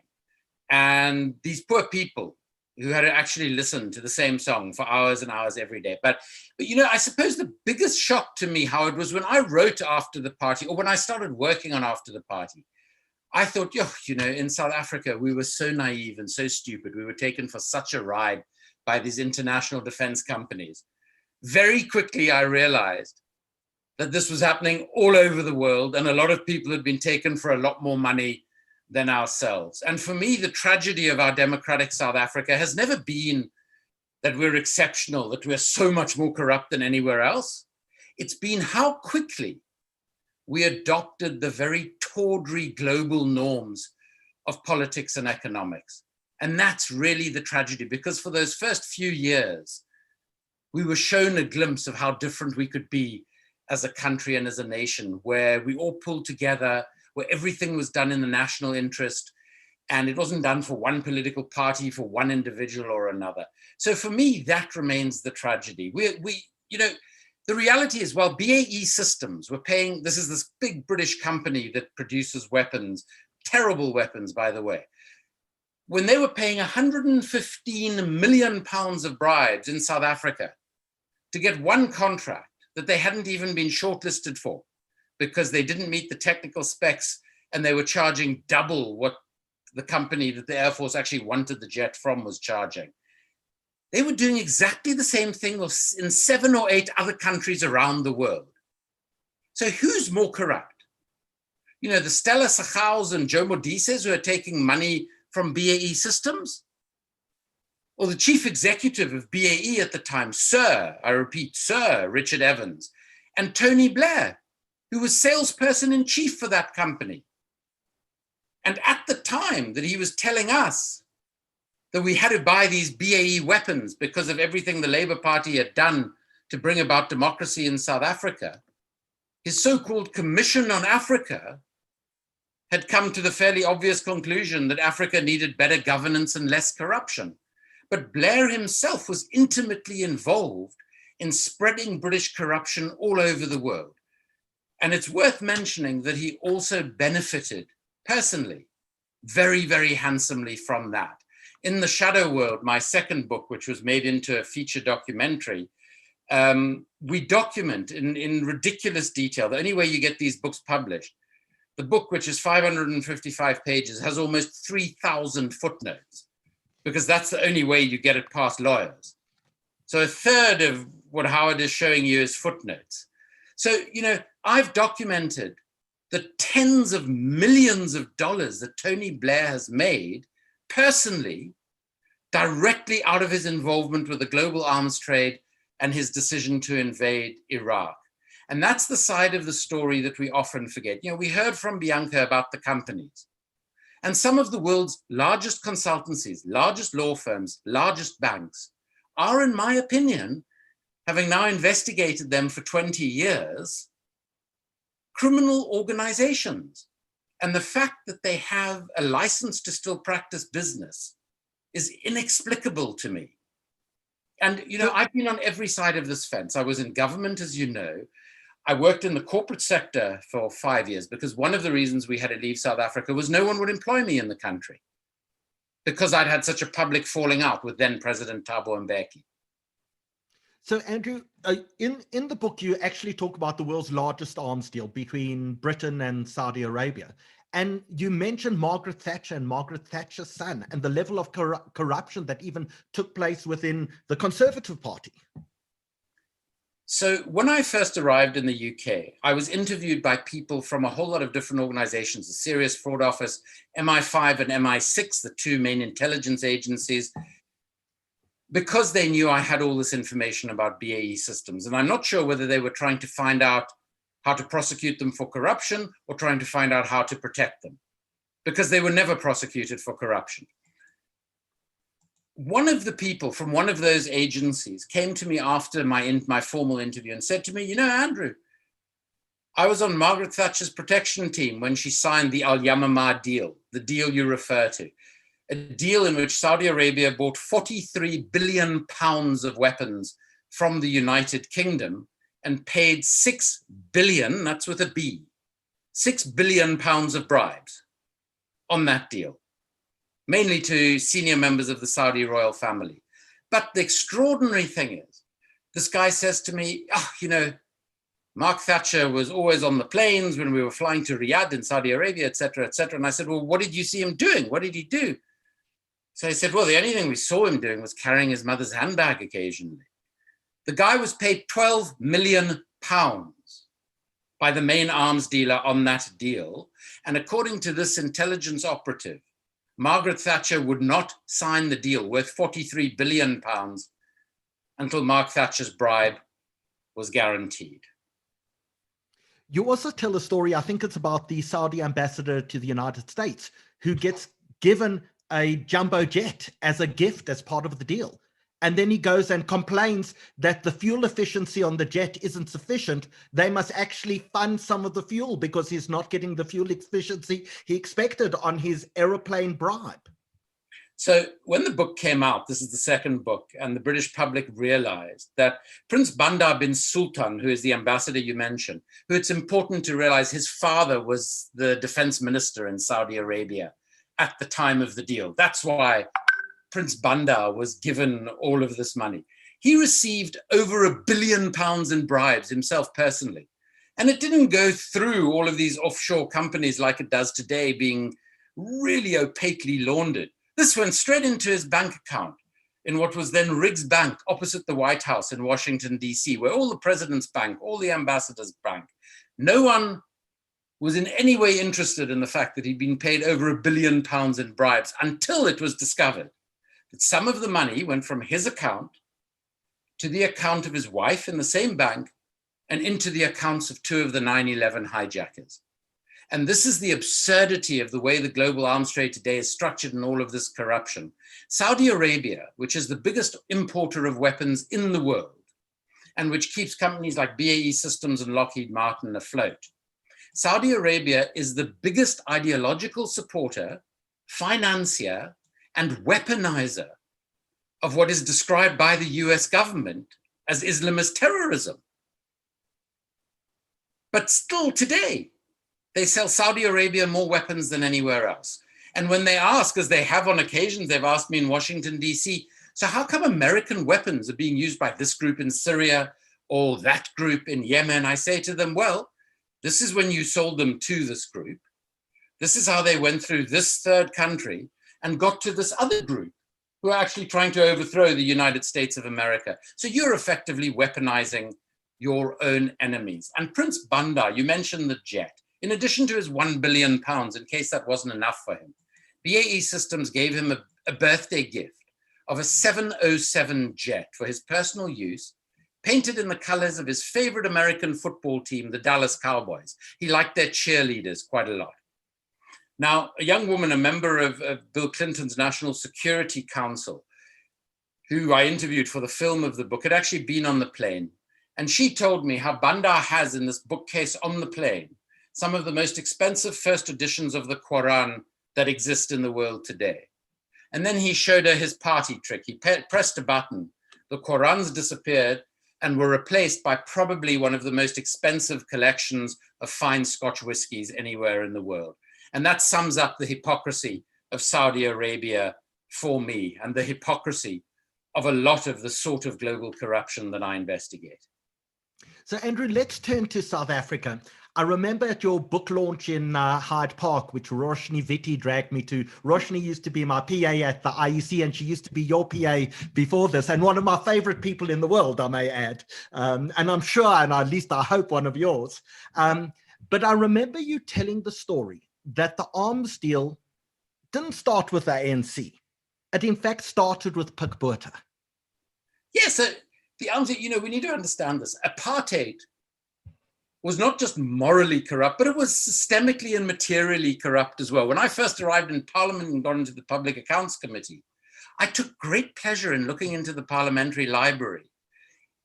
And these poor people who had to actually listen to the same song for hours and hours every day. But you know, I suppose the biggest shock to me, Howard, was when I wrote After the Party, or when I started working on After the Party, I thought, in South Africa, we were so naive and so stupid. We were taken for such a ride by these international defense companies. Very quickly, I realized that this was happening all over the world, and a lot of people had been taken for a lot more money than ourselves. And for me, the tragedy of our democratic South Africa has never been that we're exceptional, that we're so much more corrupt than anywhere else. It's been how quickly we adopted the very tawdry global norms of politics and economics. And that's really the tragedy, because for those first few years, we were shown a glimpse of how different we could be as a country and as a nation, where we all pulled together, where everything was done in the national interest, and it wasn't done for one political party, for one individual or another. So for me, that remains the tragedy. The reality is, while BAE Systems were paying, this is this big British company that produces weapons, terrible weapons, by the way, when they were paying 115 million pounds of bribes in South Africa to get one contract that they hadn't even been shortlisted for because they didn't meet the technical specs and they were charging double what the company that the Air Force actually wanted the jet from was charging. They were doing exactly the same thing in 7 or 8 other countries around the world. So who's more corrupt? The Stella Sachaus and Joe Modises who are taking money from BAE Systems? Or the chief executive of BAE at the time, Sir Richard Evans, and Tony Blair, who was salesperson in chief for that company. And at the time that he was telling us that we had to buy these BAE weapons because of everything the Labour Party had done to bring about democracy in South Africa, his so-called Commission on Africa had come to the fairly obvious conclusion that Africa needed better governance and less corruption. But Blair himself was intimately involved in spreading British corruption all over the world. And it's worth mentioning that he also benefited personally, very, very handsomely from that. In The Shadow World, my second book, which was made into a feature documentary, we document in ridiculous detail, the only way you get these books published, the book, which is 555 pages, has almost 3,000 footnotes, because that's the only way you get it past lawyers. So a third of what Howard is showing you is footnotes. So, I've documented the tens of millions of dollars that Tony Blair has made personally, directly out of his involvement with the global arms trade and his decision to invade Iraq. And that's the side of the story that we often forget. We heard from Bianca about the companies. And some of the world's largest consultancies, largest law firms, largest banks are, in my opinion, having now investigated them for 20 years, criminal organizations. And the fact that they have a license to still practice business is inexplicable to me. And, I've been on every side of this fence. I was in government, as you know. I worked in the corporate sector for 5 years because one of the reasons we had to leave South Africa was no one would employ me in the country because I'd had such a public falling out with then President Thabo Mbeki. So, Andrew, in the book, you actually talk about the world's largest arms deal between Britain and Saudi Arabia. And you mentioned Margaret Thatcher and Margaret Thatcher's son and the level of corruption that even took place within the Conservative Party. So when I first arrived in the UK, I was interviewed by people from a whole lot of different organizations, the Serious Fraud Office, MI5 and MI6, the two main intelligence agencies, because they knew I had all this information about BAE Systems. And I'm not sure whether they were trying to find out how to prosecute them for corruption or trying to find out how to protect them, because they were never prosecuted for corruption. One of the people from one of those agencies came to me after my formal interview and said to me, Andrew, I was on Margaret Thatcher's protection team when she signed the Al Yamamah deal, the deal you refer to, a deal in which Saudi Arabia bought 43 billion pounds of weapons from the United Kingdom and paid 6 billion, that's with a B, 6 billion pounds of bribes on that deal, mainly to senior members of the Saudi royal family. But the extraordinary thing is, this guy says to me, Mark Thatcher was always on the planes when we were flying to Riyadh in Saudi Arabia, et cetera, et cetera. And I said, well, what did you see him doing? What did he do? So he said, well, the only thing we saw him doing was carrying his mother's handbag occasionally. The guy was paid £12 million by the main arms dealer on that deal. And according to this intelligence operative, Margaret Thatcher would not sign the deal worth £43 billion until Mark Thatcher's bribe was guaranteed. You also tell a story, I think it's about the Saudi ambassador to the United States, who gets given a jumbo jet as a gift as part of the deal. And then he goes and complains that the fuel efficiency on the jet isn't sufficient. They must actually fund some of the fuel because he's not getting the fuel efficiency he expected on his aeroplane bribe. So when the book came out, this is the second book, and the British public realized that Prince Bandar bin Sultan, who is the ambassador you mentioned, who it's important to realize his father was the defense minister in Saudi Arabia at the time of the deal. That's why Prince Bandar was given all of this money. He received over £1 billion in bribes himself personally. And it didn't go through all of these offshore companies like it does today, being really opaquely laundered. This went straight into his bank account in what was then Riggs Bank opposite the White House in Washington, D.C., where all the president's bank, all the ambassadors' bank. No one was in any way interested in the fact that he'd been paid over £1 billion in bribes until it was discovered that some of the money went from his account to the account of his wife in the same bank and into the accounts of 2 of the 9/11 hijackers. And this is the absurdity of the way the global arms trade today is structured in all of this corruption. Saudi Arabia, which is the biggest importer of weapons in the world, and which keeps companies like BAE Systems and Lockheed Martin afloat. Saudi Arabia is the biggest ideological supporter, financier, and weaponizer of what is described by the US government as Islamist terrorism. But still today, they sell Saudi Arabia more weapons than anywhere else. And when they ask, as they have on occasions, they've asked me in Washington, D.C., so how come American weapons are being used by this group in Syria or that group in Yemen? I say to them, well, this is when you sold them to this group. This is how they went through this third country and got to this other group who are actually trying to overthrow the United States of America. So you're effectively weaponizing your own enemies. And Prince Bandar, you mentioned the jet. In addition to his £1 billion, in case that wasn't enough for him, BAE Systems gave him a birthday gift of a 707 jet for his personal use, painted in the colors of his favorite American football team, the Dallas Cowboys. He liked their cheerleaders quite a lot. Now, a young woman, a member of Bill Clinton's National Security Council, who I interviewed for the film of the book, had actually been on the plane. And she told me how Bandar has in this bookcase on the plane some of the most expensive first editions of the Quran that exist in the world today. And then he showed her his party trick. He pressed a button, the Qurans disappeared and were replaced by probably one of the most expensive collections of fine Scotch whiskies anywhere in the world. And that sums up the hypocrisy of Saudi Arabia for me, and the hypocrisy of a lot of the sort of global corruption that I investigate. So Andrew, let's turn to South Africa. I remember at your book launch in Hyde Park, which Roshni Vitti dragged me to. Roshni used to be my PA at the IEC, and she used to be your PA before this, and one of my favorite people in the world, I may add. And I'm sure, and at least I hope, one of yours. But I remember you telling the story that the arms deal didn't start with the ANC. It in fact started with Pik Botha. Yes, the arms deal, we need to understand this. Apartheid was not just morally corrupt, but it was systemically and materially corrupt as well. When I first arrived in Parliament and got into the Public Accounts Committee, I took great pleasure in looking into the parliamentary library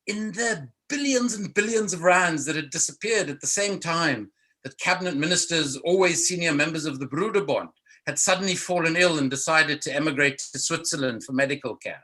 in the billions and billions of rands that had disappeared at the same time that cabinet ministers, always senior members of the Broederbond, had suddenly fallen ill and decided to emigrate to Switzerland for medical care.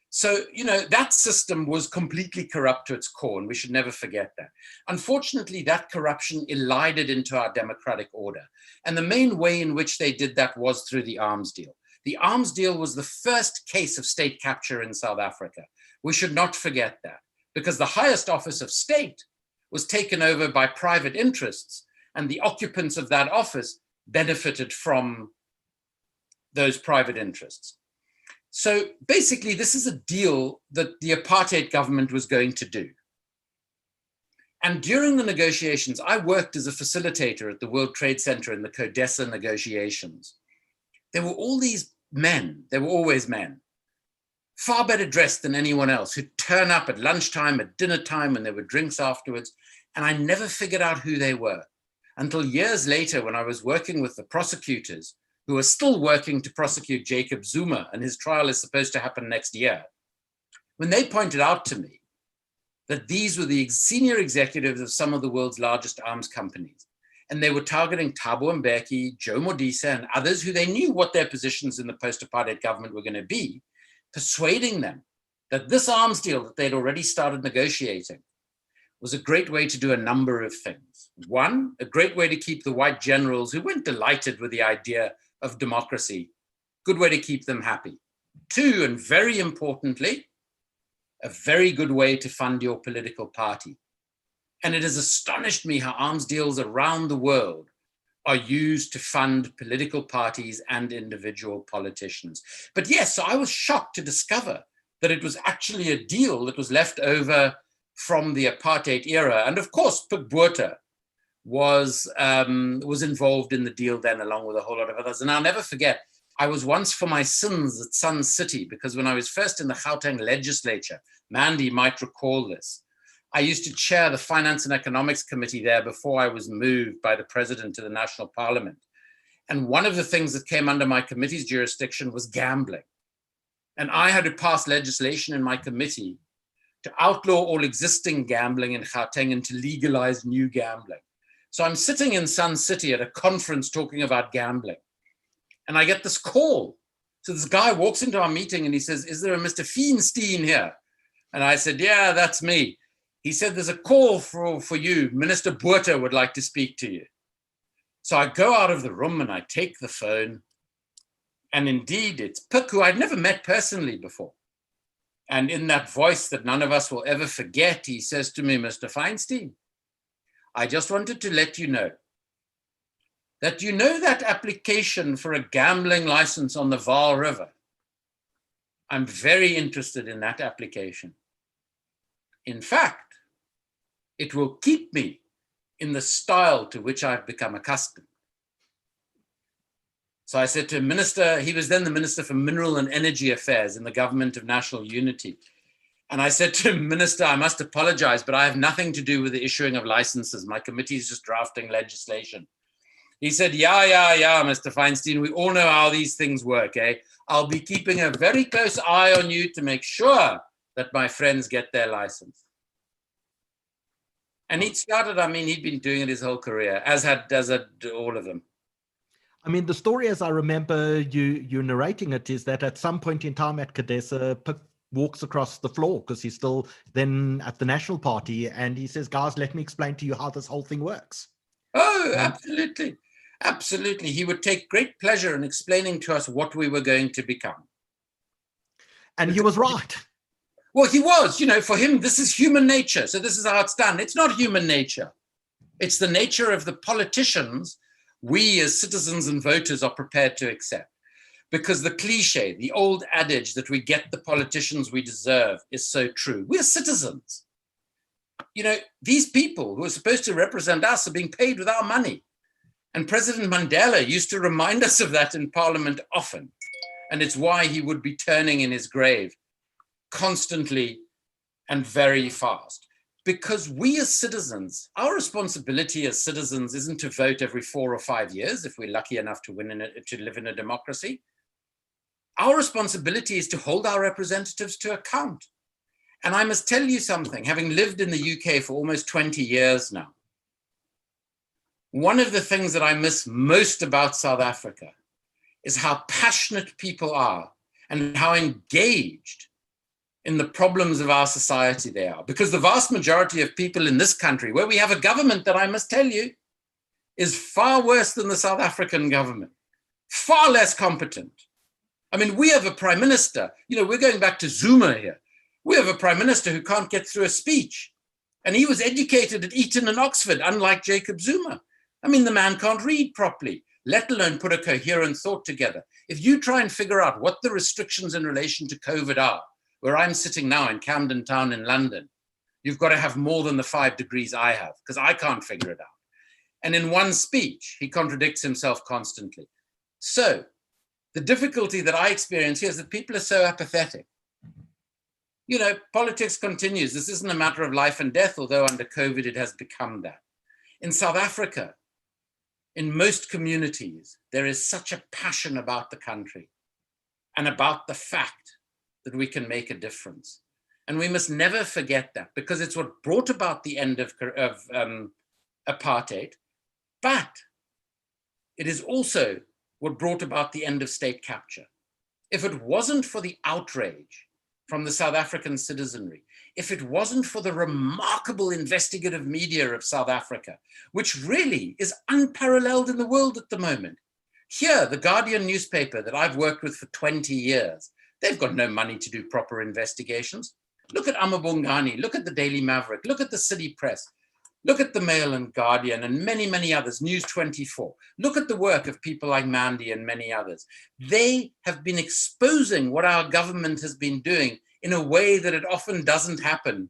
So, that system was completely corrupt to its core, and we should never forget that. Unfortunately, that corruption elided into our democratic order. And the main way in which they did that was through the arms deal. The arms deal was the first case of state capture in South Africa. We should not forget that, because the highest office of state was taken over by private interests, and the occupants of that office benefited from those private interests. So basically, this is a deal that the apartheid government was going to do. And during the negotiations, I worked as a facilitator at the World Trade Center in the CODESA negotiations. There were all these men, there were always men, far better dressed than anyone else, who'd turn up at lunchtime, at dinner time, when there were drinks afterwards. And I never figured out who they were until years later when I was working with the prosecutors who are still working to prosecute Jacob Zuma, and his trial is supposed to happen next year. When they pointed out to me that these were the senior executives of some of the world's largest arms companies, and they were targeting Thabo Mbeki, Joe Modise, and others who they knew what their positions in the post-apartheid government were going to be, persuading them that this arms deal that they'd already started negotiating was a great way to do a number of things. One, a great way to keep the white generals who weren't delighted with the idea of democracy, good way to keep them happy. Two, and very importantly, a very good way to fund your political party. And it has astonished me how arms deals around the world are used to fund political parties and individual politicians. But yes, so I was shocked to discover that it was actually a deal that was left over from the apartheid era. And of course, Pik Botha was involved in the deal then, along with a whole lot of others. And I'll never forget, I was once for my sins at Sun City, because when I was first in the Gauteng legislature, Mandy might recall this, I used to chair the Finance and Economics Committee there before I was moved by the president to the National Parliament. And one of the things that came under my committee's jurisdiction was gambling. And I had to pass legislation in my committee to outlaw all existing gambling in Gauteng and to legalize new gambling. So I'm sitting in Sun City at a conference talking about gambling. And I get this call. So this guy walks into our meeting and he says, "Is there a Mr. Feinstein here?" And I said, "Yeah, that's me." He said, "There's a call for you. Minister Botha would like to speak to you." So I go out of the room and I take the phone. And indeed, it's Pik, who I'd never met personally before. And in that voice that none of us will ever forget, he says to me, "Mr. Feinstein, I just wanted to let you know that that application for a gambling license on the Vaal River. I'm very interested in that application. In fact, it will keep me in the style to which I've become accustomed." So I said to him, "Minister," he was then the Minister for Mineral and Energy Affairs in the Government of National Unity. And I said to him, "Minister, I must apologize, but I have nothing to do with the issuing of licenses. My committee is just drafting legislation." He said, yeah, Mr. Feinstein, we all know how these things work, eh? I'll be keeping a very close eye on you to make sure that my friends get their license. And he'd started, he'd been doing it his whole career, as had all of them. I mean, the story, as I remember you narrating it, is that at some point in time at CODESA, Pik walks across the floor because he's still then at the National Party, and he says, "Guys, let me explain to you how this whole thing works." Oh, absolutely. Absolutely. He would take great pleasure in explaining to us what we were going to become. And he was right. Well, he was, for him, this is human nature. So this is how it's done. It's not human nature. It's the nature of the politicians we as citizens and voters are prepared to accept. Because the cliche, the old adage that we get the politicians we deserve is so true. We're citizens. These people who are supposed to represent us are being paid with our money. And President Mandela used to remind us of that in Parliament often. And it's why he would be turning in his grave constantly and very fast. Because we as citizens, our responsibility as citizens isn't to vote every 4 or 5 years if we're lucky enough to live in a democracy. Our responsibility is to hold our representatives to account. And I must tell you something, having lived in the UK for almost 20 years now, one of the things that I miss most about South Africa is how passionate people are and how engaged in the problems of our society they are. Because the vast majority of people in this country, where we have a government that I must tell you is far worse than the South African government, far less competent. We have a prime minister, we're going back to Zuma here. We have a prime minister who can't get through a speech. And he was educated at Eton and Oxford, unlike Jacob Zuma. I mean, the man can't read properly, let alone put a coherent thought together. If you try and figure out what the restrictions in relation to COVID are, where I'm sitting now in Camden Town in London, you've got to have more than the 5 degrees I have, because I can't figure it out. And in one speech, he contradicts himself constantly. So the difficulty that I experience here is that people are so apathetic. You know, politics continues. This isn't a matter of life and death, although under COVID it has become that. In South Africa, in most communities, there is such a passion about the country and about the fact that we can make a difference. And we must never forget that, because it's what brought about the end of apartheid, but it is also what brought about the end of state capture. If it wasn't for the outrage from the South African citizenry, if it wasn't for the remarkable investigative media of South Africa, which really is unparalleled in the world at the moment. Here, the Guardian newspaper that I've worked with for 20 years, they've got no money to do proper investigations. Look at Amabongani, look at the Daily Maverick, look at the City Press, look at the Mail and Guardian and many, many others, News 24. Look at the work of people like Mandy and many others. They have been exposing what our government has been doing in a way that it often doesn't happen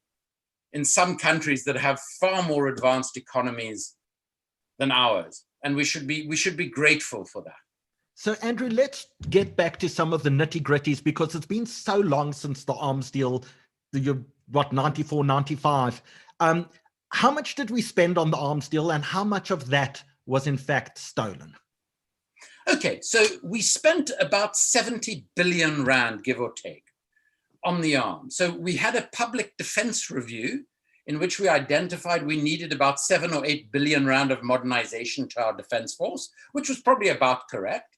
in some countries that have far more advanced economies than ours. And we should be grateful for that. So, Andrew, let's get back to some of the nitty-gritties, because it's been so long since the arms deal, 94, 95. How much did we spend on the arms deal, and how much of that was in fact stolen? Okay, so we spent about 70 billion rand, give or take, on the arms. So we had a public defense review in which we identified we needed about 7 or 8 billion rand of modernization to our defense force, which was probably about correct.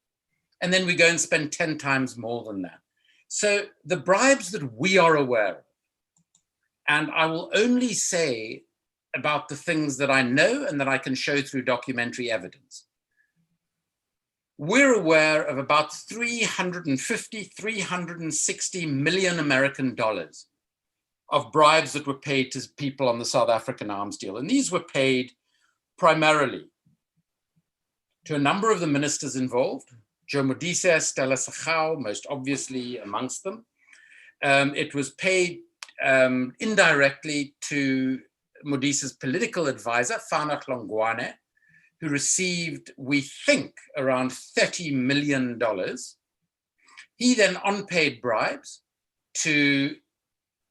And then we go and spend 10 times more than that. So the bribes that we are aware of, and I will only say about the things that I know and that I can show through documentary evidence. We're aware of about 360 million American dollars of bribes that were paid to people on the South African arms deal. And these were paid primarily to a number of the ministers involved, Joe Modise, Stella Sakau, most obviously amongst them. It was paid indirectly to Modise's political advisor, Fana Hlongwane, who received, we think, around $30 million. He then unpaid bribes to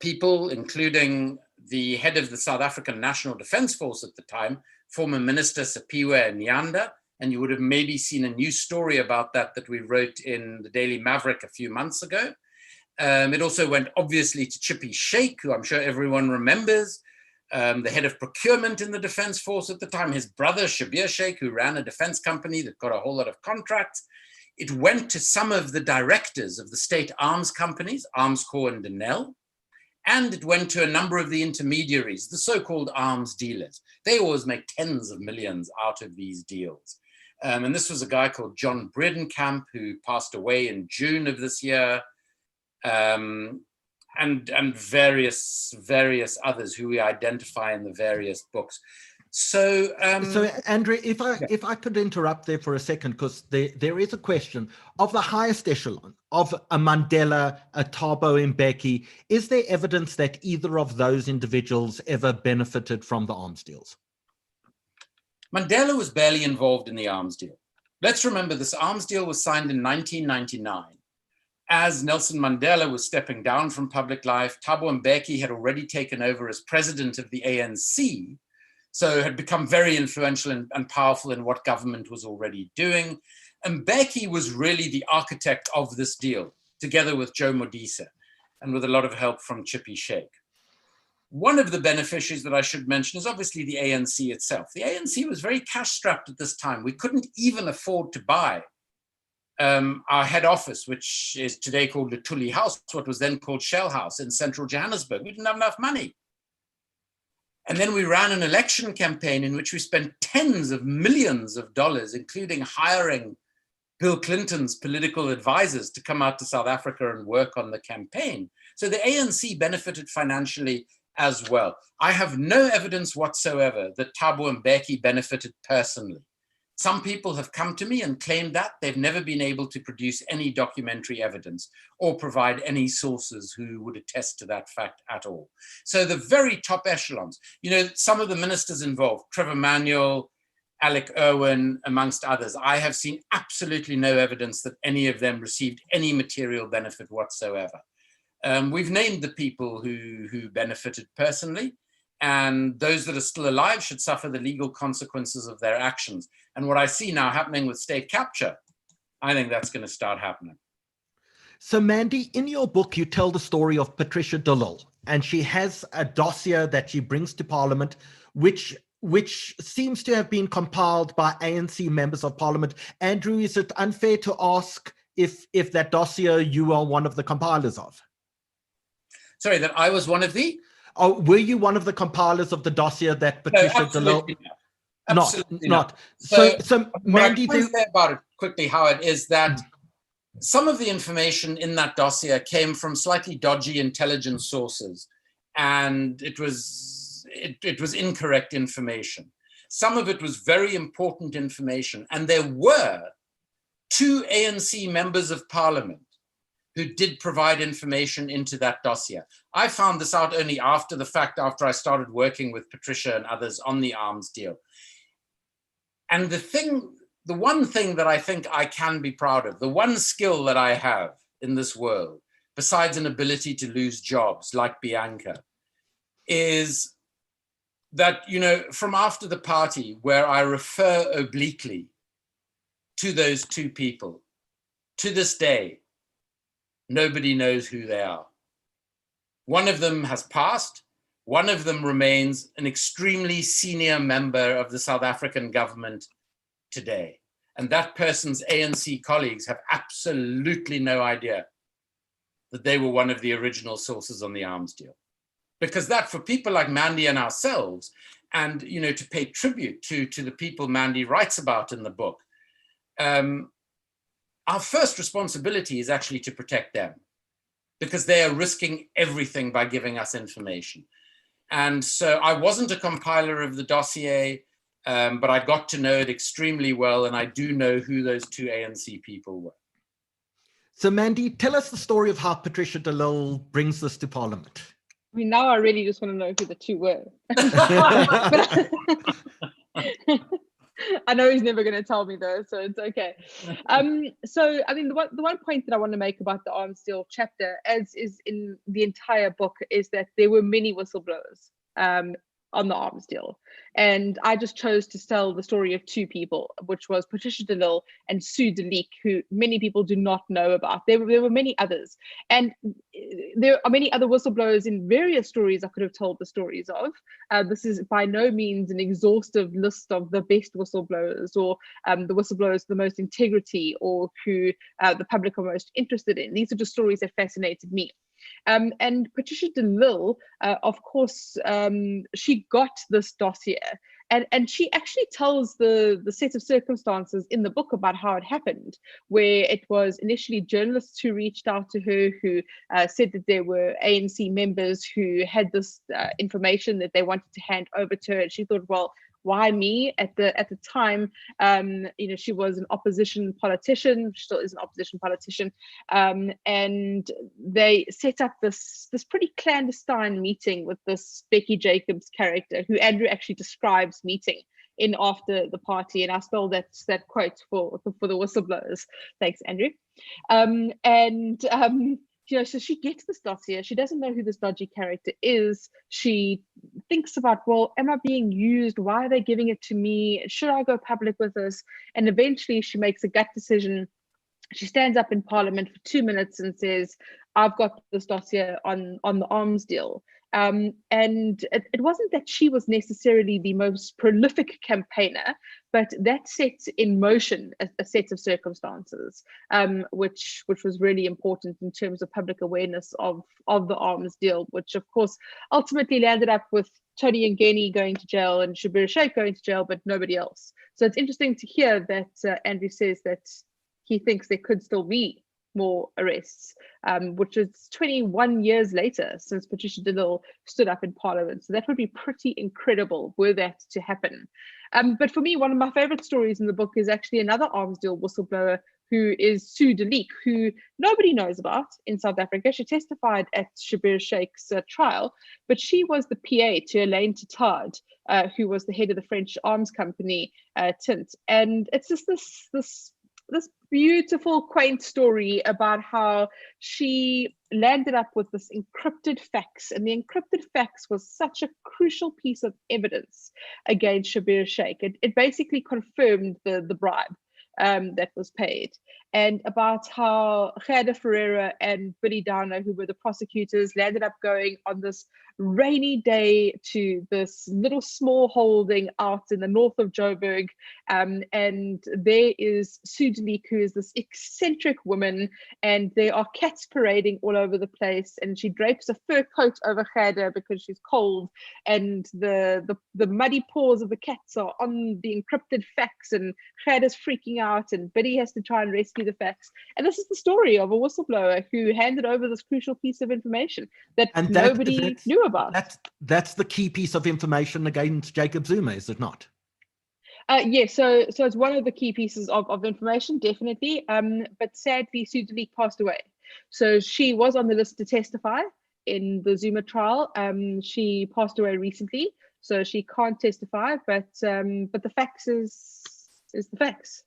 people, including the head of the South African National Defense Force at the time, former Minister Sipiwe Nyanda, and you would have maybe seen a new story about that we wrote in the Daily Maverick a few months ago. It also went obviously to Chippy Sheikh, who I'm sure everyone remembers, the head of procurement in the Defense Force at the time, his brother Shabir Sheikh, who ran a defense company that got a whole lot of contracts. It went to some of the directors of the state arms companies, Arms Corps and Denel, and it went to a number of the intermediaries, the so-called arms dealers. They always make tens of millions out of these deals. And this was a guy called John Bredenkamp, who passed away in June of this year, and various others who we identify in the various books. So, so Andrew, if I could interrupt there for a second, because there is a question of the highest echelon of a Mandela, a Thabo Mbeki. Is there evidence that either of those individuals ever benefited from the arms deals? Mandela was barely involved in the arms deal. Let's remember this arms deal was signed in 1999. As Nelson Mandela was stepping down from public life, Thabo Mbeki had already taken over as president of the ANC, so had become very influential and powerful in what government was already doing. Mbeki was really the architect of this deal, together with Joe Modise, and with a lot of help from Chippy Sheikh. One of the beneficiaries that I should mention is obviously the ANC itself. The ANC was very cash-strapped at this time. We couldn't even afford to buy our head office, which is today called Luthuli House, what was then called Shell House in central Johannesburg. We didn't have enough money. And then we ran an election campaign in which we spent tens of millions of dollars, including hiring Bill Clinton's political advisors to come out to South Africa and work on the campaign. So the ANC benefited financially as well. I have no evidence whatsoever that Thabo Mbeki benefited personally. Some people have come to me and claimed that. They've never been able to produce any documentary evidence or provide any sources who would attest to that fact at all. So the very top echelons, you know, some of the ministers involved, Trevor Manuel, Alec Irwin, amongst others, I have seen absolutely no evidence that any of them received any material benefit whatsoever. We've named the people who benefited personally, and those that are still alive should suffer the legal consequences of their actions. And what I see now happening with state capture, I think that's going to start happening. So Mandy, in your book, you tell the story of Patricia de Lille, and she has a dossier that she brings to Parliament, which seems to have been compiled by ANC members of Parliament. Andrew, is it unfair to ask if that dossier you are one of the compilers of? Sorry, that I was one of the? Oh, were you one of the compilers of the dossier that Patricia de Lille? Absolutely Not. So Mandy, what I can say about it quickly, Howard, is that some of the information in that dossier came from slightly dodgy intelligence sources, and it was incorrect information. Some of it was very important information, and there were 2 ANC members of Parliament who did provide information into that dossier. I found this out only after the fact, after I started working with Patricia and others on the arms deal. And the one thing that I think I can be proud of, the one skill that I have in this world, besides an ability to lose jobs like Bianca, is that, you know, from after the party where I refer obliquely to those 2 people, to this day, nobody knows who they are. One of them has passed. One of them remains an extremely senior member of the South African government today. And that person's ANC colleagues have absolutely no idea that they were one of the original sources on the arms deal. Because that, for people like Mandy and ourselves, and, you know, to pay tribute to the people Mandy writes about in the book, our first responsibility is actually to protect them, because they are risking everything by giving us information. And so I wasn't a compiler of the dossier, but I got to know it extremely well, and I do know who those 2 ANC people were. So Mandy, tell us the story of how Patricia de Lille brings this to Parliament. I mean, now I really just want to know who the 2 were. I know he's never going to tell me though, so it's okay. So, I mean, the one point that I want to make about the arms deal chapter, as is in the entire book, is that there were many whistleblowers on the arms deal. And I just chose to tell the story of 2 people, which was Patricia de Lille and Sue de Leek, who many people do not know about. There were many others. And there are many other whistleblowers in various stories I could have told the stories of. This is by no means an exhaustive list of the best whistleblowers, or the whistleblowers with the most integrity, or who the public are most interested in. These are just stories that fascinated me. And Patricia de Lille, of course, she got this dossier, and she actually tells the set of circumstances in the book about how it happened, where it was initially journalists who reached out to her, who said that there were ANC members who had this information that they wanted to hand over to her, and she thought, well, why me? At the time, you know, she was an opposition politician. She still is an opposition politician, and they set up this pretty clandestine meeting with this Becky Jacobs character, who Andrew actually describes meeting in after the party, and I stole that quote for the whistleblowers. Thanks, Andrew. You know, so she gets this dossier. She doesn't know who this dodgy character is. She thinks about, well, am I being used? Why are they giving it to me? Should I go public with this? And eventually she makes a gut decision. She stands up in Parliament for 2 minutes and says, I've got this dossier on the arms deal. And it wasn't that she was necessarily the most prolific campaigner, but that sets in motion a set of circumstances, which was really important in terms of public awareness of the arms deal, which of course ultimately landed up with Tony Ngeni going to jail and Shabir Sheikh going to jail, but nobody else. So it's interesting to hear that Andrew says that he thinks there could still be more arrests, which is 21 years later since Patricia de Lille stood up in Parliament. So that would be pretty incredible were that to happen. But for me, one of my favorite stories in the book is actually another arms deal whistleblower who is Sue de Leek, who nobody knows about in South Africa. She testified at Shabir Sheikh's trial, but she was the PA to Elaine Titard, who was the head of the French arms company Tint. And it's just this beautiful, quaint story about how she landed up with this encrypted fax, and the encrypted fax was such a crucial piece of evidence against Shabir Sheikh. It basically confirmed the bribe that was paid, and about how Gerda Ferreira and Billy Downer, who were the prosecutors, landed up going on this rainy day to this little small holding out in the north of Joburg, and there is Sue de Leek, who is this eccentric woman, and there are cats parading all over the place, and she drapes a fur coat over Gerda because she's cold, and the muddy paws of the cats are on the encrypted fax, and Gerda's freaking out, and Biddy has to try and rescue the fax. And this is the story of a whistleblower who handed over this crucial piece of information that nobody knew about. That's the key piece of information against Jacob Zuma, is it not? Yes, so it's one of the key pieces of information, definitely. But sadly, Sue de Leek passed away. So she was on the list to testify in the Zuma trial. She passed away recently, so she can't testify. But the fax is the fax.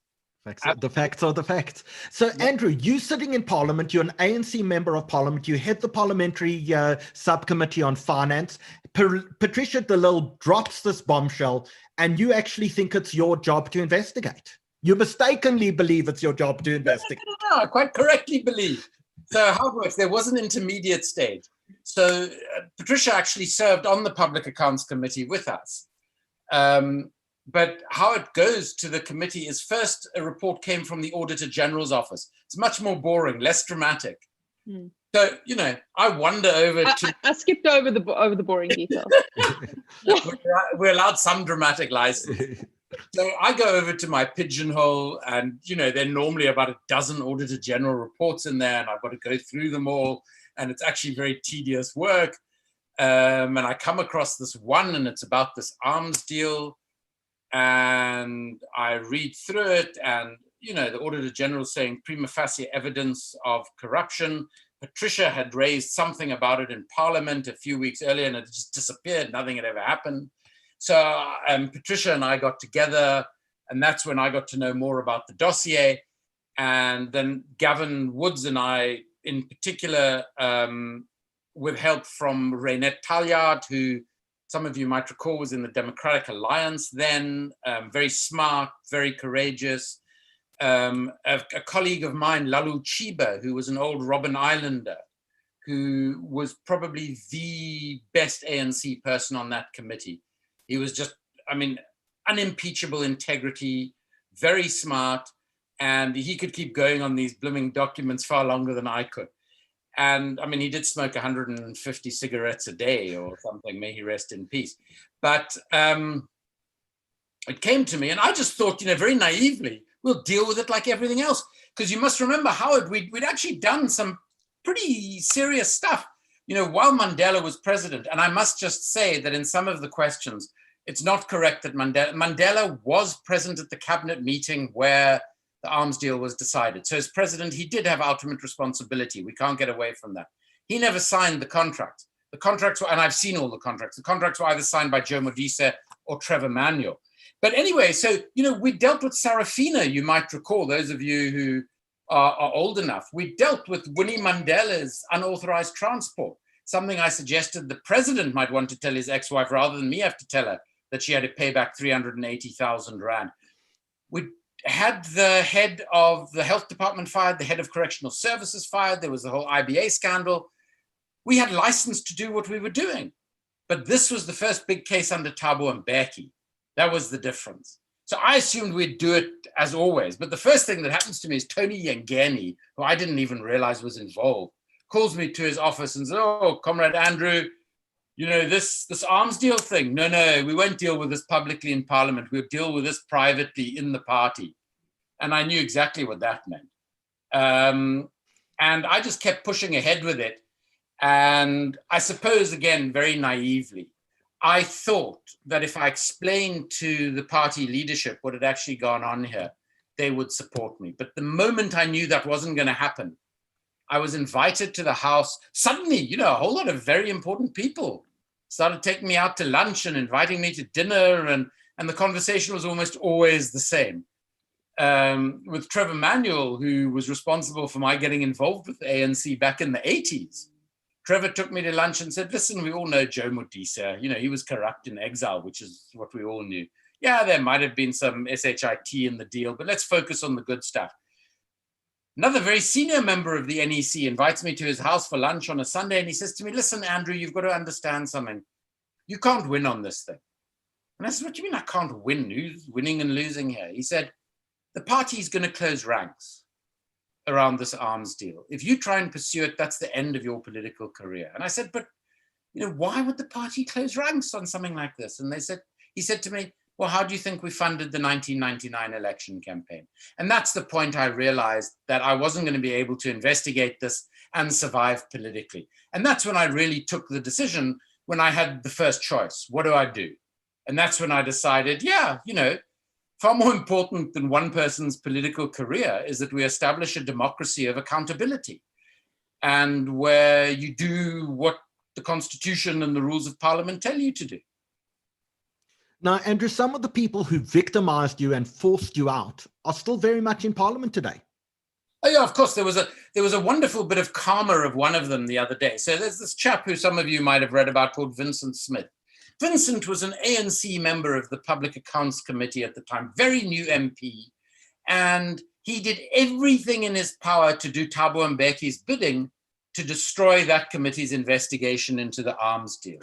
The facts are the facts. So, Andrew, you sitting in Parliament, you're an ANC member of Parliament, you head the parliamentary subcommittee on finance. Patricia de Lille drops this bombshell, and you actually think it's your job to investigate. You mistakenly believe it's your job to investigate. No, I quite correctly believe. So how it works, there was an intermediate stage. So Patricia actually served on the Public Accounts Committee with us. But how it goes to the committee is first a report came from the Auditor General's office. It's much more boring, less dramatic. So, I wander over to... I skipped over the boring details. We're allowed some dramatic license. So I go over to my pigeonhole, and, there are normally about a dozen Auditor General reports in there, and I've got to go through them all, and it's actually very tedious work. And I come across this one, and it's about this arms deal. And I read through it, and the Auditor General saying prima facie evidence of corruption. Patricia had raised something about it in Parliament a few weeks earlier, and it just disappeared. Nothing had ever happened. So Patricia and I got together, and that's when I got to know more about the dossier. And then Gavin Woods and I, in particular, with help from Reynette Talliard, who some of you might recall was in the Democratic Alliance then, very smart, very courageous. A colleague of mine, Lalu Chiba, who was an old Robben Islander, who was probably the best ANC person on that committee. He was just, unimpeachable integrity, very smart, and he could keep going on these blooming documents far longer than I could. And he did smoke 150 cigarettes a day or something, may he rest in peace. But it came to me, and I just thought, very naively, we'll deal with it like everything else. Because you must remember, Howard, we'd actually done some pretty serious stuff, while Mandela was president. And I must just say that in some of the questions, it's not correct that Mandela was present at the cabinet meeting where the arms deal was decided. So as president, he did have ultimate responsibility. We can't get away from that. He never signed the contract. The contracts were, and I've seen all the contracts, the contracts were either signed by Joe Modise or Trevor Manuel. But anyway, so, we dealt with Sarafina, you might recall, those of you who are old enough. We dealt with Winnie Mandela's unauthorized transport, something I suggested the president might want to tell his ex-wife rather than me have to tell her that she had to pay back 380,000 Rand. We had the head of the health department fired, the head of correctional services fired, there was the whole IBA scandal. We had license to do what we were doing. But this was the first big case under Thabo Mbeki. That was the difference. So I assumed we'd do it as always. But the first thing that happens to me is Tony Yangeni, who I didn't even realize was involved, calls me to his office and says, "Oh, Comrade Andrew, this arms deal thing. No, we won't deal with this publicly in Parliament. We'll deal with this privately in the party." And I knew exactly what that meant. And I just kept pushing ahead with it. And I suppose, again, very naively, I thought that if I explained to the party leadership what had actually gone on here, they would support me. But the moment I knew that wasn't going to happen, I was invited to the house. Suddenly, you know, a whole lot of very important people started taking me out to lunch and inviting me to dinner. And the conversation was almost always the same. With Trevor Manuel, who was responsible for my getting involved with the ANC back in the 80s. Trevor took me to lunch and said, listen, we all know Joe Modise. You know, he was corrupt in exile, which is what we all knew. Yeah, there might have been some SHIT in the deal, but let's focus on the good stuff. Another very senior member of the NEC invites me to his house for lunch on a Sunday, and he says to me, listen, Andrew, you've got to understand something. You can't win on this thing. And I said, what do you mean I can't win? Who's winning and losing here? He said, the party is going to close ranks around this arms deal. If you try and pursue it, that's the end of your political career. And I said, but you know, why would the party close ranks on something like this? And he said to me, well, how do you think we funded the 1999 election campaign? And that's the point I realized that I wasn't going to be able to investigate this and survive politically. And that's when I really took the decision, when I had the first choice. What do I do? And that's when I decided, yeah, you know, far more important than one person's political career is that we establish a democracy of accountability, and where you do what the Constitution and the rules of Parliament tell you to do. Now, Andrew, some of the people who victimized you and forced you out are still very much in Parliament today. Oh yeah, of course. There was a wonderful bit of karma of one of them the other day. So there's this chap who some of you might have read about called Vincent Smith. Vincent was an ANC member of the Public Accounts Committee at the time, very new MP, and he did everything in his power to do Thabo Mbeki's bidding to destroy that committee's investigation into the arms deal.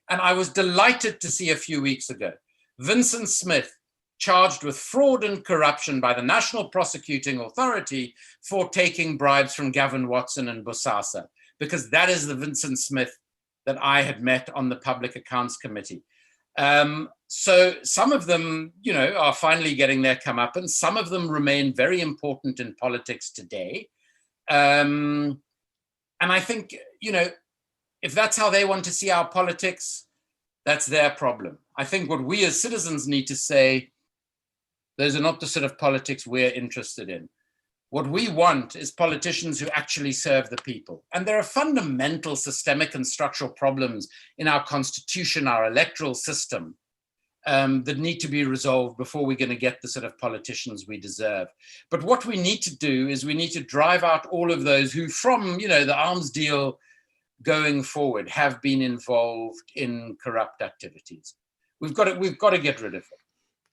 And I was delighted to see a few weeks ago, Vincent Smith charged with fraud and corruption by the National Prosecuting Authority for taking bribes from Gavin Watson and Bosasa, because that is the Vincent Smith that I had met on the Public Accounts Committee. So some of them, you know, are finally getting their comeuppance. Some of them remain very important in politics today. And I think, you know, if that's how they want to see our politics, that's their problem. I think what we as citizens need to say, those are not the sort of politics we're interested in. What we want is politicians who actually serve the people. And there are fundamental systemic and structural problems in our constitution, our electoral system, that need to be resolved before we're going to get the sort of politicians we deserve. But what we need to do is we need to drive out all of those who, from, you know, the arms deal going forward, have been involved in corrupt activities. We've got to get rid of it.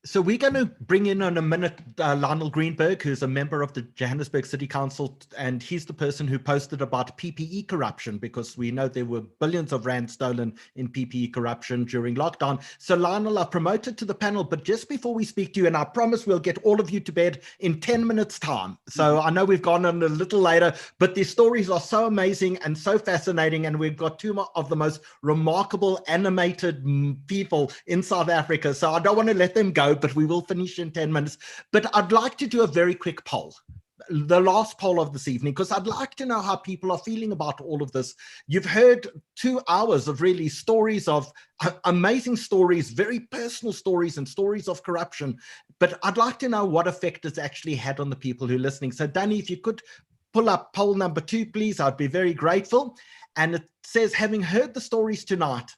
So we're going to bring in a minute Lionel Greenberg, who's a member of the Johannesburg City Council, and he's the person who posted about PPE corruption, because we know there were billions of rand stolen in PPE corruption during lockdown. So Lionel, I've promoted to the panel, but just before we speak to you, and I promise we'll get all of you to bed in 10 minutes time. So I know we've gone on a little later, but these stories are so amazing and so fascinating, and we've got two of the most remarkable animated people in South Africa. So I don't want to let them go, but we will finish in 10 minutes. But I'd like to do a very quick poll, the last poll of this evening, because I'd like to know how people are feeling about all of this. You've heard 2 hours of really stories of amazing stories, very personal stories and stories of corruption. But I'd like to know what effect it's actually had on the people who are listening. So Danny, if you could pull up poll number 2, please, I'd be very grateful. And it says, having heard the stories tonight,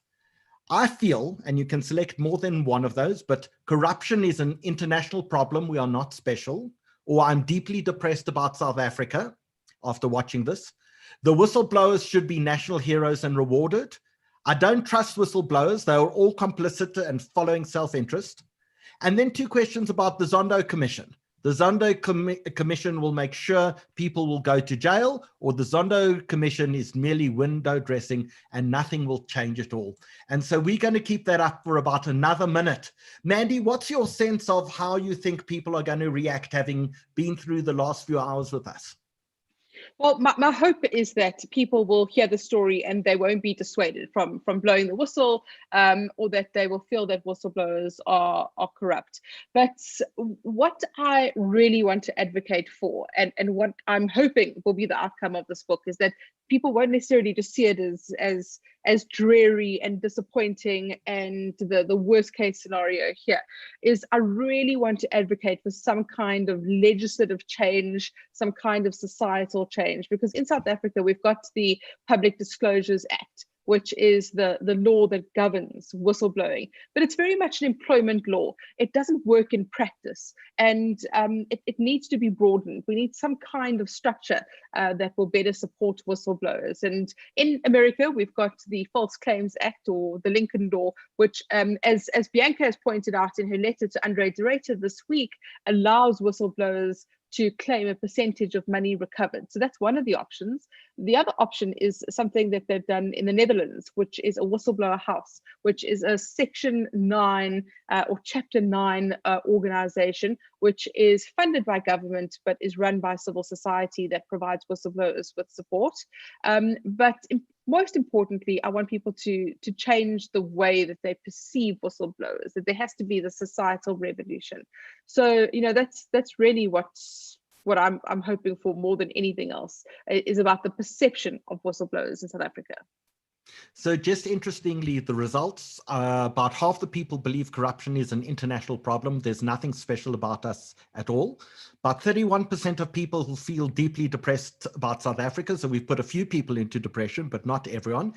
I feel, and you can select more than one of those, but corruption is an international problem. We are not special. Or I'm deeply depressed about South Africa after watching this. The whistleblowers should be national heroes and rewarded. I don't trust whistleblowers. They are all complicit and following self-interest. And then 2 questions about the Zondo Commission. The Zondo Commission will make sure people will go to jail, or the Zondo Commission is merely window dressing and nothing will change at all. And so we're going to keep that up for about another minute. Mandy, what's your sense of how you think people are going to react, having been through the last few hours with us? Well, my hope is that people will hear the story and they won't be dissuaded from blowing the whistle, or that they will feel that whistleblowers are corrupt. But what I really want to advocate for, and what I'm hoping will be the outcome of this book, is that people won't necessarily just see it as dreary and disappointing and the worst case scenario here. Is I really want to advocate for some kind of legislative change, some kind of societal change, because in South Africa we've got the Public Disclosures Act, which is the law that governs whistleblowing, but it's very much an employment law. It doesn't work in practice, and it needs to be broadened. We need some kind of structure that will better support whistleblowers. And in America, we've got the False Claims Act, or the Lincoln Law, which, as Bianca has pointed out in her letter to Andre de Ruyter this week, allows whistleblowers to claim a percentage of money recovered. So that's one of the options. The other option is something that they've done in the Netherlands, which is a whistleblower house, which is a Section 9 or Chapter 9 organization, which is funded by government, but is run by civil society that provides whistleblowers with support. But most importantly, I want people to change the way that they perceive whistleblowers, that there has to be the societal revolution. So, that's really what I'm hoping for more than anything else, is about the perception of whistleblowers in South Africa. So just interestingly, the results, about half the people believe corruption is an international problem. There's nothing special about us at all. About 31% of people who feel deeply depressed about South Africa. So we've put a few people into depression, but not everyone.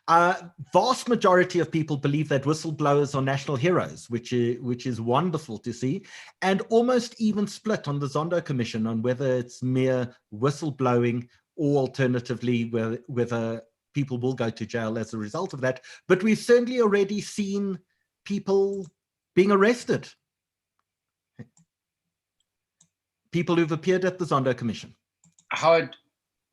Vast majority of people believe that whistleblowers are national heroes, which is wonderful to see. And almost even split on the Zondo Commission on whether it's mere whistleblowing or alternatively whether people will go to jail as a result of that. But we've certainly already seen people being arrested. People who've appeared at the Zondo Commission. Howard,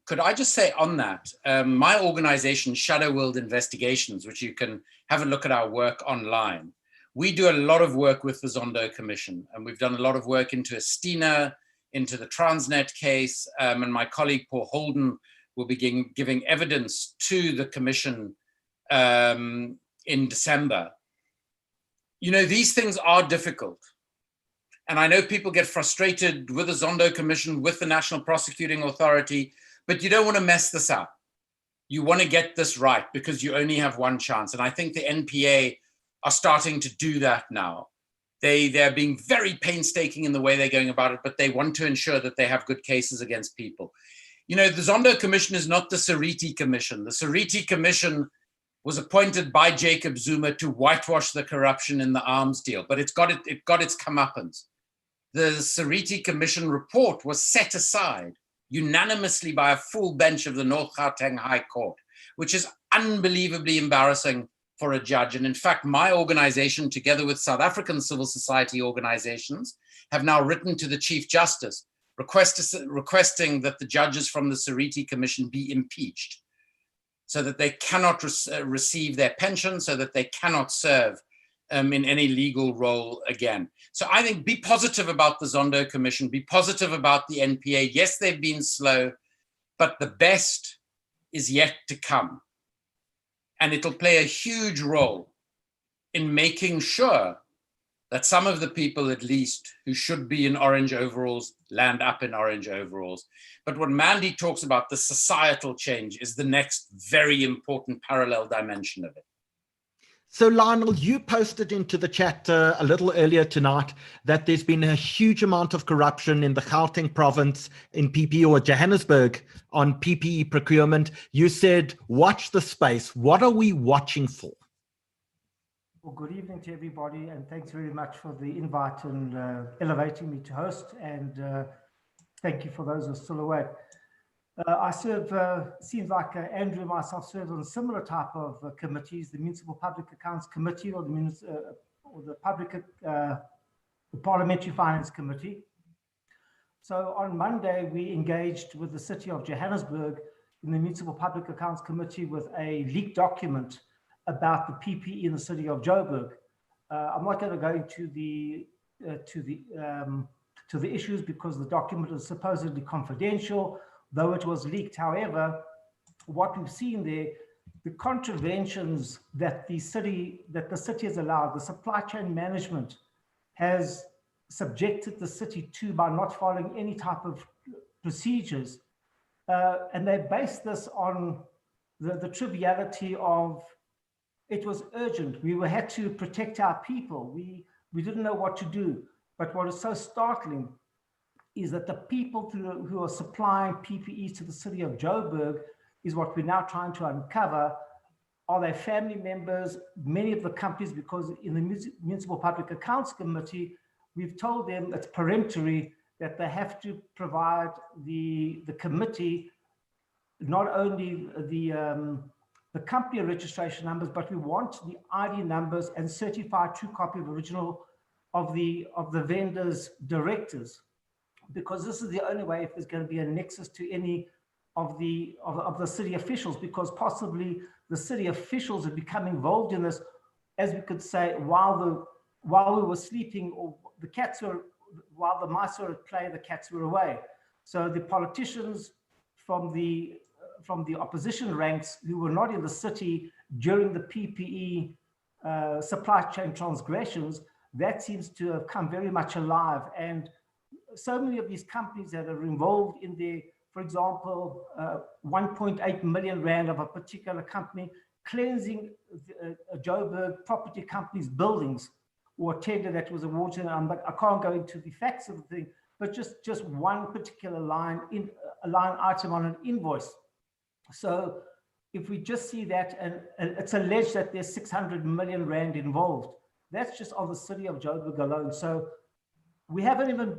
could I just say on that, my organization, Shadow World Investigations, which you can have a look at our work online, we do a lot of work with the Zondo Commission, and we've done a lot of work into Estina, into the Transnet case, and my colleague Paul Holden will begin giving evidence to the commission in December. These things are difficult. And I know people get frustrated with the Zondo Commission, with the National Prosecuting Authority, but you don't want to mess this up. You want to get this right because you only have one chance. And I think the NPA are starting to do that now. They're being very painstaking in the way they're going about it, but they want to ensure that they have good cases against people. The Zondo Commission is not the Sariti Commission. The Sariti Commission was appointed by Jacob Zuma to whitewash the corruption in the arms deal, but it got its comeuppance. The Sariti Commission report was set aside unanimously by a full bench of the North Gauteng High Court, which is unbelievably embarrassing for a judge. And in fact, my organization, together with South African civil society organizations, have now written to the Chief Justice requesting that the judges from the Sariti Commission be impeached so that they cannot receive their pension, so that they cannot serve in any legal role again. So I think be positive about the Zondo Commission, be positive about the NPA. Yes, they've been slow, but the best is yet to come. And it'll play a huge role in making sure that some of the people, at least, who should be in orange overalls land up in orange overalls. But what Mandy talks about, the societal change, is the next very important parallel dimension of it. So Lionel, you posted into the chat a little earlier tonight that there's been a huge amount of corruption in the Gauteng province in PPE, or Johannesburg, on PPE procurement. You said, watch the space. What are we watching for? Well, good evening to everybody, and thanks very much for the invite and elevating me to host, and thank you for those who are still awake. I serve, seems like Andrew and myself serve on similar type of committees, the Municipal Public Accounts Committee or the Parliamentary Finance Committee. So on Monday, we engaged with the City of Johannesburg in the Municipal Public Accounts Committee with a leaked document about the PPE in the city of Joburg. I'm not going to go into the issues because the document is supposedly confidential. though it was leaked. However, what we've seen there, the contraventions that the city has allowed, the supply chain management has subjected the city to by not following any type of procedures. And they based this on the triviality of it was urgent. We had to protect our people. We didn't know what to do. But what is so startling is that the people who are supplying PPEs to the city of Joburg is what we're now trying to uncover. Are they family members? Many of the companies, because in the Municipal Public Accounts Committee, we've told them it's peremptory that they have to provide the committee not only the company registration numbers, but we want the ID numbers and certified true copy of original of the vendors' directors, because this is the only way if there's going to be a nexus to any of the city officials, because possibly the city officials have become involved in this, as we could say, while we were sleeping, or while the mice were at play, the cats were away. So the politicians from the opposition ranks who were not in the city during the PPE supply chain transgressions, that seems to have come very much alive. And so many of these companies that are involved in the, for example, 1.8 million rand of a particular company cleansing a Joburg property company's buildings, or a tender that was awarded. But I can't go into the facts of the thing, but just one particular line item on an invoice. So if we just see that, and it's alleged that there's 600 million rand involved, that's just of the city of Joburg alone. So we haven't even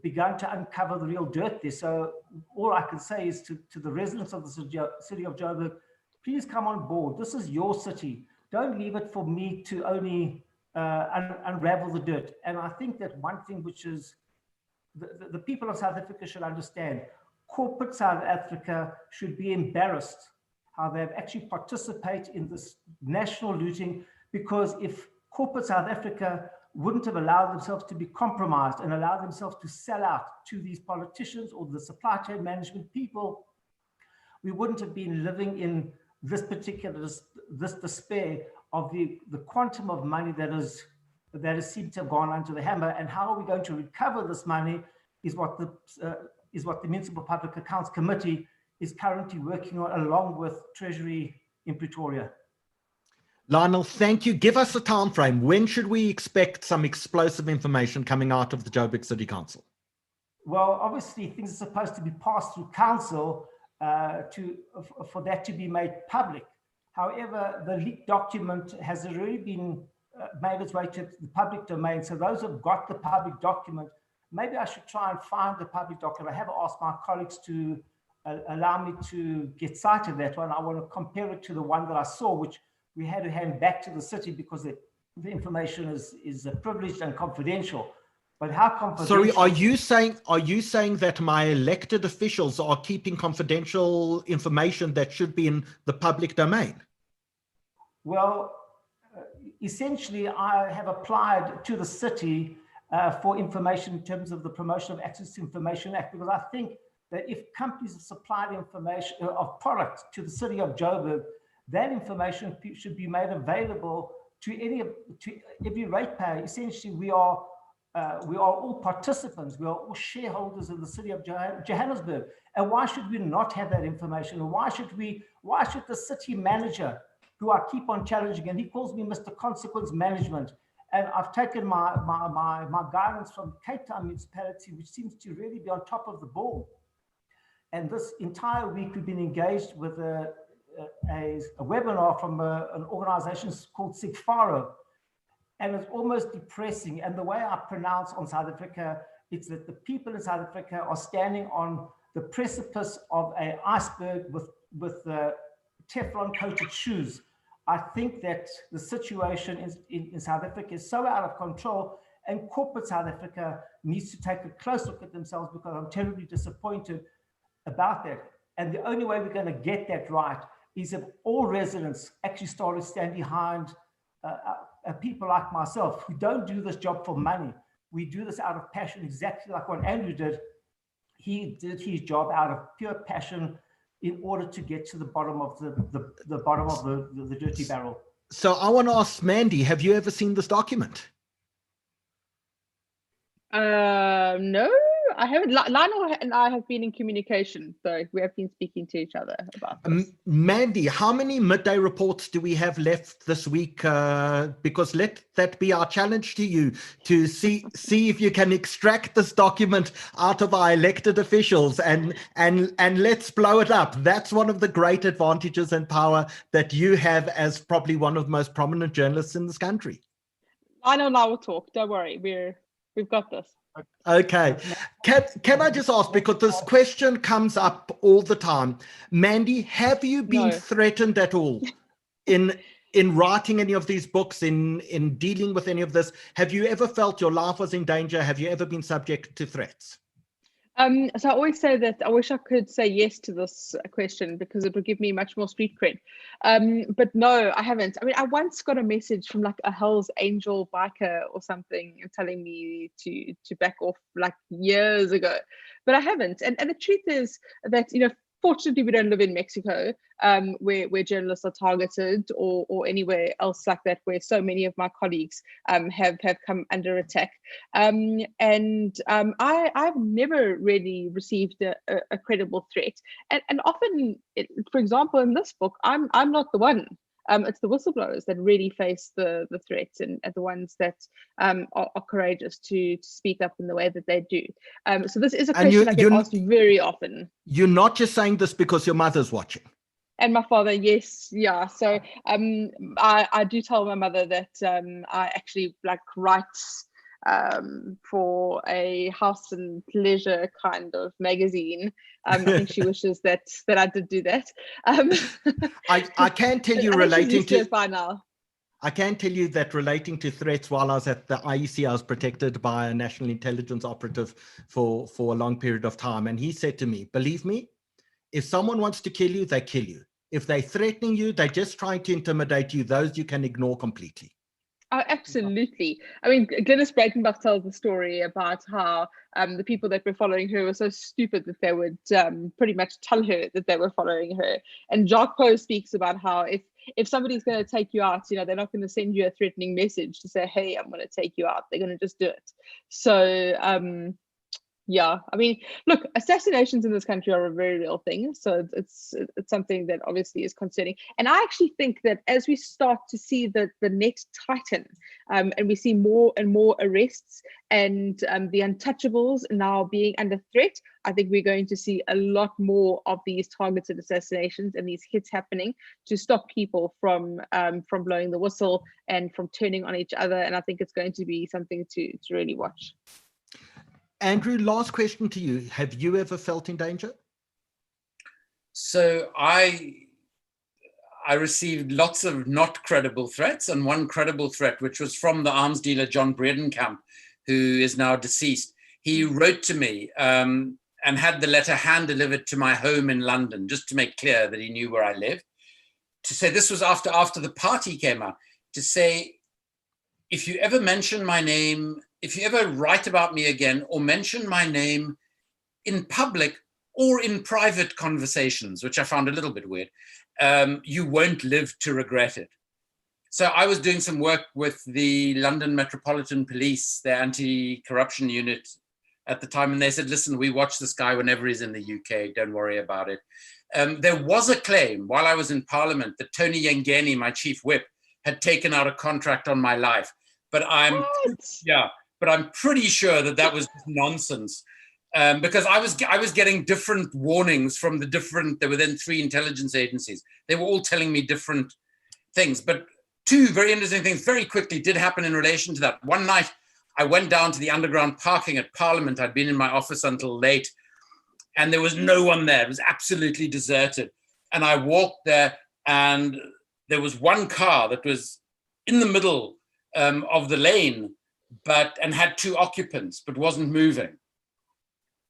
begun to uncover the real dirt there. So all I can say is to the residents of the city of Joburg, please come on board. This is your city. Don't leave it for me to only unravel the dirt. And I think that one thing which is the people of South Africa should understand, corporate South Africa should be embarrassed how they've actually participated in this national looting, because if corporate South Africa wouldn't have allowed themselves to be compromised and allowed themselves to sell out to these politicians or the supply chain management people, we wouldn't have been living in this despair of the quantum of money that is seemed to have gone under the hammer. And how are we going to recover this money is what the Municipal Public Accounts Committee is currently working on, along with Treasury in Pretoria. Lionel, thank you. Give us a time frame. When should we expect some explosive information coming out of the Joburg City Council? Well, obviously things are supposed to be passed through council for that to be made public. However, the leaked document has already been made its way to the public domain. So those who've got the public document, maybe I should try and find the public document. I have asked my colleagues to allow me to get sight of that one. I want to compare it to the one that I saw, which we had to hand back to the city because the information is privileged and confidential. But how confidential? Sorry, are you saying that my elected officials are keeping confidential information that should be in the public domain? Well, essentially, I have applied to the city for information in terms of the Promotion of Access to Information Act, because I think that if companies have supplied information of products to the city of Joburg, that information should be made available to every ratepayer. Essentially, we are all participants. We are all shareholders in the city of Johannesburg. And why should we not have that information? And why should the city manager, who I keep on challenging, and he calls me Mr. Consequence Management, and I've taken my guidance from Cape Town municipality, which seems to really be on top of the ball. And this entire week, we've been engaged with a webinar from an organization called SIGFARO. And it's almost depressing. And the way I pronounce on South Africa, it's that the people in South Africa are standing on the precipice of an iceberg with Teflon coated shoes. I think that the situation in South Africa is so out of control, and corporate South Africa needs to take a close look at themselves, because I'm terribly disappointed about that. And the only way we're going to get that right is if all residents actually started standing behind people like myself, who don't do this job for money. We do this out of passion, exactly like what Andrew did, he did his job out of pure passion in order to get to the bottom of the bottom of the dirty barrel. So I want to ask Mandy, have you ever seen this document? No, I haven't. Lionel and I have been in communication, so we have been speaking to each other about this. Mandy, how many midday reports do we have left this week? Because let that be our challenge to you, to see if you can extract this document out of our elected officials and let's blow it up. That's one of the great advantages and power that you have as probably one of the most prominent journalists in this country. Lionel and I will talk. Don't worry, we've got this. Okay. Can I just ask, because this question comes up all the time, Mandy, have you been threatened at all in writing any of these books, in dealing with any of this? Have you ever felt your life was in danger? Have you ever been subject to threats? So I always say that I wish I could say yes to this question because it would give me much more street cred. But no, I haven't. I mean, I once got a message from like a Hell's Angel biker or something telling me to back off like years ago, but I haven't. And the truth is that, you know, fortunately, we don't live in Mexico, where journalists are targeted, or anywhere else like that, where so many of my colleagues have come under attack. I've never really received a credible threat. And often, for example, in this book, I'm not the one. It's the whistleblowers that really face the threats and the ones that are courageous to speak up in the way that they do. So this is a question I get asked very often. You're not just saying this because your mother's watching. And my father, yes, yeah. So I do tell my mother that I actually like write for a house and pleasure kind of magazine. I think she wishes that I did do that. I can tell you relating to by now. I can tell you that relating to threats, while I was at the IEC, I was protected by a national intelligence operative for a long period of time. And he said to me, believe me, if someone wants to kill you, they kill you. If they're threatening you, they're just trying to intimidate you. Those you can ignore completely. Oh, absolutely. I mean, Glynis Breitenbach tells the story about how the people that were following her were so stupid that they would pretty much tell her that they were following her. And Jacques Poe speaks about how if somebody's going to take you out, you know, they're not going to send you a threatening message to say, hey, I'm going to take you out. They're going to just do it. So, yeah, I mean, look, assassinations in this country are a very real thing. So it's something that obviously is concerning. And I actually think that as we start to see the net tighten and we see more and more arrests and the untouchables now being under threat, I think we're going to see a lot more of these targeted assassinations and these hits happening to stop people from blowing the whistle and from turning on each other. And I think it's going to be something to really watch. Andrew, last question to you. Have you ever felt in danger? So I received lots of not credible threats, and one credible threat, which was from the arms dealer, John Bredenkamp, who is now deceased. He wrote to me and had the letter hand delivered to my home in London, just to make clear that he knew where I lived, to say, this was after the party came out, to say, if you ever mention my name, if you ever write about me again or mention my name in public or in private conversations, which I found a little bit weird, you won't live to regret it. So I was doing some work with the London Metropolitan Police, their anti-corruption unit at the time, and they said, listen, we watch this guy whenever he's in the UK, don't worry about it. There was a claim while I was in Parliament that Tony Yengeni, my chief whip, had taken out a contract on my life. But I'm pretty sure that was nonsense, because I was getting different warnings from there were then 3 intelligence agencies. They were all telling me different things. But 2 very interesting things very quickly did happen in relation to that. One night, I went down to the underground parking at Parliament. I'd been in my office until late, and there was no one there. It was absolutely deserted. And I walked there, and there was one car that was in the middle of the lane, and had 2 occupants, but wasn't moving.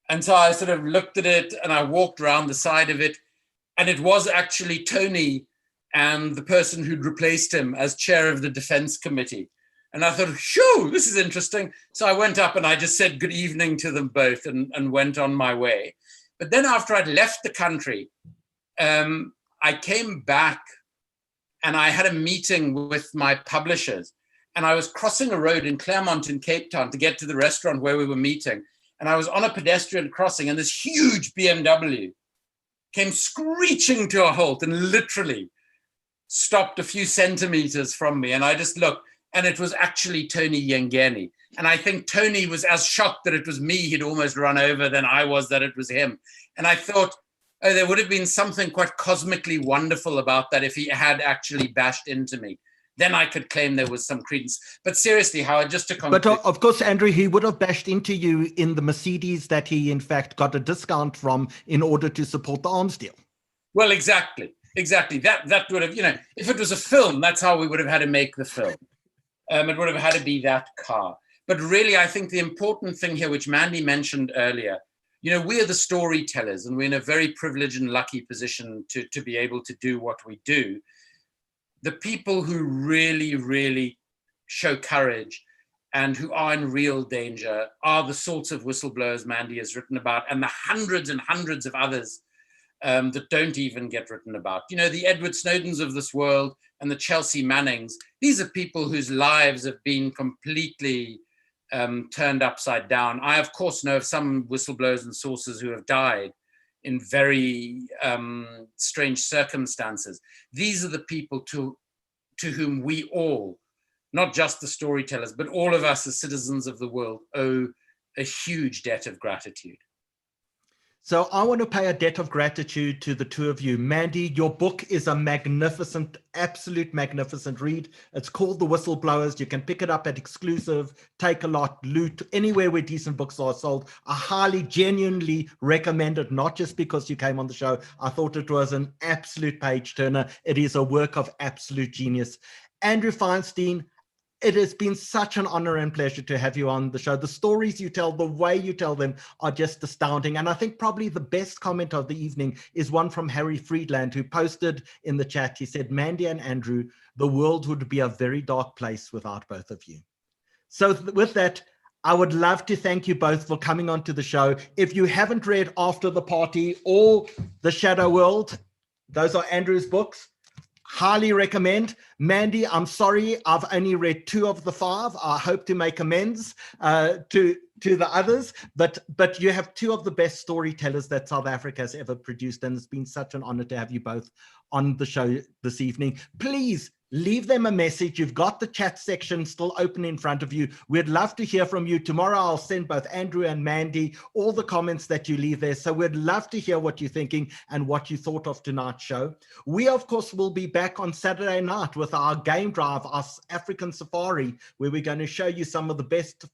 And so I sort of looked at it and I walked around the side of it, and it was actually Tony and the person who'd replaced him as chair of the defense committee. And I thought, shoo, this is interesting. So I went up and I just said good evening to them both and went on my way. But then after I'd left the country, I came back and I had a meeting with my publishers. And I was crossing a road in Claremont in Cape Town to get to the restaurant where we were meeting. And I was on a pedestrian crossing and this huge BMW came screeching to a halt and literally stopped a few centimeters from me. And I just looked, and it was actually Tony Yengeni. And I think Tony was as shocked that it was me he'd almost run over than I was that it was him. And I thought, oh, there would have been something quite cosmically wonderful about that if he had actually bashed into me. Then I could claim there was some credence. But seriously, Howard, just to conclude. But of course, Andrew, he would have bashed into you in the Mercedes that he, in fact, got a discount from in order to support the arms deal. Well, exactly. That would have, if it was a film, that's how we would have had to make the film. It would have had to be that car. But really, I think the important thing here, which Mandy mentioned earlier, we are the storytellers, and we're in a very privileged and lucky position to be able to do what we do. The people who really, really show courage and who are in real danger are the sorts of whistleblowers Mandy has written about, and the hundreds and hundreds of others that don't even get written about. The Edward Snowdens of this world and the Chelsea Mannings, these are people whose lives have been completely turned upside down. I, of course, know of some whistleblowers and sources who have died in very strange circumstances. These are the people to whom we all, not just the storytellers, but all of us as citizens of the world, owe a huge debt of gratitude. So I want to pay a debt of gratitude to the two of you. Mandy, your book is a magnificent, absolute magnificent read. It's called The Whistleblowers. You can pick it up at Exclusive, Take a Lot, Loot, anywhere where decent books are sold. I highly, genuinely recommend it, not just because you came on the show. I thought it was an absolute page turner. It is a work of absolute genius. Andrew Feinstein, it has been such an honor and pleasure to have you on the show. The stories you tell, the way you tell them are just astounding. And I think probably the best comment of the evening is one from Harry Friedland, who posted in the chat. He said, Mandy and Andrew, the world would be a very dark place without both of you. So with that, I would love to thank you both for coming on to the show. If you haven't read After the Party or The Shadow World, those are Andrew's books. Highly recommend. Mandy, I'm sorry, I've only read 2 of the 5. I hope to make amends to the others, but you have 2 of the best storytellers that South Africa has ever produced, and it's been such an honor to have you both on the show this evening. Please leave them a message. You've got the chat section still open in front of you. We'd love to hear from you. Tomorrow I'll send both Andrew and Mandy all the comments that you leave there. So we'd love to hear what you're thinking and what you thought of tonight's show. We, of course, will be back on Saturday night with our game drive, our African Safari, where we're going to show you some of the best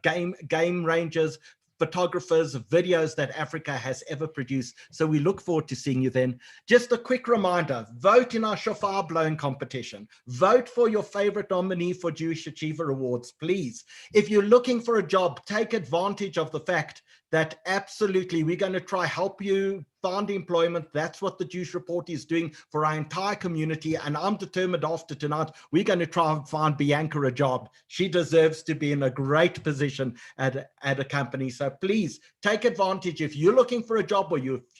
game rangers, photographers, videos that Africa has ever produced. So we look forward to seeing you then. Just a quick reminder, vote in our shofar blowing competition. Vote for your favorite nominee for Jewish Achiever Awards, please. If you're looking for a job, take advantage of the fact that absolutely we're going to try help you find employment. That's what the Jewish Report is doing for our entire community. And I'm determined after tonight, we're going to try and find Bianca a job. She deserves to be in a great position at a company. So please take advantage. If you're looking for a job or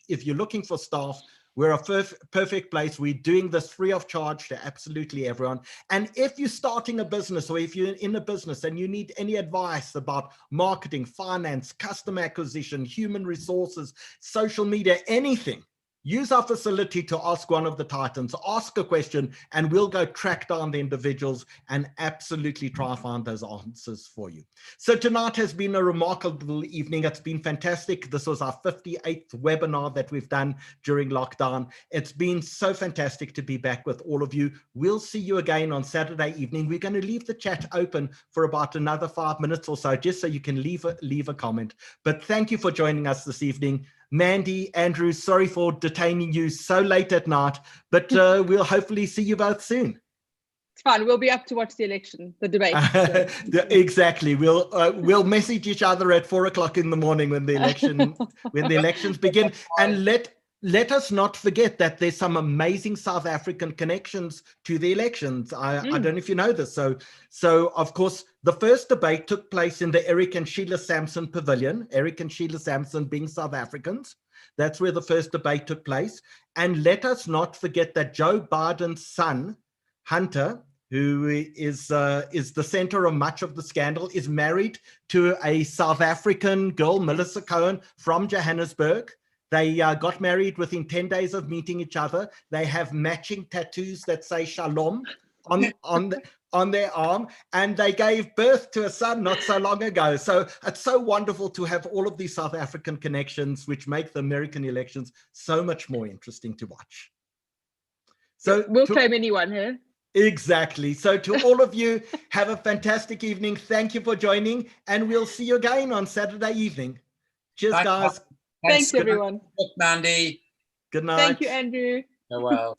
if you're looking for staff, we're a perfect place. We're doing this free of charge to absolutely everyone. And if you're starting a business, or if you're in a business and you need any advice about marketing, finance, customer acquisition, human resources, social media, anything, use our facility to ask one of the Titans, ask a question, and we'll go track down the individuals and absolutely try to find those answers for you. So tonight has been a remarkable evening. It's been fantastic. This was our 58th webinar that we've done during lockdown. It's been so fantastic to be back with all of you. We'll see you again on Saturday evening. We're going to leave the chat open for about another 5 minutes or so, just so you can leave a comment. But thank you for joining us this evening. Mandy, Andrew, sorry for detaining you so late at night, but we'll hopefully see you both soon. It's fine. We'll be up to watch the election, the debate. So. Exactly. We'll message each other at 4 o'clock in the morning when the elections begin, and let let us not forget that there's some amazing South African connections to the elections. I don't know if you know this. So of course, the first debate took place in the Eric and Sheila Sampson Pavilion, Eric and Sheila Sampson being South Africans. That's where the first debate took place. And let us not forget that Joe Biden's son, Hunter, who is the center of much of the scandal, is married to a South African girl, Melissa Cohen, from Johannesburg. They got married within 10 days of meeting each other. They have matching tattoos that say Shalom on their arm, and they gave birth to a son not so long ago. So it's so wonderful to have all of these South African connections, which make the American elections so much more interesting to watch. So we'll claim anyone here. Exactly. So to all of you, have a fantastic evening. Thank you for joining, and we'll see you again on Saturday evening. Cheers, guys. Thanks, everyone. Mandy. Good night. Thank you, Andrew. Farewell.